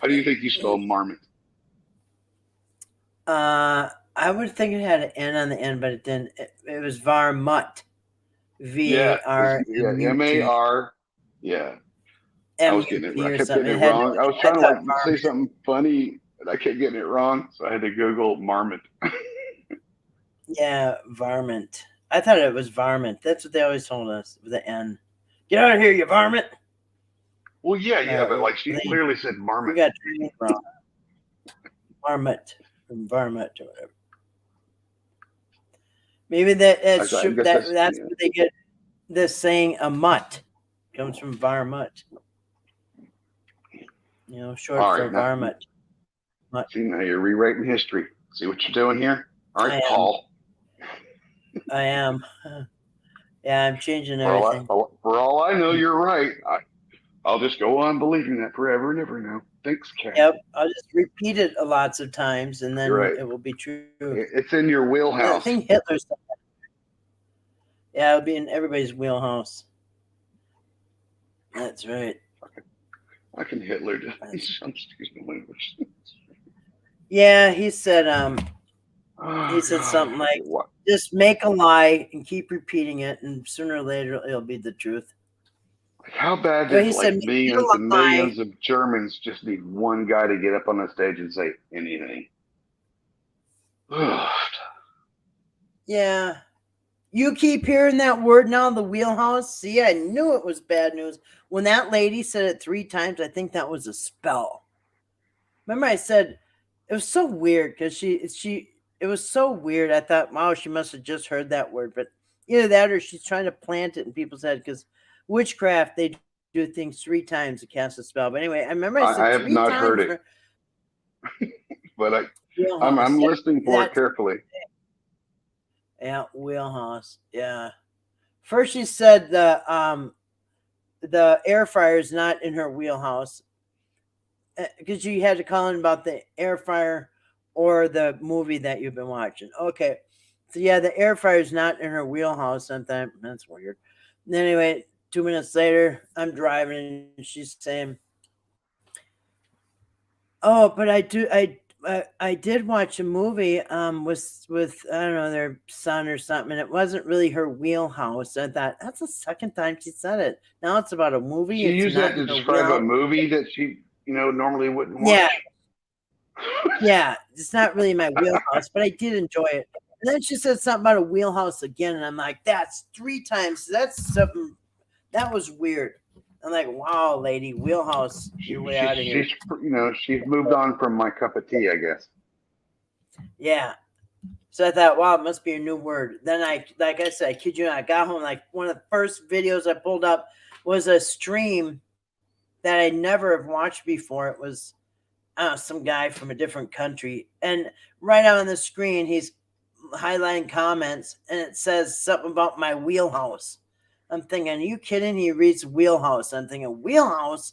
do you think you spell marmot? I would think it had an N on the end, but it didn't. It was Varmut. VARMUT. MAR. Yeah. I was getting it. MUT I or kept something. getting It it had wrong. I was I trying to thought like say something funny, and I kept getting it wrong, so I had to Google marmot. Yeah, varmint. I thought it was varmint. That's what they always told us with the N. Get out of here, you varmint. Well, yeah, but like she clearly said We marmot. got trained wrong. Varmint from varmint or whatever. Maybe that's where they get this saying a mutt. Comes from varmint. Short for varmint. See, now you're rewriting history. See what you're doing here? All right, Paul. I am. Yeah, I'm changing everything. For all I know, you're right. I'll just go on believing that forever and ever now. Thanks, Kat. Yep, I'll just repeat it lots of times, and then right. it will be true. It's in your wheelhouse. I think Hitler's. Yeah, it'll be in everybody's wheelhouse. That's right. I can Hitler. Excuse my language. Yeah, he said. He said something like, "Just make a lie and keep repeating it, and sooner or later it'll be the truth." Like how bad did said, millions and millions of Germans just need one guy to get up on the stage and say anything? Yeah, You keep hearing that word now, the wheelhouse. See, I knew it was bad news. When that lady said it 3 times, I think that was a spell. Remember I said it was so weird because it was so weird. I thought, wow, she must have just heard that word. But either that or she's trying to plant it in people's head because witchcraft, they do things 3 times to cast a spell. But anyway, I remember I said I have 3 not times. heard it, but Wheelhouse. I'm listening for it That's carefully. Yeah, wheelhouse. Yeah. First, she said the air fryer is not in her wheelhouse because you had to call in about the air fryer or the movie that you've been watching. Okay, so yeah, the air fryer is not in her wheelhouse. And then that's weird. Anyway, 2 minutes later, I'm driving and she's saying, "Oh, but I did watch a movie with I don't know their son or something, and it wasn't really her wheelhouse." I thought that's the second time she said it. Now it's about a movie. She It's used not that to in her describe a wheelhouse. movie that she, normally wouldn't watch. Yeah, yeah, it's not really my wheelhouse, but I did enjoy it. And then she said something about a wheelhouse again, and I'm like, that's 3 times. That's something that was weird. I'm like, wow, lady, wheelhouse, you're way out of here. She's moved on from my cup of tea, I guess. Yeah. So I thought, wow, it must be a new word. Then like I said, I kid you not, I got home, like one of the first videos I pulled up was a stream that I never have watched before. It was some guy from a different country. And right on the screen, he's highlighting comments and it says something about my wheelhouse. I'm thinking, are you kidding? He reads wheelhouse. I'm thinking, wheelhouse?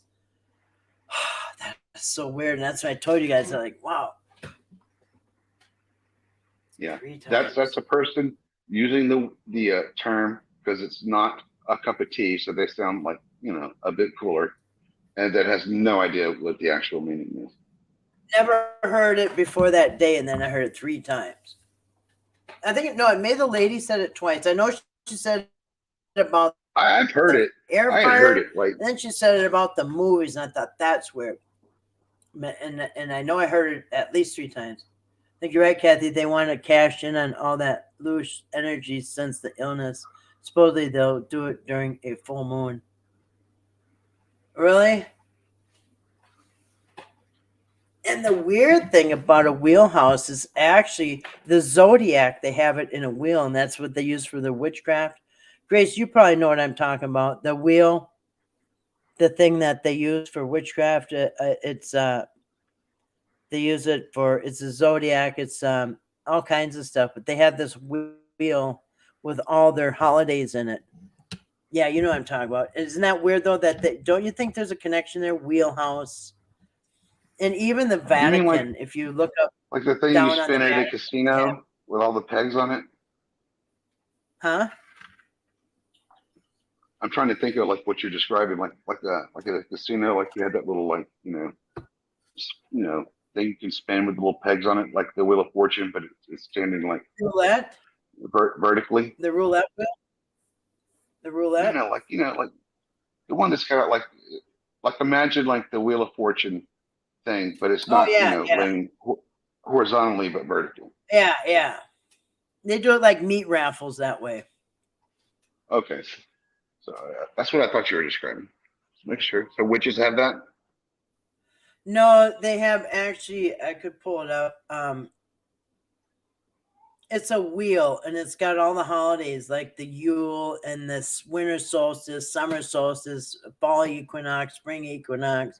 That's so weird. And that's what I told you guys. I'm like, wow. Yeah, 3 that's times. a person using the term because it's not a cup of tea, so they sound like a bit cooler, and that has no idea what the actual meaning is. Never heard it before that day, and then I heard it 3 times. I think maybe the lady said it twice. I know she said it about I've heard the it. air I had heard fryer, it. Like, and then she said it about the movies, and I thought that's weird. And I know I heard it at least 3 times. I think you're right, Kathy. They want to cash in on all that loose energy since the illness. Supposedly they'll do it during a full moon. Really? And the weird thing about a wheelhouse is actually the zodiac. They have it in a wheel, and that's what they use for the witchcraft. Grace, you probably know what I'm talking about. The wheel, the thing that they use for witchcraft. They use it for it's a zodiac. It's all kinds of stuff. But they have this wheel with all their holidays in it. Yeah, you know what I'm talking about. Isn't that weird though? Don't you think there's a connection there? Wheelhouse. And even the you mean Vatican, if you look up like the thing you down on the spin at a Vatican, casino with all the pegs on it? huh? I'm trying to think of like what you're describing, like at a casino, like you had that little thing you can spin with the little pegs on it, like the Wheel of Fortune, but it's standing like Roulette? vertically. The roulette wheel? The roulette? Like like the one that's got like imagine like the Wheel of Fortune thing, but it's Oh not yeah, yeah. laying horizontally but vertically. Yeah, yeah. They do it like meat raffles that way. Okay, so that's what I thought you were describing. Make sure. So witches have that. No, they have actually I could pull it up. It's a wheel and it's got all the holidays like the Yule and this winter solstice, summer solstice, fall equinox, spring equinox.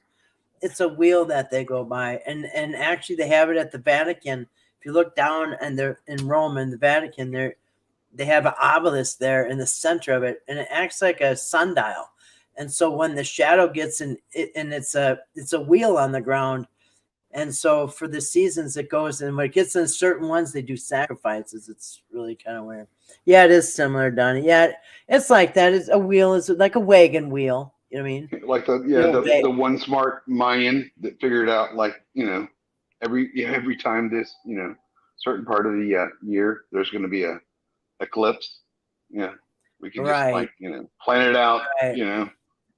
It's a wheel that they go by, and actually they have it at the Vatican. If you look down and they're in Rome and the Vatican, they have an obelisk there in the center of it, and it acts like a sundial. And so when the shadow gets in, and it's a wheel on the ground, and so for the seasons it goes, and when it gets in certain ones, they do sacrifices. It's really kind of weird. Yeah, it is similar, Donnie. Yeah, it's like that. It's a wheel. It's like a wagon wheel. You know what I mean? Like the one smart Mayan that figured out like every time this certain part of the year there's going to be a eclipse. Yeah, we can just like plan it out. Right.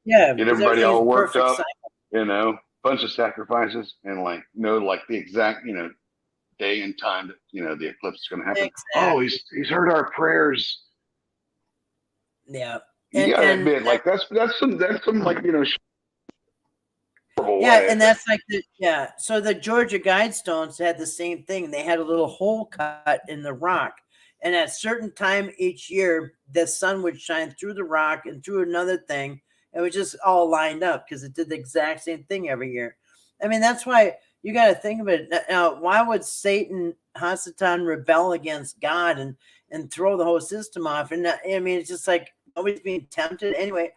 Yeah, get everybody all worked up. Cycle. Bunch of sacrifices and know the exact day and time that the eclipse is going to happen. Exactly. Oh, he's heard our prayers. Yeah. You gotta And admit, like that's some like horrible yeah, way. and that's like so the Georgia Guidestones had the same thing. They had a little hole cut in the rock, and at a certain time each year, the sun would shine through the rock and through another thing. It was just all lined up because it did the exact same thing every year. I mean, that's why you got to think of it. Now, why would Satan, Hasatan, rebel against God and throw the whole system off? And I mean, it's just like nobody's being tempted anyway.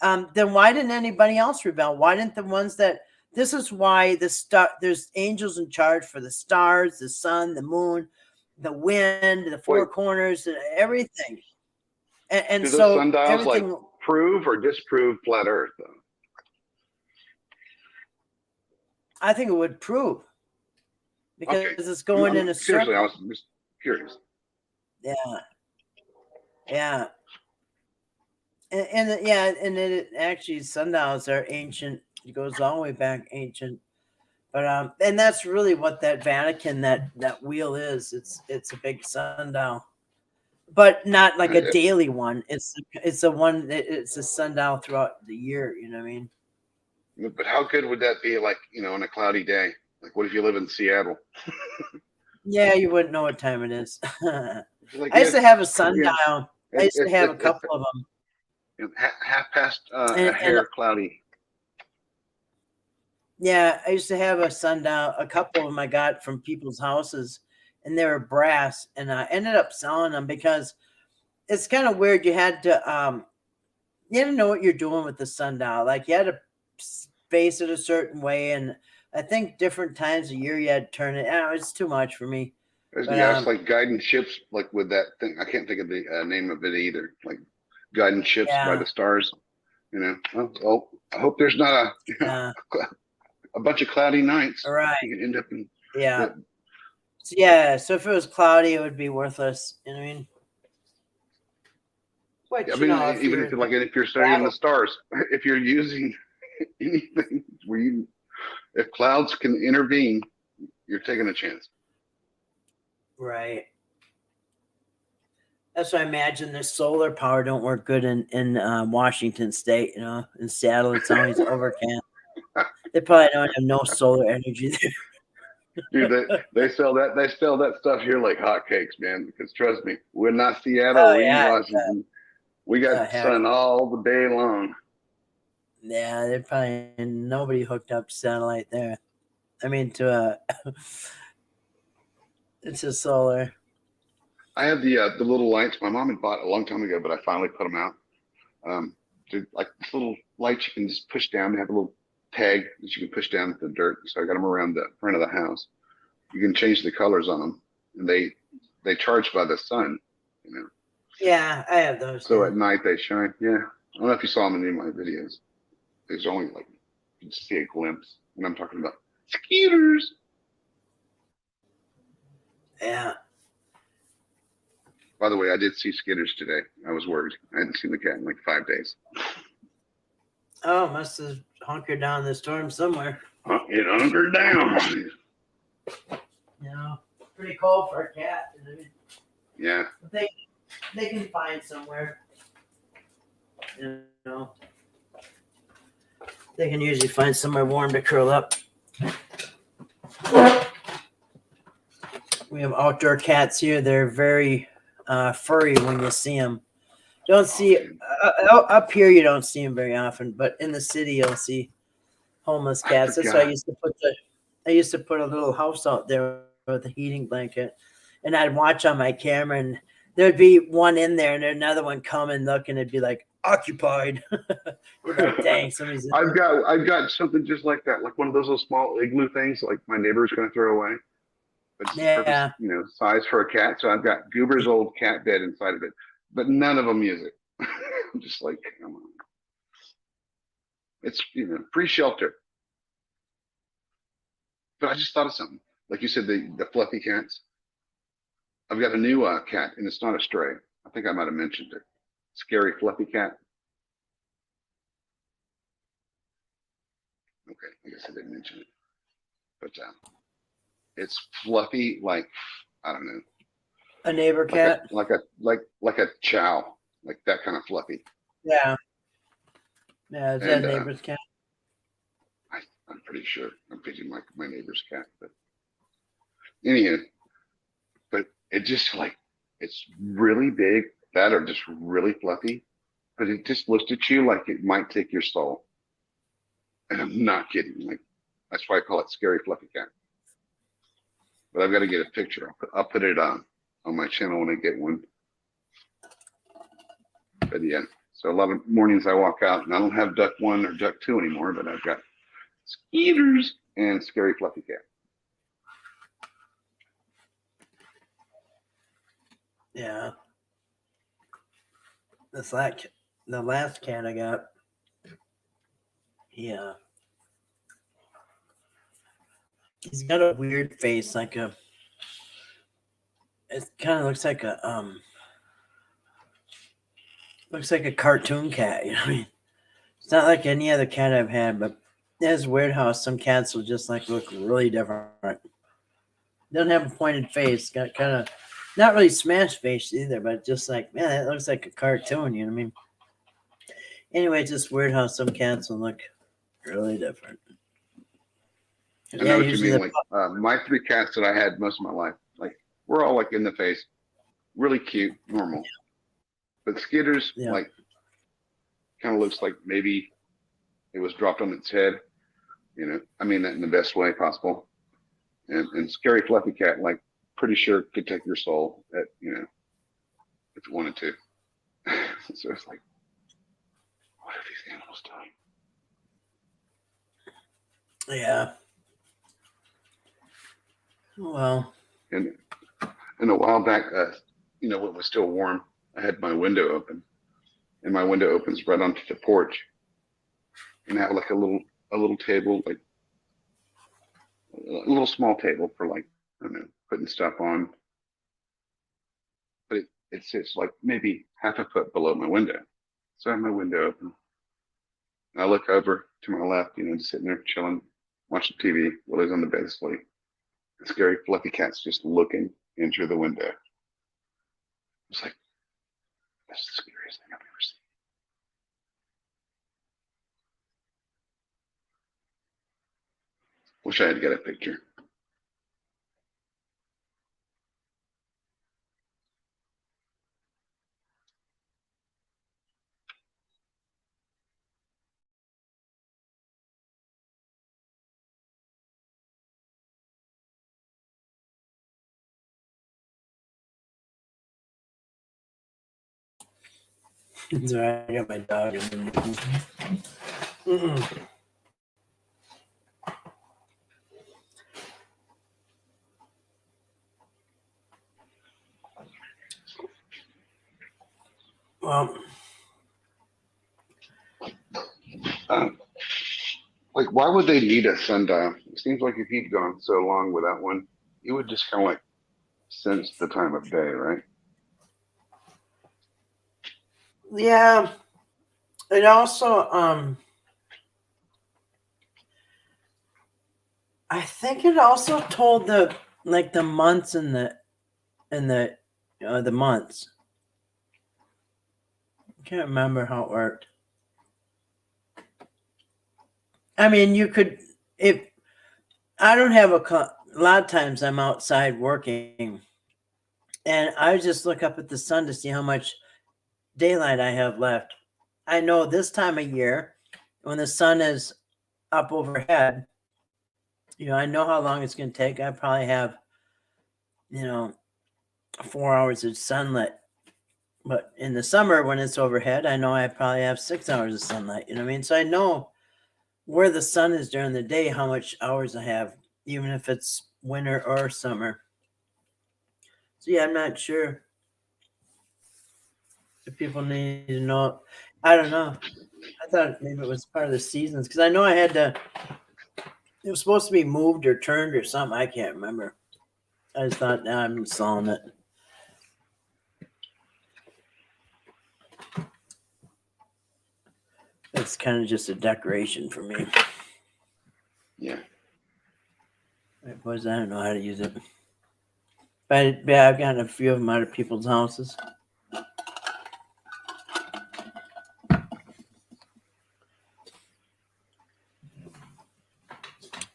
Then why didn't anybody else rebel? Why didn't the ones that? This is why there's angels in charge for the stars, the sun, the moon, the wind, the four Wait, corners, and everything. And do those so sundials like everything. prove or disprove flat Earth? Though? I think it would prove because Okay, it's going in a seriously, I circle. was just curious. Yeah, yeah. And it actually sundials are ancient. It goes all the way back ancient. But and that's really what that Vatican that wheel is. It's a big sundial, but not like a daily one. It's a one. It's a sundial throughout the year. You know what I mean? But how good would that be? Like on a cloudy day. Like, what if you live in Seattle? Yeah, you wouldn't know what time it is. Like, I used to have a yeah, sundial. I used to have a couple of them. half past a And hair cloudy. yeah, I used to have a sundial. A couple of them I got from people's houses, and they were brass. And I ended up selling them because it's kind of weird. You had to know what you're doing with the sundial. Like you had to face it a certain way, and I think different times of year you had to turn it. It's too much for me. There's But guys like guiding ships, like with that thing. I can't think of the name of it either. Like guiding ships by yeah, the stars. Oh, I hope there's not a bunch of cloudy nights. all right, You can end up in. yeah. So, yeah, so if it was cloudy, it would be worthless. You know what I mean? But I mean, even if you're studying the stars, if you're using anything if clouds can intervene, you're taking a chance. right. That's why I imagine the solar power don't work good in Washington State. In Seattle, it's always overcast. They probably don't have no solar energy there. Dude, they sell that stuff here like hotcakes, man. Because trust me, we're not Seattle, Oh we yeah, Washington. We got sun all the day long. yeah. They probably nobody hooked up to satellite there. I mean, to it's a solar. I have the little lights my mom had bought a long time ago, but I finally put them out. Like this little lights you can just push down. They have a little tag that you can push down to the dirt. So I got them around the front of the house. You can change the colors on them, and they charge by the sun. Yeah, I have those. So at night they shine. Yeah, I don't know if you saw them in any of my videos. There's only like you can see a glimpse, and I'm talking about skeeters. Yeah. By the way, I did see skitters today. I was worried. I hadn't seen the cat in like 5 days. Oh, must have hunkered down in the storm somewhere. It hunkered down. Pretty cold for a cat. Yeah. They can find somewhere. They can usually find somewhere warm to curl up. We have outdoor cats here. They're very furry when you see them. Don't see up here. You don't see them very often, but in the city you'll see homeless cats. That's why I used to put a little house out there with a heating blanket, and I'd watch on my camera, and there'd be one in there, and there'd another one come and look, and it'd be like occupied. Like, dang, somebody's. I've got something just like that, like one of those little small igloo things, like my neighbor's going to throw away. But it's perfect, size for a cat. So I've got Goober's old cat bed inside of it, but none of them use it. I'm just like, come on. It's free shelter. But I just thought of something. Like you said, the fluffy cats. I've got a new cat, and it's not a stray. I think I might have mentioned it. Scary fluffy cat. Okay, I guess I didn't mention it. But it's fluffy, like I don't know. A neighbor cat. Like a chow. like that kind of fluffy. Yeah. Yeah, is that And a neighbor's cat? I'm pretty sure I'm picking my neighbor's cat, but anyhow, but it just like it's really big, that are just really fluffy, but it just looks at you like it might take your soul. And I'm not kidding. Like that's why I call it scary fluffy cat. But I've got to get a picture. I'll put it on my channel when I get one. But yeah, so a lot of mornings I walk out and I don't have duck 1 or duck 2 anymore, but I've got skeeters and scary fluffy cat. Yeah. The last cat I got. Yeah. He's got a weird face, like it kind of looks like looks like a cartoon cat, you know what I mean? It's not like any other cat I've had, but it's weird how some cats will just like look really different. Doesn't have a pointed face, got kind of not really smashed face either, but just like, man, that looks like a cartoon, you know what I mean? Anyway, it's just weird how some cats will look really different. I know what you mean. Like my 3 cats that I had most of my life, like we're all like in the face, really cute, normal. But Skitters, like, kind of looks like maybe it was dropped on its head. You know, I mean that in the best way possible. And scary fluffy cat, like, pretty sure could take your soul at, you know, if it wanted to. So it's like, what are these animals doing? Yeah. Well. And a while back, you know, when it was still warm, I had my window open, and my window opens right onto the porch, and I have like a little table, like a little small table for like, I don't know, putting stuff on. But it sits like maybe half a foot below my window. So I have my window open. I look over to my left, you know, just sitting there chilling, watching TV while he's on the bed asleep. The scary fluffy cat's just looking into the window. It's like, that's the scariest thing I've ever seen. Wish I had got a picture. It's all right, I got my dog. Well, like, why would they need a sundial? It seems like if he'd gone so long without one, he would just kind of like sense the time of day, right? yeah. It also, I think it also told the months and the months. I can't remember how it worked. I mean, you could, if I don't have a lot of times I'm outside working, and I just look up at the sun to see how much daylight I have left. I know this time of year when the sun is up overhead, you know, I know how long it's going to take. I probably have, 4 hours of sunlight. But in the summer when it's overhead, I know I probably have 6 hours of sunlight. You know what I mean? So I know where the sun is during the day, how much hours I have, even if it's winter or summer. So yeah, I'm not sure if people need to know. I don't know. I thought maybe it was part of the seasons because I know I had to. It was supposed to be moved or turned or something. I can't remember. I just thought, now I'm installing it. It's kind of just a decoration for me. Yeah. Boys, I don't know how to use it. But yeah, I've gotten a few of them out of people's houses.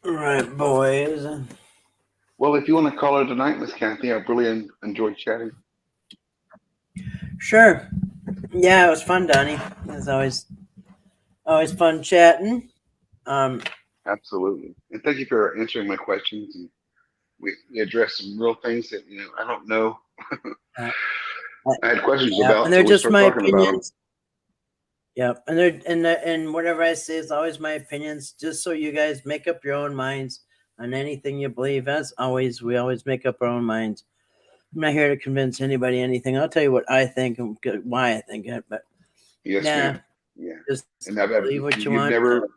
All right, boys. Well, if you want to call it tonight, Miss Kathy, I've really enjoyed chatting. Sure. Yeah, it was fun, Donnie. It's always fun chatting. Absolutely. And thank you for answering my questions. And we addressed some real things that, I don't know. Uh, I had questions yeah, about, and so they're we just start my talking about them. opinions. Yep, and they're and whatever I say is always my opinions, just so you guys make up your own minds on anything you believe. As always, we always make up our own minds. I'm not here to convince anybody anything. I'll tell you what I think and why I think it. But Yes, yeah, ma'am. Yeah. just And believe what you you've want.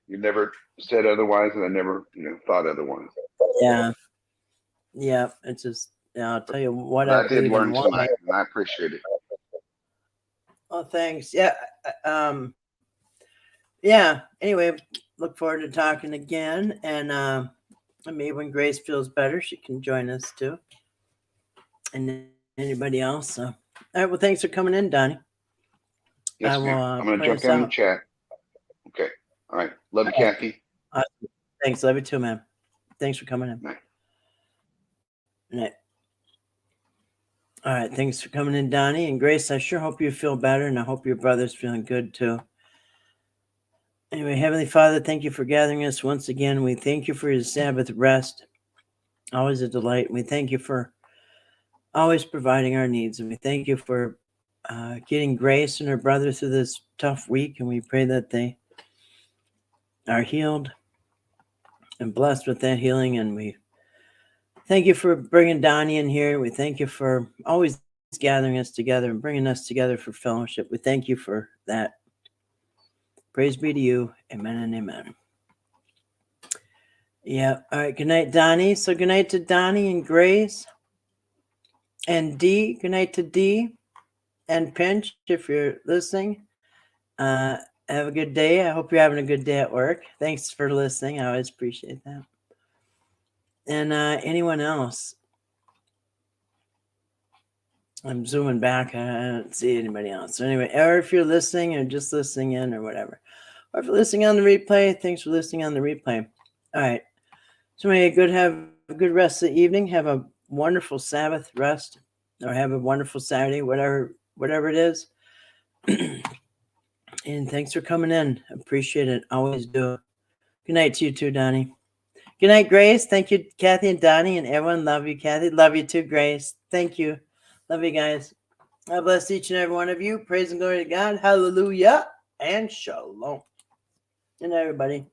never said otherwise, and I never, thought otherwise. Yeah, yeah. It's just I'll tell you what But I I did believe and learn why. tonight, and I appreciate it. Oh, thanks. Yeah. Yeah. Anyway, look forward to talking again, and maybe when Grace feels better, she can join us too, and anybody else. So, all right. Well, thanks for coming in, Donnie. Yes, I ma'am. will I'm going to play jump us down and out. chat. Okay. All right. Love you, All right. Kathy. Awesome. Thanks. Love you too, man. Thanks for coming in. Night. Night. All right. Thanks for coming in, Donnie and Grace. I sure hope you feel better, and I hope your brother's feeling good too. Anyway, Heavenly Father, thank you for gathering us once again. We thank you for your Sabbath rest. Always a delight. We thank you for always providing our needs. And we thank you for getting Grace and her brother through this tough week. And we pray that they are healed and blessed with that healing. And we thank you for bringing Donnie in here. We thank you for always gathering us together and bringing us together for fellowship. We thank you for that. Praise be to you. Amen and amen. Yeah. All right. Good night, Donnie. So good night to Donnie and Grace and Dee. Good night to Dee and Pinch, if you're listening. Have a good day. I hope you're having a good day at work. Thanks for listening. I always appreciate that. And anyone else? I'm zooming back. I don't see anybody else. So anyway, or if you're listening or just listening in or whatever, or if you're listening on the replay, thanks for listening on the replay. All right. So have a good rest of the evening. Have a wonderful Sabbath rest, or have a wonderful Saturday, whatever it is. And thanks for coming in. Appreciate it. Always do. Good night to you too, Donnie. Good night, Grace. Thank you, Kathy and Donnie, and everyone. Love you, Kathy. Love you too, Grace. Thank you. Love you guys. God bless each and every one of you. Praise and glory to God. Hallelujah and shalom. Good night, everybody.